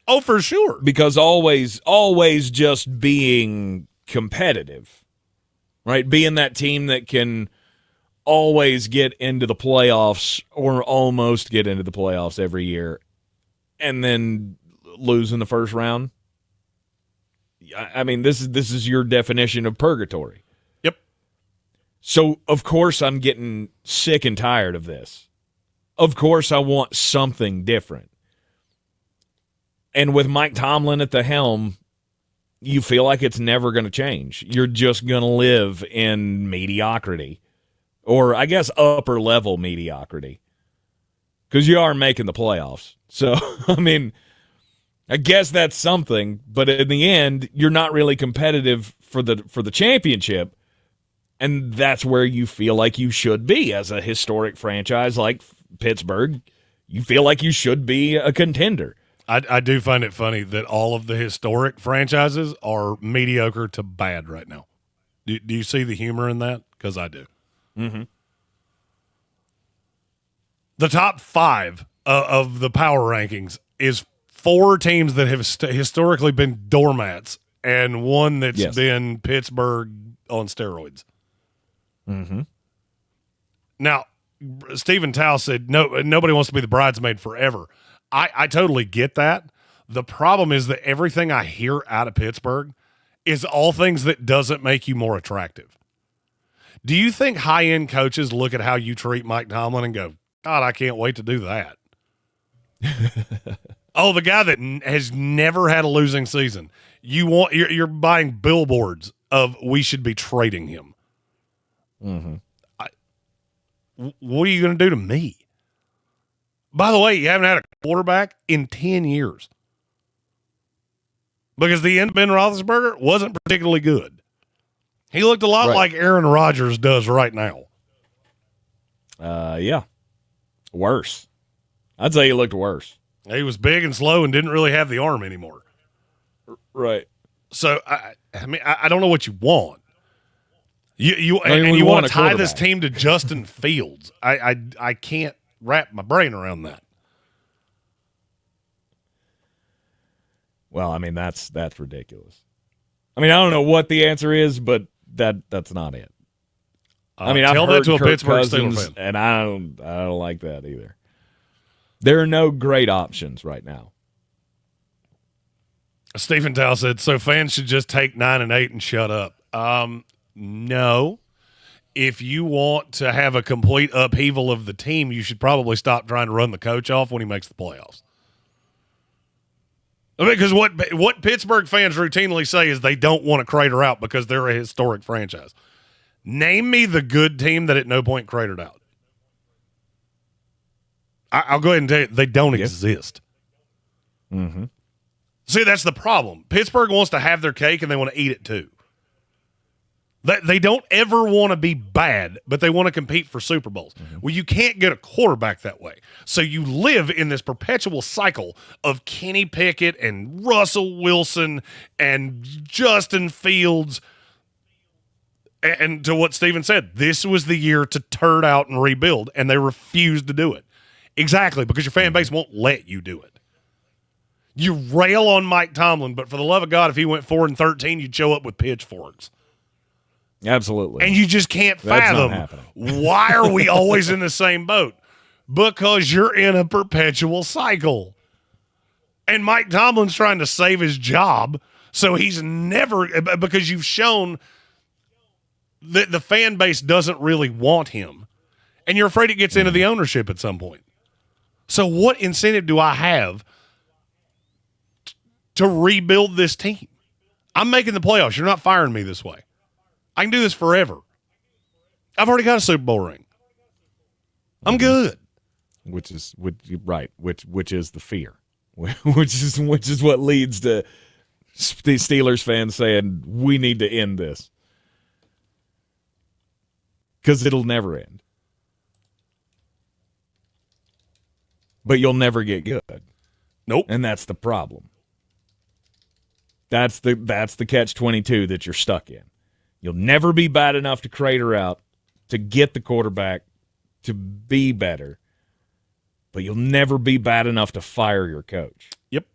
Oh, for sure. Because always just being competitive, right? Being that team that can always get into the playoffs or almost get into the playoffs every year and then lose in the first round. I mean, this is your definition of purgatory. Yep. So, of course, I'm getting sick and tired of this. Of course, I want something different. And with Mike Tomlin at the helm, you feel like it's never going to change. You're just going to live in mediocrity. Or, I guess, upper-level mediocrity. Because you are making the playoffs. So, I mean, I guess that's something. But in the end, you're not really competitive for the championship. And that's where you feel like you should be as a historic franchise like Pittsburgh. You feel like you should be a contender. I do find it funny that all of the historic franchises are mediocre to bad right now. Do you see the humor in that? Because I do. Mm-hmm. The top 5 of the power rankings is 4 teams that have historically been doormats and one that's been Pittsburgh on steroids. Mm-hmm. Now, Stephen Tao said nobody wants to be the bridesmaid forever. I totally get that. The problem is that everything I hear out of Pittsburgh is all things that doesn't make you more attractive. Do you think high-end coaches look at how you treat Mike Tomlin and go, God, I can't wait to do that? Oh, the guy that has never had a losing season. You're buying billboards of we should be trading him. Mm-hmm. What are you going to do to me? By the way, you haven't had a quarterback in 10 years. Because the end of Ben Roethlisberger wasn't particularly good. He looked a lot like Aaron Rodgers does right now. Yeah. Worse. I'd say he looked worse. He was big and slow and didn't really have the arm anymore. Right. So, I mean, I don't know what you want. You want to tie this team to Justin Fields. I can't wrap my brain around that. Well, I mean, that's ridiculous. I mean, I don't know what the answer is, but that's not it. I mean, I've tell heard that to a Kirk Pittsburgh Cousins, Steelers fan. and I don't like that either. There are no great options right now. Stephen Tao said, so fans should just take 9-8 and shut up. No. If you want to have a complete upheaval of the team, you should probably stop trying to run the coach off when he makes the playoffs. I mean, because what Pittsburgh fans routinely say is they don't want to crater out because they're a historic franchise. Name me the good team that at no point cratered out. I'll go ahead and tell you, they don't exist. Mm-hmm. See, that's the problem. Pittsburgh wants to have their cake and they want to eat it too. They don't ever want to be bad, but they want to compete for Super Bowls. Mm-hmm. Well, you can't get a quarterback that way. So you live in this perpetual cycle of Kenny Pickett and Russell Wilson and Justin Fields. And to what Steven said, this was the year to turd out and rebuild, and they refused to do it. Exactly, because your fan base won't let you do it. You rail on Mike Tomlin, but for the love of God, if he went 4-13, you'd show up with pitchforks. Absolutely. And you just can't fathom why are we always in the same boat? Because you're in a perpetual cycle. And Mike Tomlin's trying to save his job, so he's never – because you've shown that the fan base doesn't really want him. And you're afraid it gets into the ownership at some point. So what incentive do I have to rebuild this team? I'm making the playoffs. You're not firing me this way. I can do this forever. I've already got a Super Bowl ring. I'm good. Which is the fear, which is what leads to the Steelers fans saying we need to end this because it'll never end. But you'll never get good. Nope. And that's the problem. That's the catch-22 that you're stuck in. You'll never be bad enough to crater out, to get the quarterback to be better, but you'll never be bad enough to fire your coach. Yep.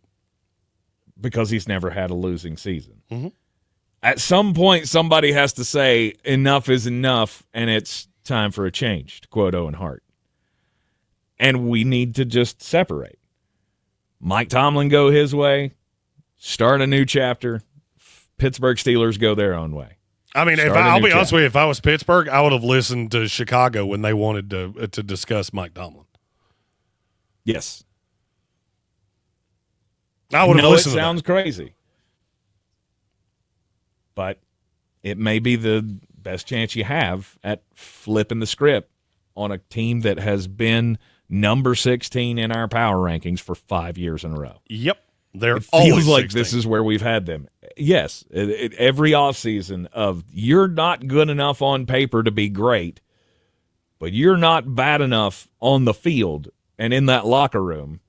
Because he's never had a losing season. Mm-hmm. At some point, somebody has to say, enough is enough, and it's time for a change, to quote Owen Hart. And we need to just separate. Mike Tomlin go his way, start a new chapter, Pittsburgh Steelers go their own way. I mean, I'll be honest with you, if I was Pittsburgh, I would have listened to Chicago when they wanted to discuss Mike Tomlin. Yes. I would have listened to that. It sounds crazy. But it may be the best chance you have at flipping the script on a team that has been number 16 in our power rankings for 5 years in a row. Yep. They're it always feels like 16. This is where we've had them. Yes, every offseason of you're not good enough on paper to be great, but you're not bad enough on the field and in that locker room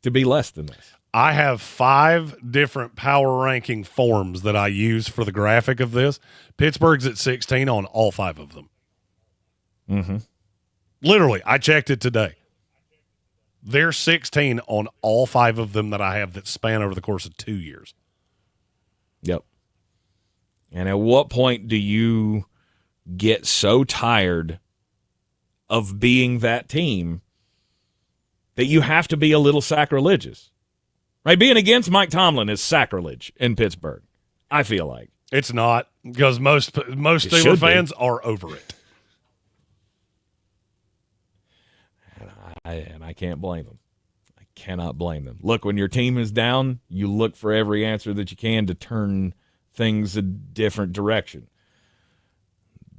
to be less than this. I have 5 different power ranking forms that I use for the graphic of this. Pittsburgh's at 16 on all 5 of them. Mm-hmm. Literally, I checked it today. They're 16 on all 5 of them that I have that span over the course of 2 years. Yep. And at what point do you get so tired of being that team that you have to be a little sacrilegious? Right? Being against Mike Tomlin is sacrilege in Pittsburgh, I feel like. It's not, because most Steelers fans are over it. And I can't blame them. I cannot blame them. Look, when your team is down, you look for every answer that you can to turn things a different direction.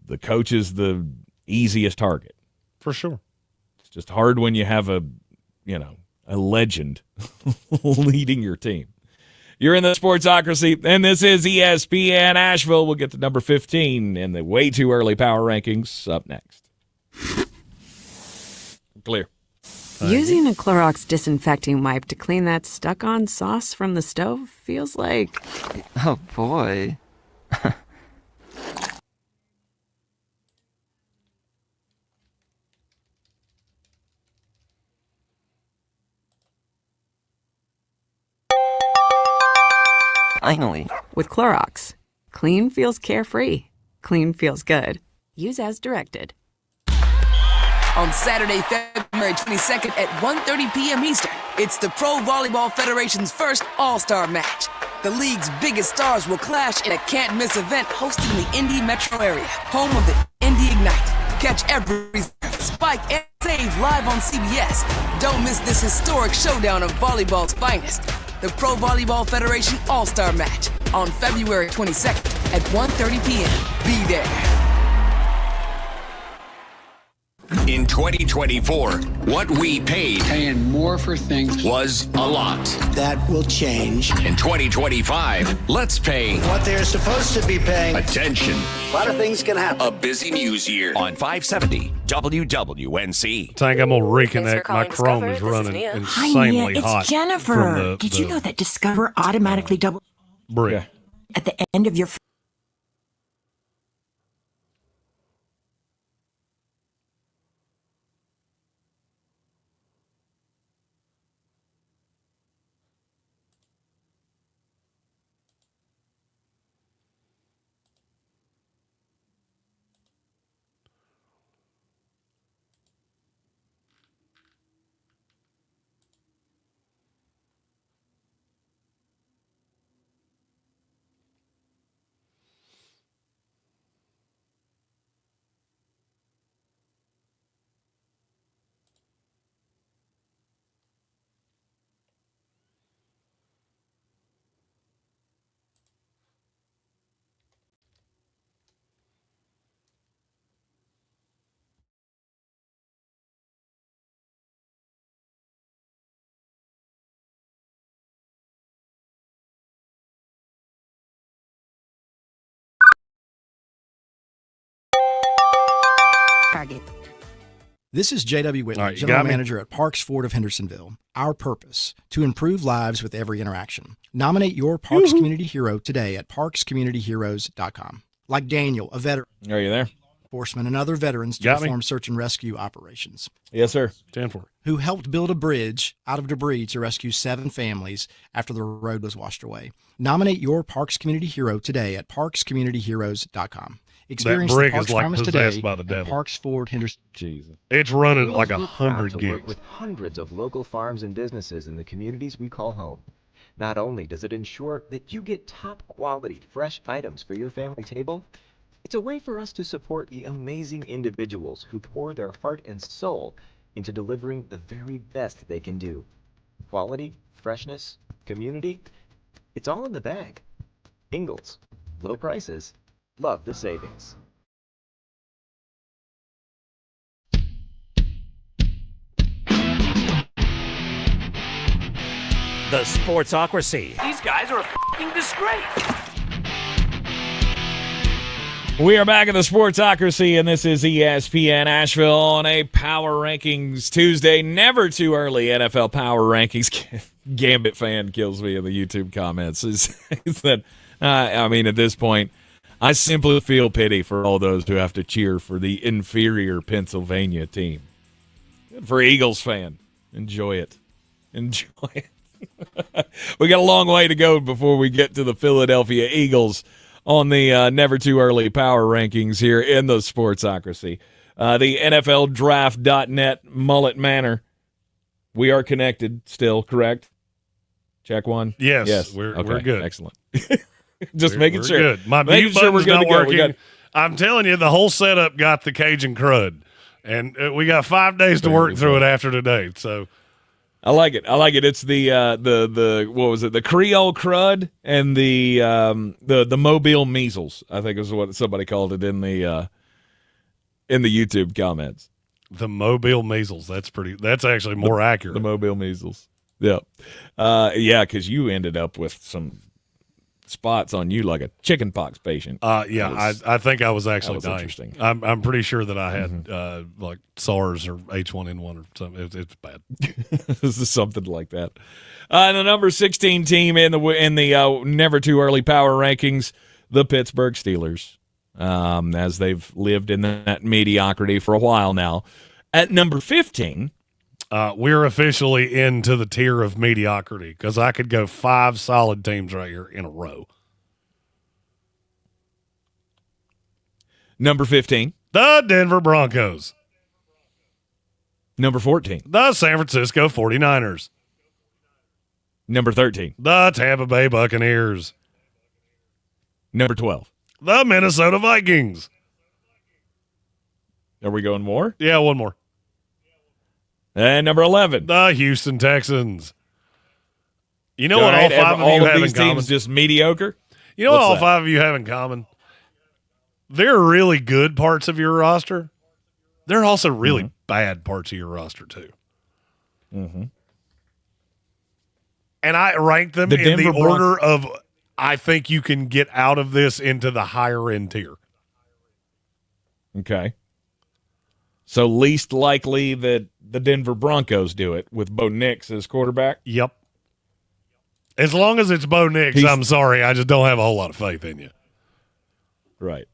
The coach is the easiest target. For sure. It's just hard when you have a legend leading your team. You're in the Sportsocracy, and this is ESPN Asheville. We'll get to number 15 in the way too early power rankings up next. Clear. Using a Clorox disinfecting wipe to clean that stuck-on sauce from the stove feels like... Oh, boy. Finally. With Clorox. Clean feels carefree. Clean feels good. Use as directed. On Saturday, February 22nd at 1:30 p.m. Eastern, it's the Pro Volleyball Federation's first All-Star match. The league's biggest stars will clash in a can't-miss event hosted in the Indy metro area, home of the Indy Ignite. Catch every spike and save live on CBS. Don't miss this historic showdown of volleyball's finest. The Pro Volleyball Federation All-Star Match on February 22nd at 1:30 p.m. Be there. In 2024, what we paid paying more for things was a lot. That will change. In 2025, let's pay what they're supposed to be paying. Attention. A lot of things can happen. A busy news year on 570 WWNC. Tank, I'm going to reconnect. My Chrome is running insanely hot. It's Jennifer. Did you know that Discover automatically double at the end of your Target. This is J.W. Whitley, General Manager at Parks Ford of Hendersonville. Our purpose, to improve lives with every interaction. Nominate your Parks Community Hero today at parkscommunityheroes.com. Like Daniel, a veteran. Are you there? Enforcement and other veterans to perform search and rescue operations. Yes, sir. 10-4. Who helped build a bridge out of debris to rescue 7 families after the road was washed away. Nominate your Parks Community Hero today at parkscommunityheroes.com. Experience that brick the Parks is like Promise possessed today by the devil. Parks Ford Henderson. Jesus. It's running We like will be 100 proud to work gigs. with hundreds of local farms and businesses in the communities we call home. Not only does it ensure that you get top quality fresh items for your family table, it's a way for us to support the amazing individuals who pour their heart and soul into delivering the very best they can do. Quality, freshness, community, it's all in the bag. Ingalls, low prices, love the savings. The Sportsocracy. These guys are a f***ing disgrace. We are back in the Sportsocracy, and this is ESPN Asheville on a Power Rankings Tuesday. Never too early NFL Power Rankings. Gambit fan kills me in the YouTube comments. Is that, I mean, at this point, I simply feel pity for all those who have to cheer for the inferior Pennsylvania team. For Eagles fan, enjoy it. Enjoy it. We got a long way to go before we get to the Philadelphia Eagles on the Never Too Early Power Rankings here in the Sportsocracy. The NFLDraft.net Mullet Manor. We are connected still, correct? Check one? Yes. We're good. Excellent. Just making sure. Good. My mute button's not working. I'm telling you, the whole setup got the Cajun crud. And we got 5 days to work through it after today. So I like it. It's the what was it? The Creole crud and the Mobile measles, I think is what somebody called it in the YouTube comments. The Mobile measles. That's actually more accurate. The Mobile measles. Yeah. Because you ended up with some spots on you like a chicken pox patient. I think I was actually dying. Interesting. I'm pretty sure that I had like SARS or H1N1 or something. It's bad. This is something like that. The number 16 team in the Never Too Early Power Rankings, the Pittsburgh Steelers, as they've lived in that mediocrity for a while now. At number 15, we're officially into the tier of mediocrity because I could go 5 solid teams right here in a row. Number 15. The Denver Broncos. Number 14. The San Francisco 49ers. Number 13. The Tampa Bay Buccaneers. Number 12. The Minnesota Vikings. Are we going more? Yeah, one more. And number 11. The Houston Texans. You know all what right, all 5 of you have these in common? teams just mediocre? You know What's what all that? 5 of you have in common? There are really good parts of your roster. There are also really bad parts of your roster, too. Mm-hmm. And I rank them in the order of I think you can get out of this into the higher end tier. Okay. So least likely that the Denver Broncos do it with Bo Nix as quarterback? Yep. As long as it's Bo Nix, I'm sorry. I just don't have a whole lot of faith in you. Right.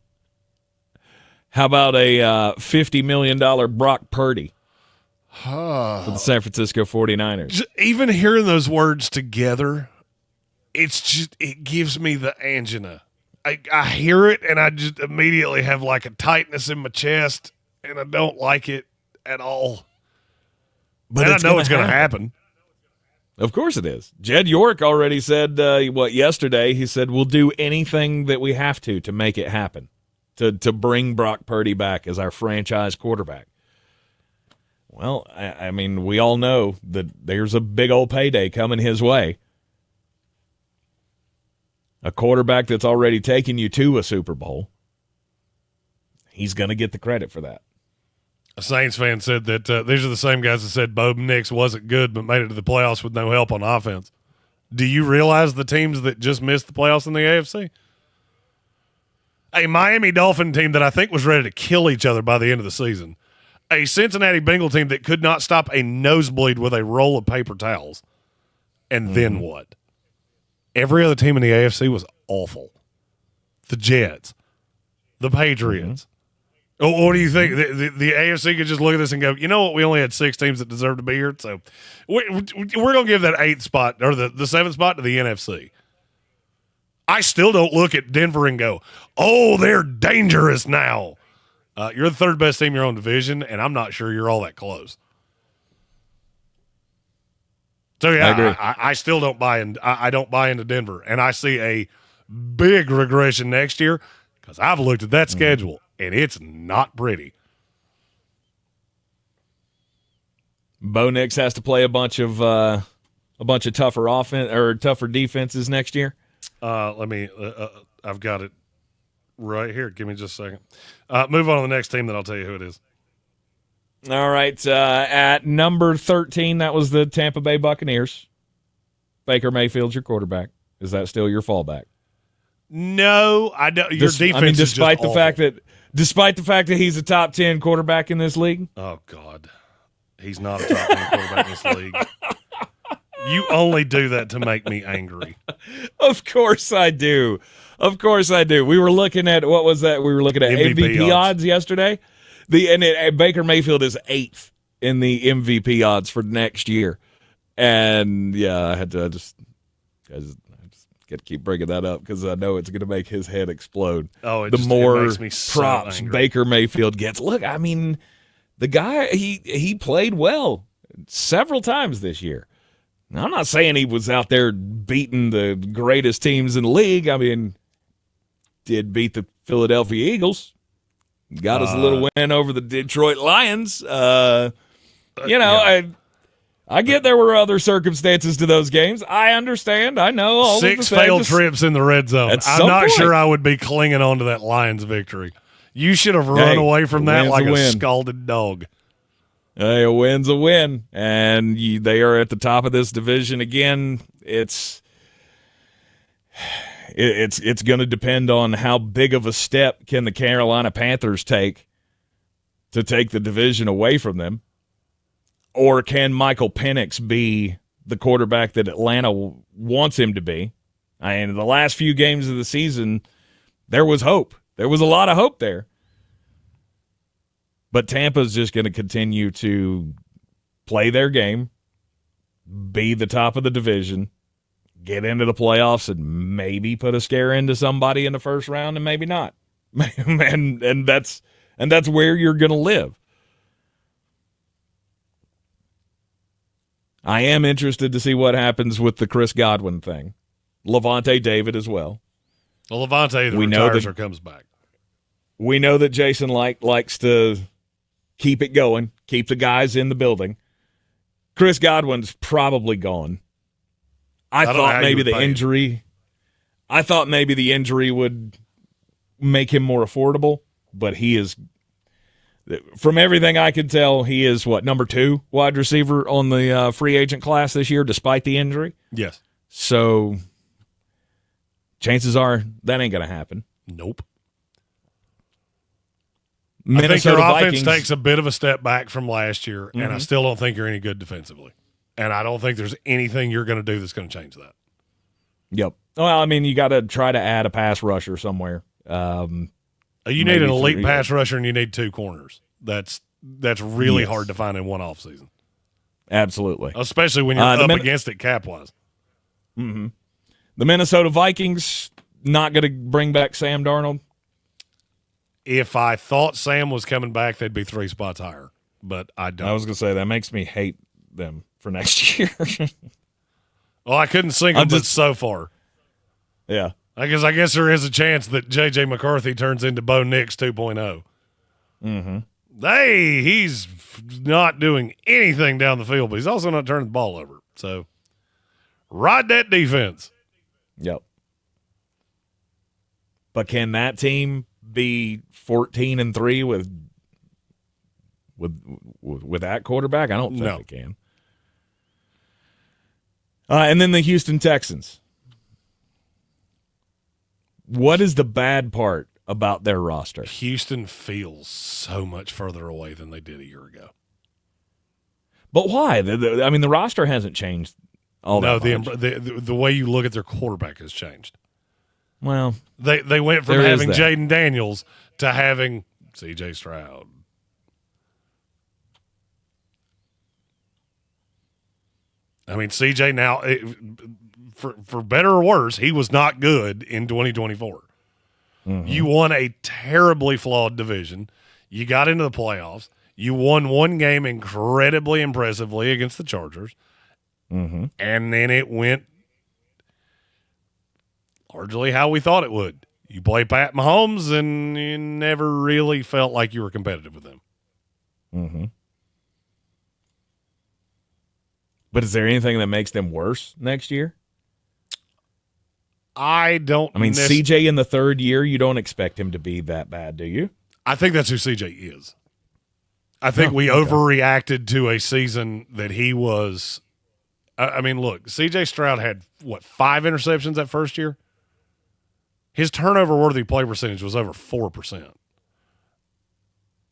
How about a $50 million Brock Purdy for the San Francisco 49ers? Even hearing those words together, it gives me the angina. I hear it, and I just immediately have like a tightness in my chest, and I don't like it at all. But I know it's going to happen. Of course it is. Jed York already said, yesterday? He said, we'll do anything that we have to make it happen, to bring Brock Purdy back as our franchise quarterback. Well, I mean, we all know that there's a big old payday coming his way. A quarterback that's already taken you to a Super Bowl, he's going to get the credit for that. A Saints fan said that these are the same guys that said Bo Nix wasn't good but made it to the playoffs with no help on offense. Do you realize the teams that just missed the playoffs in the AFC? A Miami Dolphin team that I think was ready to kill each other by the end of the season. A Cincinnati Bengal team that could not stop a nosebleed with a roll of paper towels. And then what? Every other team in the AFC was awful. The Jets. The Patriots. Oh, what do you think? The AFC could just look at this and go, you know what? We only had 6 teams that deserve to be here, so we're going to give that 8th spot or the 7th spot to the NFC. I still don't look at Denver and go, oh, they're dangerous now. You're the 3rd best team in your own division, and I'm not sure you're all that close. So, yeah, I agree. I still don't buy in. I don't buy into Denver, and I see a big regression next year because I've looked at that schedule, and it's not pretty. Bo Nix has to play a bunch of tougher offense or tougher defenses next year. Let me. I've got it right here. Give me just a second. Move on to the next team, then I'll tell you who it is. All right. At number 13, that was the Tampa Bay Buccaneers. Baker Mayfield's your quarterback. Is that still your fallback? No, I don't. Your defense. I mean, despite the fact that he's a top 10 quarterback in this league. Oh God, he's not a top 10 quarterback in this league. You only do that to make me angry. Of course I do. Of course I do. We were looking at, what was that? We were looking at MVP odds yesterday. Baker Mayfield is 8th in the MVP odds for next year. And, yeah, I just got to keep bringing that up because I know it's going to make his head explode. Oh, it makes me so props angry. Baker Mayfield gets. Look, I mean, the guy, he played well several times this year. Now, I'm not saying he was out there beating the greatest teams in the league. I mean, did beat the Philadelphia Eagles. Got us a little win over the Detroit Lions. I get there were other circumstances to those games. I understand. I know. All 6 failed trips in the red zone. I'm not sure I would be clinging on to that Lions victory. You should have run away from that like a scalded dog. Hey, a win's a win, and they are at the top of this division again. It's going to depend on how big of a step can the Carolina Panthers take to take the division away from them, or can Michael Penix be the quarterback that Atlanta wants him to be? And in the last few games of the season, there was hope. There was a lot of hope there. But Tampa's just going to continue to play their game, be the top of the division, get into the playoffs, and maybe put a scare into somebody in the first round, and maybe not. and that's where you're going to live. I am interested to see what happens with the Chris Godwin thing. Levante David as well. Well, Levante retires or comes back. We know that Jason likes to keep it going, keep the guys in the building. Chris Godwin's probably gone. I thought maybe the injury would make him more affordable, but he is, from everything I can tell, he is number 2 wide receiver on the free agent class this year, despite the injury. Yes. So chances are that ain't going to happen. Nope. Minnesota I think your offense Vikings takes a bit of a step back from last year, and I still don't think you're any good defensively. And I don't think there's anything you're going to do that's going to change that. Yep. Well, I mean, you got to try to add a pass rusher somewhere. You need an elite pass rusher, and you need 2 corners. That's really hard to find in one offseason. Absolutely. Especially when you're up against it cap-wise. Mm-hmm. The Minnesota Vikings not going to bring back Sam Darnold? If I thought Sam was coming back, they'd be 3 spots higher. But I don't. I was going to say, that makes me hate them for next year. Well, I couldn't sink them, but so far. Yeah. I guess there is a chance that J.J. McCarthy turns into Bo Nix 2.0. Mm-hmm. Hey, he's not doing anything down the field, but he's also not turning the ball over. So, ride that defense. Yep. But can that team be 14-3 with that quarterback? I don't think it can. And then the Houston Texans. What is the bad part about their roster? Houston feels so much further away than they did a year ago. But why? I mean, the roster hasn't changed all that much. The way you look at their quarterback has changed. Well, they went from having Jaden Daniels to having C.J. Stroud. I mean, C.J. now, for better or worse, he was not good in 2024. Mm-hmm. You won a terribly flawed division. You got into the playoffs. You won one game incredibly impressively against the Chargers. Mm-hmm. And then it went largely how we thought it would. You play Pat Mahomes, and you never really felt like you were competitive with him. Mm-hmm. But is there anything that makes them worse next year? I mean, CJ in the third year, you don't expect him to be that bad, do you? I think that's who CJ is. I think we overreacted to a season that he was. I mean, look, CJ Stroud had, 5 interceptions that first year? His turnover-worthy play percentage was over 4%.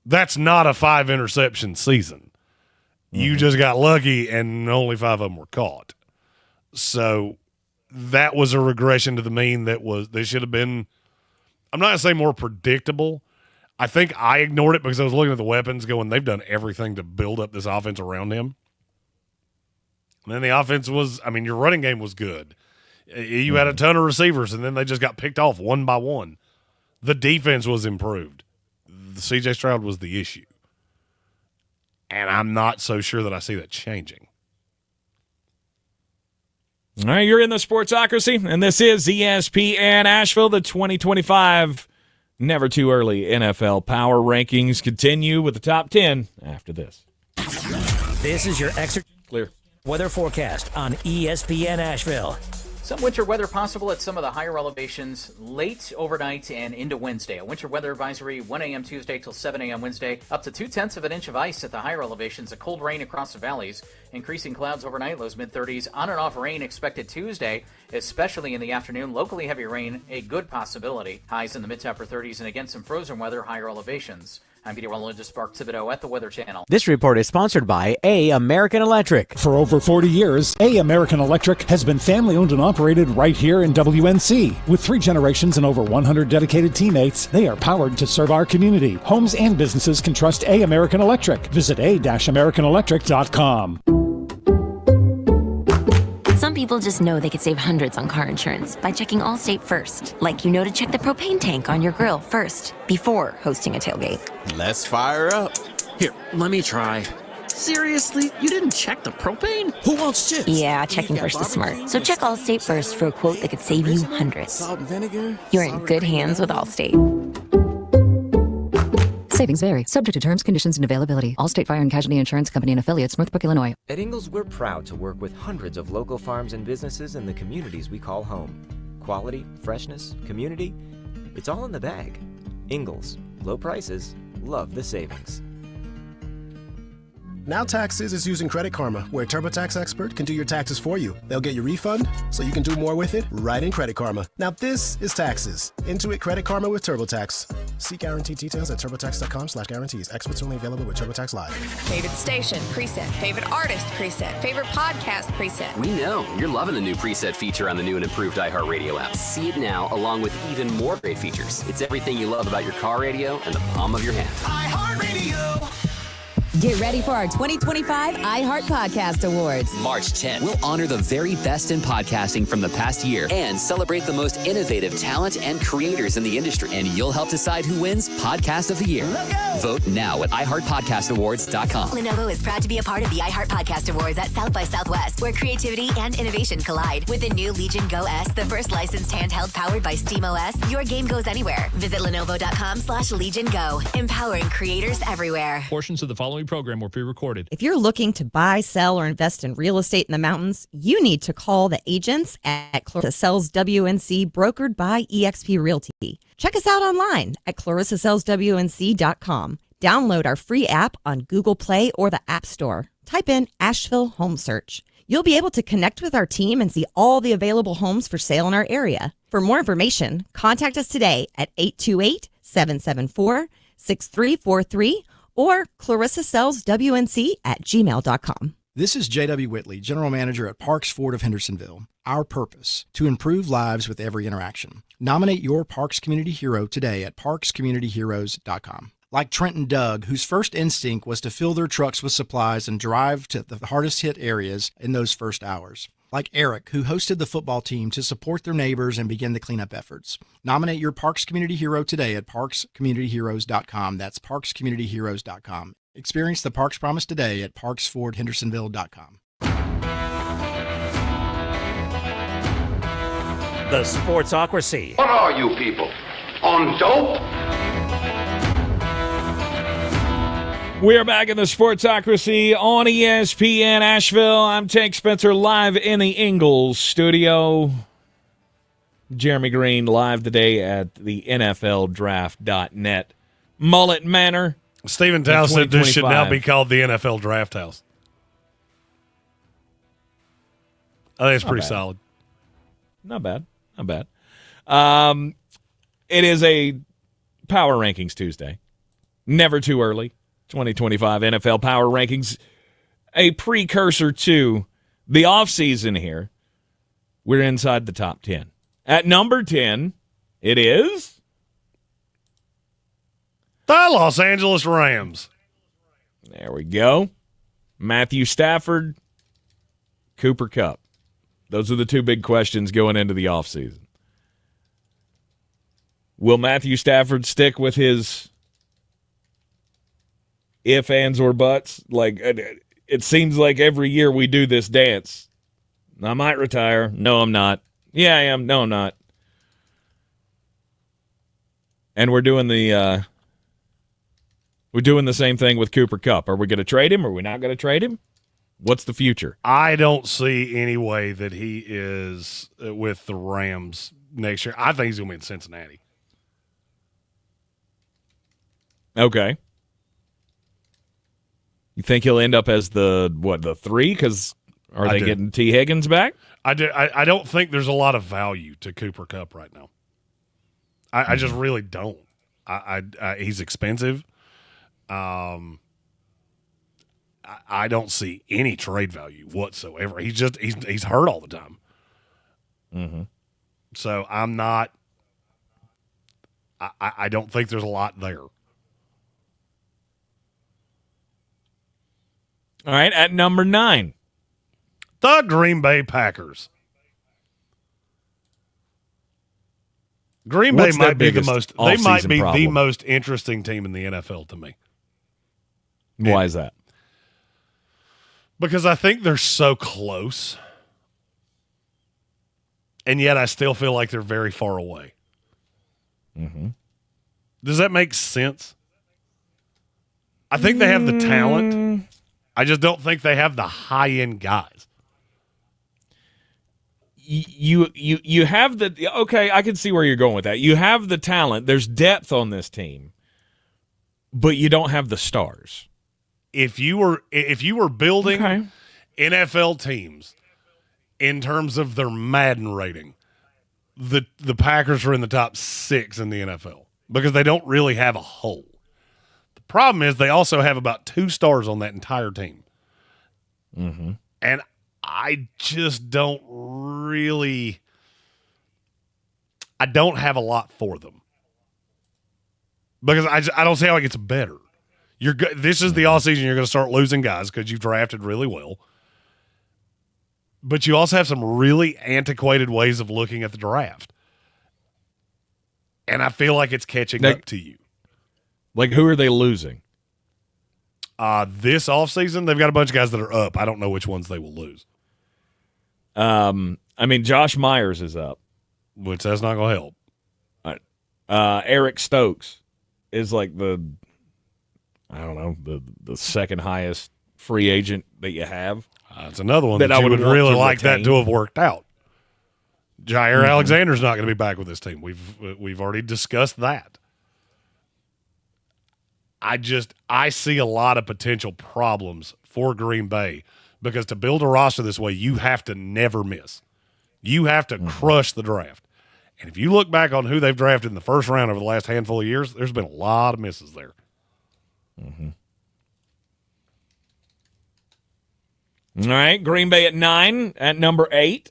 That's not a 5-interception season. Mm-hmm. You just got lucky, and only 5 of them were caught. So that was a regression to the mean they should have been, I'm not going to say more predictable. I think I ignored it because I was looking at the weapons going, they've done everything to build up this offense around him. And then the offense was, your running game was good. You had a ton of receivers, and then they just got picked off one by one. The defense was improved. The C.J. Stroud was the issue. And I'm not so sure that I see that changing. All right, you're in the Sportsocracy, and this is ESPN Asheville, the 2025 Never Too Early NFL Power Rankings continue with the top 10 after this. This is your extra clear weather forecast on ESPN Asheville. Some winter weather possible at some of the higher elevations late overnight and into Wednesday. A winter weather advisory 1 a.m. Tuesday till 7 a.m. Wednesday. Up to 0.2 of an inch of ice at the higher elevations. A cold rain across the valleys. Increasing clouds overnight, lows mid-30s. On and off rain expected Tuesday, especially in the afternoon. Locally heavy rain, a good possibility. Highs in the mid to upper 30s, and again some frozen weather, higher elevations. I'm meteorologist Mark Thibodeau at the Weather Channel. This report is sponsored by A. American Electric. For over 40 years, A. American Electric has been family-owned and operated right here in WNC. With 3 generations and over 100 dedicated teammates, they are powered to serve our community. Homes and businesses can trust A. American Electric. Visit a-americanelectric.com. Some people just know they could save hundreds on car insurance by checking Allstate first. Like to check the propane tank on your grill first, before hosting a tailgate. Let's fire up. Here, let me try. Seriously? You didn't check the propane? Who wants chips? Yeah, checking first is smart. So check Allstate first for a quote that could save you hundreds. Salt and vinegar? You're in good hands with Allstate. Savings vary, subject to terms, conditions, and availability. Allstate Fire and Casualty Insurance Company and Affiliates, Northbrook, Illinois. At Ingalls, we're proud to work with hundreds of local farms and businesses in the communities we call home. Quality, freshness, community, it's all in the bag. Ingalls, low prices, love the savings. Now Taxes is using Credit Karma, where a TurboTax expert can do your taxes for you. They'll get your refund, so you can do more with it right in Credit Karma. Now this is taxes. Intuit Credit Karma with TurboTax. See guarantee details at turbotax.com/guarantees. Experts only available with TurboTax Live. Favorite station, preset. Favorite artist, preset. Favorite podcast, preset. We know you're loving the new preset feature on the new and improved iHeartRadio app. See it now, along with even more great features. It's everything you love about your car radio and the palm of your hand. iHeartRadio. Get ready for our 2025 iHeart Podcast Awards. March 10th, we'll honor the very best in podcasting from the past year and celebrate the most innovative talent and creators in the industry. And you'll help decide who wins Podcast of the Year. Let's go! Vote now at iHeartPodcastAwards.com. Lenovo is proud to be a part of the iHeart Podcast Awards at South by Southwest, where creativity and innovation collide. With the new Legion Go S, the first licensed handheld powered by SteamOS, your game goes anywhere. Visit Lenovo.com/Legion Go, empowering creators everywhere. Portions of the following program were pre-recorded. If you're looking to buy, sell, or invest in real estate in the mountains, you need to call the agents at Clarissa Sells WNC, brokered by eXp Realty. Check us out online at clarissasellswnc.com. Download our free app on Google Play or the App Store. Type in Asheville Home Search. You'll be able to connect with our team and see all the available homes for sale in our area. For more information, contact us today at 828-774-6343 or clarissasellswnc@gmail.com. This is J.W. Whitley, General Manager at Parks Ford of Hendersonville. Our purpose, to improve lives with every interaction. Nominate your Parks Community Hero today at parkscommunityheroes.com. Like Trent and Doug, whose first instinct was to fill their trucks with supplies and drive to the hardest hit areas in those first hours. Like Eric, who hosted the football team to support their neighbors and begin the cleanup efforts. Nominate your Parks Community Hero today at parkscommunityheroes.com. That's parkscommunityheroes.com. Experience the Parks Promise today at parksfordhendersonville.com. The Sportsocracy. What are you people? On dope? We are back in the Sportsocracy on ESPN Asheville. I'm Tank Spencer, live in the Ingalls studio. Jeremy Green live today at the NFLDraft.net. Mullet Manor. Stephen Towle said this should now be called the NFL Draft House. I think it's pretty solid. Not bad. Not bad. It is a Power Rankings Tuesday. Never too early. 2025 NFL Power Rankings, a precursor to the offseason here. We're inside the top 10. At number 10, it is the Los Angeles Rams. There we go. Matthew Stafford, Cooper Kupp. Those are the two big questions going into the offseason. Will Matthew Stafford stick with his if, ands, or buts? Like, it seems like every year we do this dance. I might retire. No, I'm not. Yeah, I am. No, I'm not. And we're doing the same thing with Cooper Kupp. Are we going to trade him? Or are we not going to trade him? What's the future? I don't see any way that he is with the Rams next year. I think he's going to be in Cincinnati. Okay. You think he'll end up as the 3? Because are they getting T. Higgins back? I don't think there's a lot of value to Cooper Kupp right now. I just really don't. He's expensive. I don't see any trade value whatsoever. He's hurt all the time. Mm-hmm. So I'm not. I don't think there's a lot there. All right, at number 9. The Green Bay Packers. Green Bay might be the most. They might be the most interesting team in the NFL to me. Why is that? Because I think they're so close, and yet I still feel like they're very far away. Mm-hmm. Does that make sense? I think they have the talent. I just don't think they have the high-end guys. You have the okay. I can see where you're going with that. You have the talent. There's depth on this team, but you don't have the stars. If you were building NFL teams in terms of their Madden rating, the Packers are in the top 6 in the NFL because they don't really have a hole. The problem is they also have about 2 stars on that entire team. Mm-hmm. And I just don't really – I don't have a lot for them because I don't see how it gets better. This is the offseason you're going to start losing guys because you've drafted really well. But you also have some really antiquated ways of looking at the draft. And I feel like it's catching up to you. Like, who are they losing? This offseason, they've got a bunch of guys that are up. I don't know which ones they will lose. I mean, Josh Myers is up. Which that's not going to help. All right. Eric Stokes is like the second highest free agent that you have. It's another one that I would really like that to have worked out. Jair Alexander's not going to be back with this team. We've already discussed that. I see a lot of potential problems for Green Bay because to build a roster this way, you have to never miss. You have to crush the draft. And if you look back on who they've drafted in the first round over the last handful of years, there's been a lot of misses there. Mm-hmm. All right, Green Bay at 9. At number 8.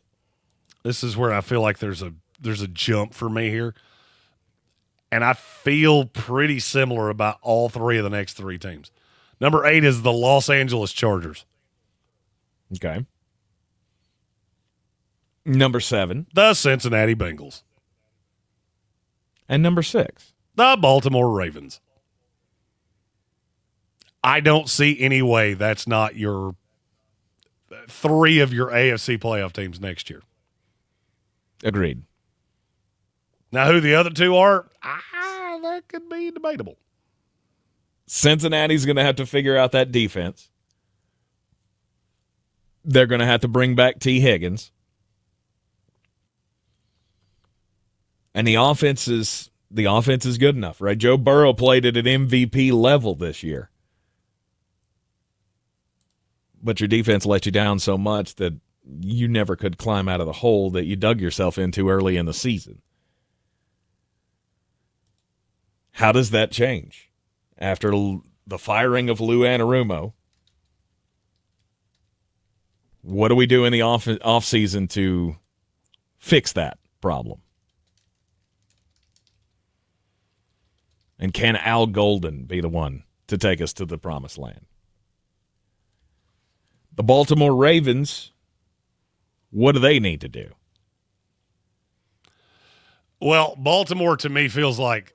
This is where I feel like there's a jump for me here. And I feel pretty similar about all 3 of the next 3 teams. Number 8 is the Los Angeles Chargers. Okay. Number 7. The Cincinnati Bengals. And number 6. The Baltimore Ravens. I don't see any way that's not your 3 of your AFC playoff teams next year. Agreed. Now, who the other 2 are, that could be debatable. Cincinnati's going to have to figure out that defense. They're going to have to bring back T. Higgins. And the offense is good enough, right? Joe Burrow played at an MVP level this year. But your defense let you down so much that you never could climb out of the hole that you dug yourself into early in the season. How does that change after the firing of Lou Anarumo? What do we do in the offseason to fix that problem? And can Al Golden be the one to take us to the promised land? The Baltimore Ravens, what do they need to do? Well, Baltimore to me feels like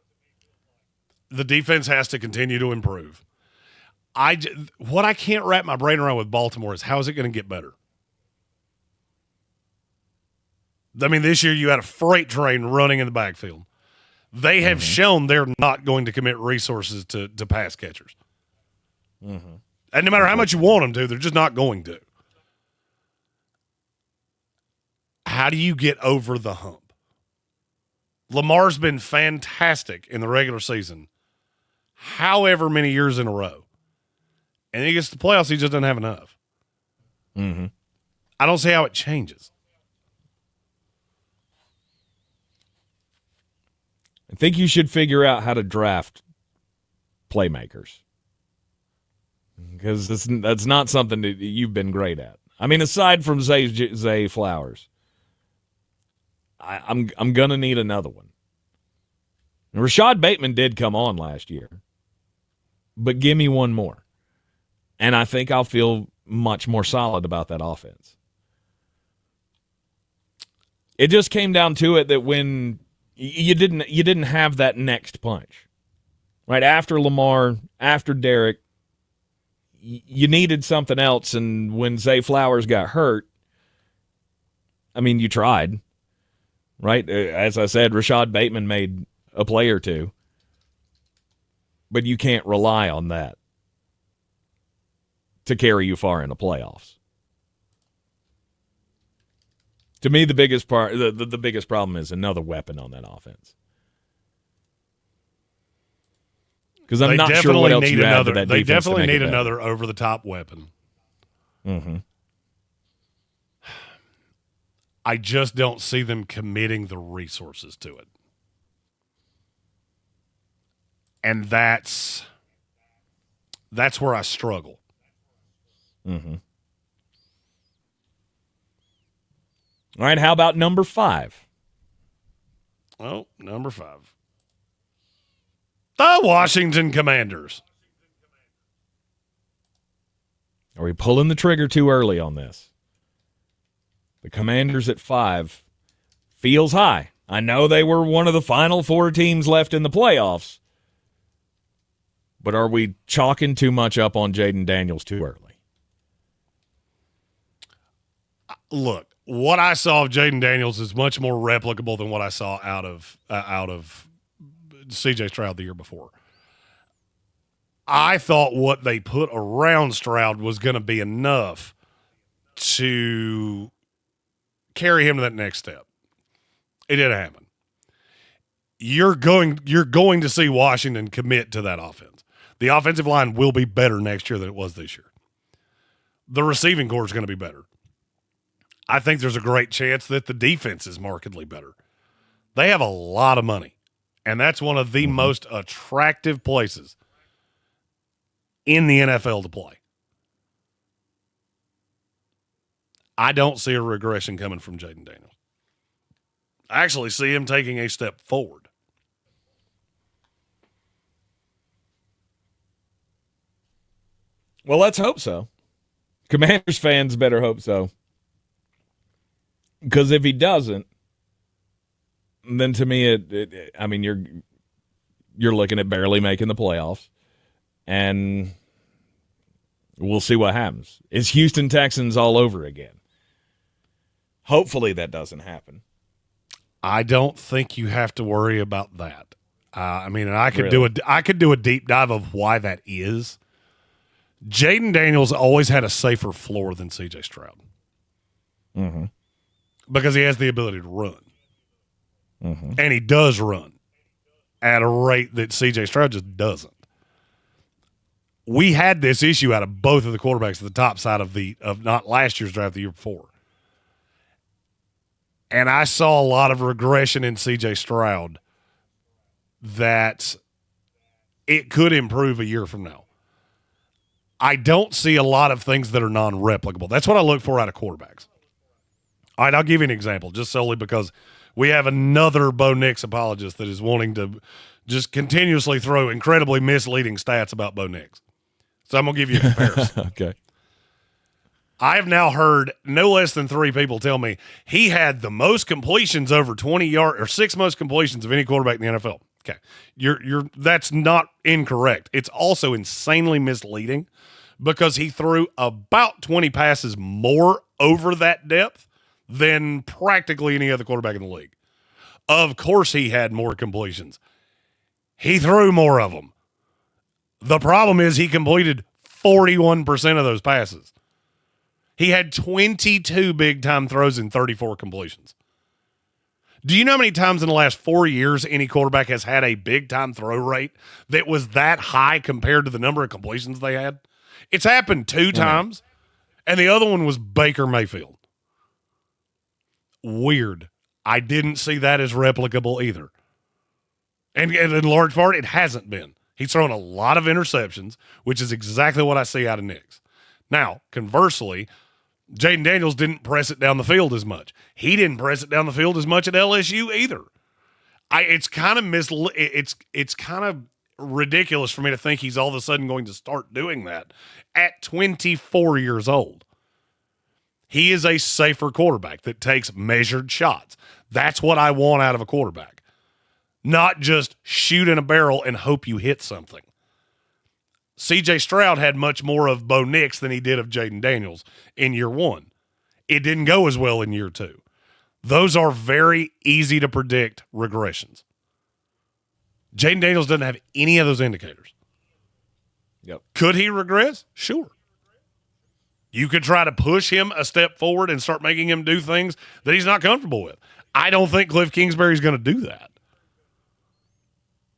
the defense has to continue to improve. What I can't wrap my brain around with Baltimore is how is it going to get better? I mean, this year you had a freight train running in the backfield. They have shown they're not going to commit resources to pass catchers. Mm-hmm. And no matter how much you want them to, they're just not going to. How do you get over the hump? Lamar's been fantastic in the regular season, however many years in a row. And he gets to the playoffs, he just doesn't have enough. Mm-hmm. I don't see how it changes. I think you should figure out how to draft playmakers. because that's not something that you've been great at. I mean, aside from Zay Flowers, I'm going to need another one. Rashad Bateman did come on last year, but give me one more, and I think I'll feel much more solid about that offense. It just came down to it that when you didn't have that next punch, right after Lamar, after Derek, you needed something else. And when Zay Flowers got hurt, I mean, you tried, right? As I said, Rashad Bateman made a play or two, but you can't rely on that to carry you far in the playoffs. To me, the biggest problem is another weapon on that offense. Because I'm not sure what else you add to that defense. They definitely need another over-the-top weapon. Mm-hmm. I just don't see them committing the resources to it. And that's where I struggle. Mm-hmm. All right, how about number 5? Oh, number 5. The Washington Commanders. Are we pulling the trigger too early on this? The Commanders at 5 feels high. I know they were one of the final 4 teams left in the playoffs, but are we chalking too much up on Jaden Daniels too early? Look, what I saw of Jaden Daniels is much more replicable than what I saw out of C.J. Stroud the year before. I thought what they put around Stroud was going to be enough to carry him to that next step. It didn't happen. You're going to see Washington commit to that offense. The offensive line will be better next year than it was this year. The receiving corps is going to be better. I think there's a great chance that the defense is markedly better. They have a lot of money, and that's one of the most attractive places in the NFL to play. I don't see a regression coming from Jaden Daniels. I actually see him taking a step forward. Well, let's hope so. Commanders fans better hope so. Because if he doesn't, then to me, I mean, you're looking at barely making the playoffs, and we'll see what happens. It's Houston Texans all over again. Hopefully that doesn't happen. I don't think you have to worry about that. I mean, and I could do a deep dive of why that is. Jaden Daniels always had a safer floor than C.J. Stroud. Mm-hmm. Because he has the ability to run. Mm-hmm. And he does run at a rate that C.J. Stroud just doesn't. We had this issue out of both of the quarterbacks at the top side of not last year's draft, the year before. And I saw a lot of regression in C.J. Stroud that it could improve a year from now. I don't see a lot of things that are non-replicable. That's what I look for out of quarterbacks. All right, I'll give you an example, just solely because we have another Bo Nix apologist that is wanting to just continuously throw incredibly misleading stats about Bo Nix. So I'm going to give you a comparison. Okay. I have now heard no less than 3 people tell me he had the most completions over 20 yards, or 6 most completions of any quarterback in the NFL. Okay. That's not incorrect. It's also insanely misleading because he threw about 20 passes more over that depth than practically any other quarterback in the league. Of course he had more completions. He threw more of them. The problem is he completed 41% of those passes. He had 22 big-time throws and 34 completions. Do you know how many times in the last 4 years any quarterback has had a big-time throw rate that was that high compared to the number of completions they had? It's happened 2 times, and the other one was Baker Mayfield. Weird. I didn't see that as replicable either. And in large part, it hasn't been. He's thrown a lot of interceptions, which is exactly what I see out of Nix. Now, conversely, Jaden Daniels didn't press it down the field as much. He didn't press it down the field as much at LSU either. It's kind of it's kind of ridiculous for me to think he's all of a sudden going to start doing that at 24 years old. He is a safer quarterback that takes measured shots. That's what I want out of a quarterback. Not just shoot in a barrel and hope you hit something. C.J. Stroud had much more of Bo Nix than he did of Jaden Daniels in year one. It didn't go as well in year two. Those are very easy to predict regressions. Jaden Daniels doesn't have any of those indicators. Yep. Could he regress? Sure. You could try to push him a step forward and start making him do things that he's not comfortable with. I don't think Cliff Kingsbury's going to do that.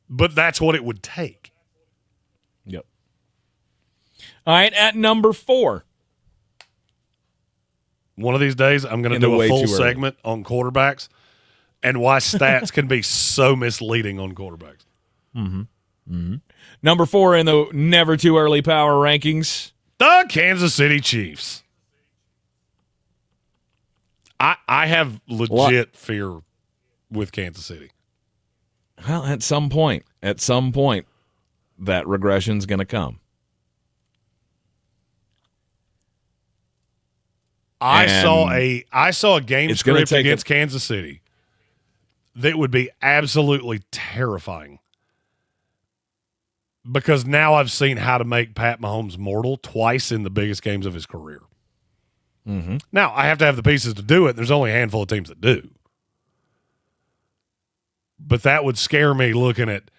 But that's what it would take. Yep. All right, at number 4. One of these days, I'm going to do a full segment on quarterbacks and why stats can be so misleading on quarterbacks. Mm-hmm. Mm-hmm. Number 4 in the never too early power rankings. The Kansas City Chiefs. I have legit fear with Kansas City. Well, at some point, that regression's going to come. I saw a game script against Kansas City that would be absolutely terrifying. Because now I've seen how to make Pat Mahomes mortal twice in the biggest games of his career. Mm-hmm. Now, I have to have the pieces to do it. There's only a handful of teams that do. But that would scare me looking at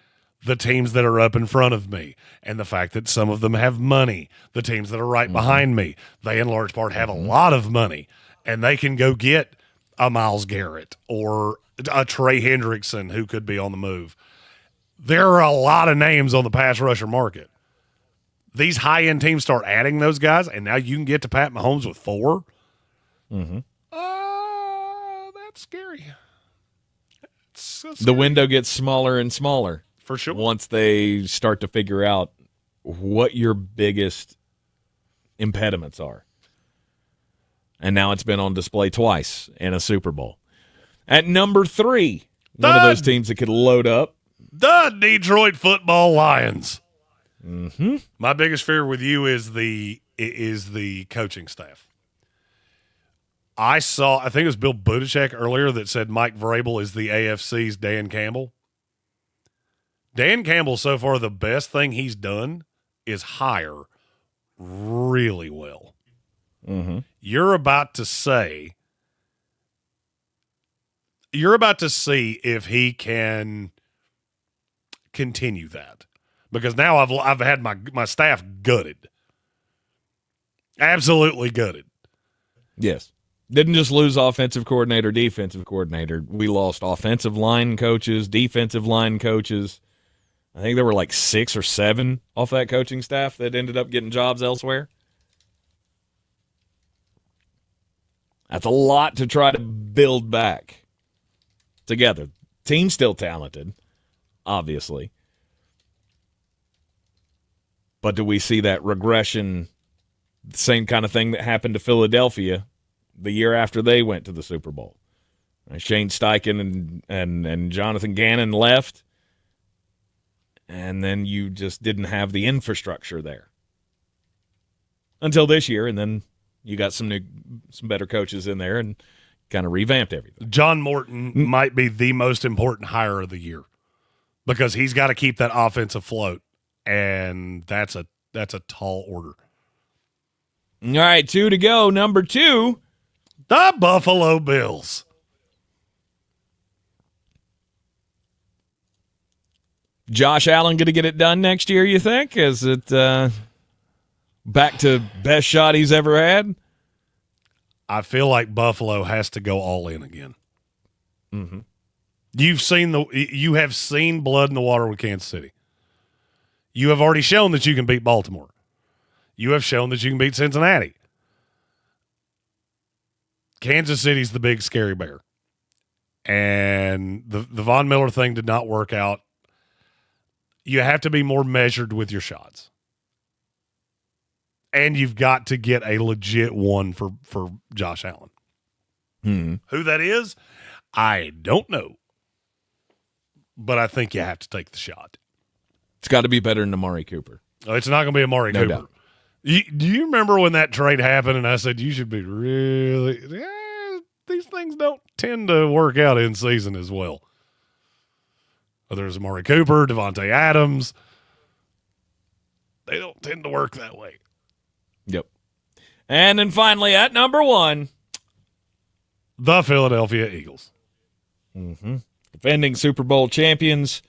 the teams that are up in front of me and the fact that some of them have money. The teams that are right behind me, they in large part have a lot of money, and they can go get a Myles Garrett or a Trey Hendrickson who could be on the move. There are a lot of names on the pass rusher market. These high-end teams start adding those guys, and now you can get to Pat Mahomes with 4. Mm-hmm. That's scary. The window gets smaller and smaller. For sure. Once they start to figure out what your biggest impediments are. And now it's been on display twice in a Super Bowl. At number 3, one of those teams that could load up. The Detroit Football Lions. Mm-hmm. My biggest fear with you is the coaching staff. I think it was Bill Buttigieg earlier that said Mike Vrabel is the AFC's Dan Campbell. Dan Campbell, so far, the best thing he's done is hire really well. Mm-hmm. You're about to see if he can continue that. Because now I've had my staff gutted. Absolutely gutted. Yes. Didn't just lose offensive coordinator, defensive coordinator. We lost offensive line coaches, defensive line coaches. I think there were like 6 or 7 off that coaching staff that ended up getting jobs elsewhere. That's a lot to try to build back together. Team's still talented, obviously. But do we see that regression, the same kind of thing that happened to Philadelphia the year after they went to the Super Bowl? Shane Steichen and Jonathan Gannon left, and then you just didn't have the infrastructure there until this year, and then you got some better coaches in there and kind of revamped everything. John Morton might be the most important hire of the year because he's got to keep that offense afloat, and that's a tall order. All right, 2 to go. Number 2, the Buffalo Bills. Josh Allen going to get it done next year, you think? Is it back to best shot he's ever had? I feel like Buffalo has to go all in again. Mm-hmm. You have seen blood in the water with Kansas City. You have already shown that you can beat Baltimore. You have shown that you can beat Cincinnati. Kansas City's the big scary bear. And the Von Miller thing did not work out. you have to be more measured with your shots. And you've got to get a legit one for Josh Allen. Who that is, I don't know. But I think you have to take the shot. It's got to be better than Amari Cooper. Oh, it's not going to be Amari Cooper. Doubt. Do you remember when that trade happened and I said you should be really these things don't tend to work out in season as well. Whether it's Amari Cooper, Devontae Adams, they don't tend to work that way. Yep. And then finally at number 1, the Philadelphia Eagles. Defending Super Bowl champions.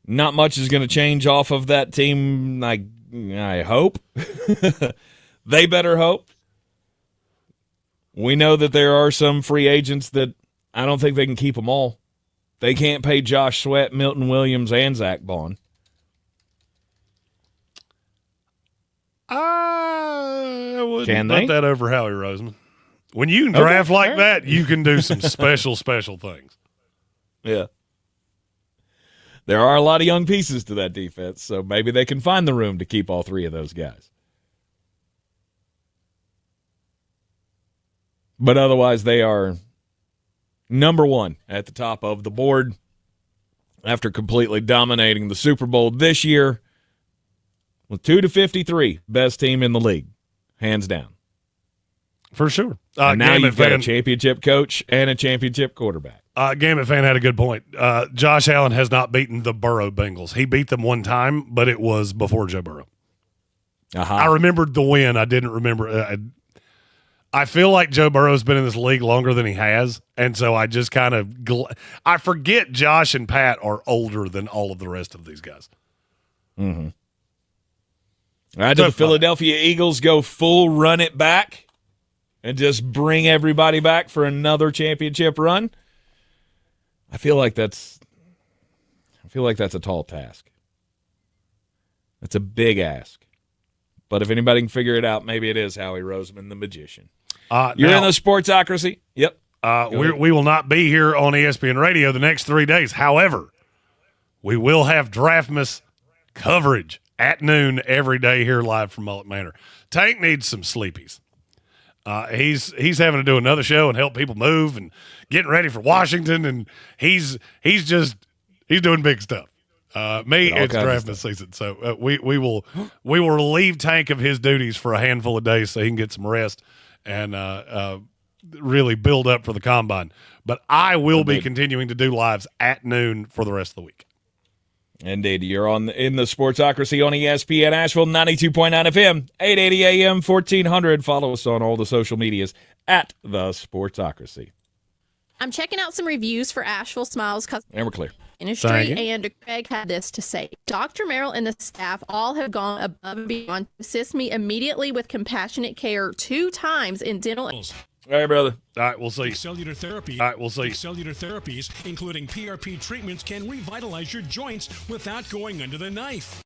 Not much is going to change off of that team, I hope. They better hope. We know that there are some free agents that I don't think they can keep them all. They can't pay Josh Sweat, Milton Williams, and Zach Bond. I wouldn't Can put they? that over Howie Roseman. When you can draft like that, you can do some special things. Yeah. There are a lot of young pieces to that defense, so maybe they can find the room to keep all 3 of those guys. But otherwise, they are number 1 at the top of the board after completely dominating the Super Bowl this year with 2-53, best team in the league, hands down. For sure. And now you've got a championship coach and a championship quarterback. Game Fan had a good point. Josh Allen has not beaten the Burrow Bengals. He beat them one time, but it was before Joe Burrow. I remembered the win. I didn't remember. I feel like Joe Burrow's been in this league longer than he has, and so I just kind of I forget Josh and Pat are older than all of the rest of these guys. All right, do the Philadelphia Eagles go full run it back and just bring everybody back for another championship run? I feel like that's a tall task. That's a big ask. But if anybody can figure it out, maybe it is Howie Roseman, the magician. You're in the Sportsocracy. Yep. We will not be here on ESPN Radio the next 3 days. However, we will have Draftmas coverage at noon every day here live from Mullet Manor. Tank needs some sleepies. He's having to do another show and help people move and getting ready for Washington, and he's doing big stuff. It's Draftmas season, so we will relieve Tank of his duties for a handful of days so he can get some rest and really build up for the combine. But I will be continuing to do lives at noon for the rest of the week. Indeed. You're in the Sportsocracy on ESPN Asheville, 92.9 FM, 880 AM, 1400. Follow us on all the social medias at the Sportsocracy. I'm checking out some reviews for Asheville Smiles And we're clear. Industry, and Craig had this to say. Dr. Merrill and the staff all have gone above and beyond to assist me immediately with compassionate care 2 times in dental. All right, brother. All right, we'll see. Cellular therapy. All right, we'll see. Cellular therapies, including PRP treatments, can revitalize your joints without going under the knife.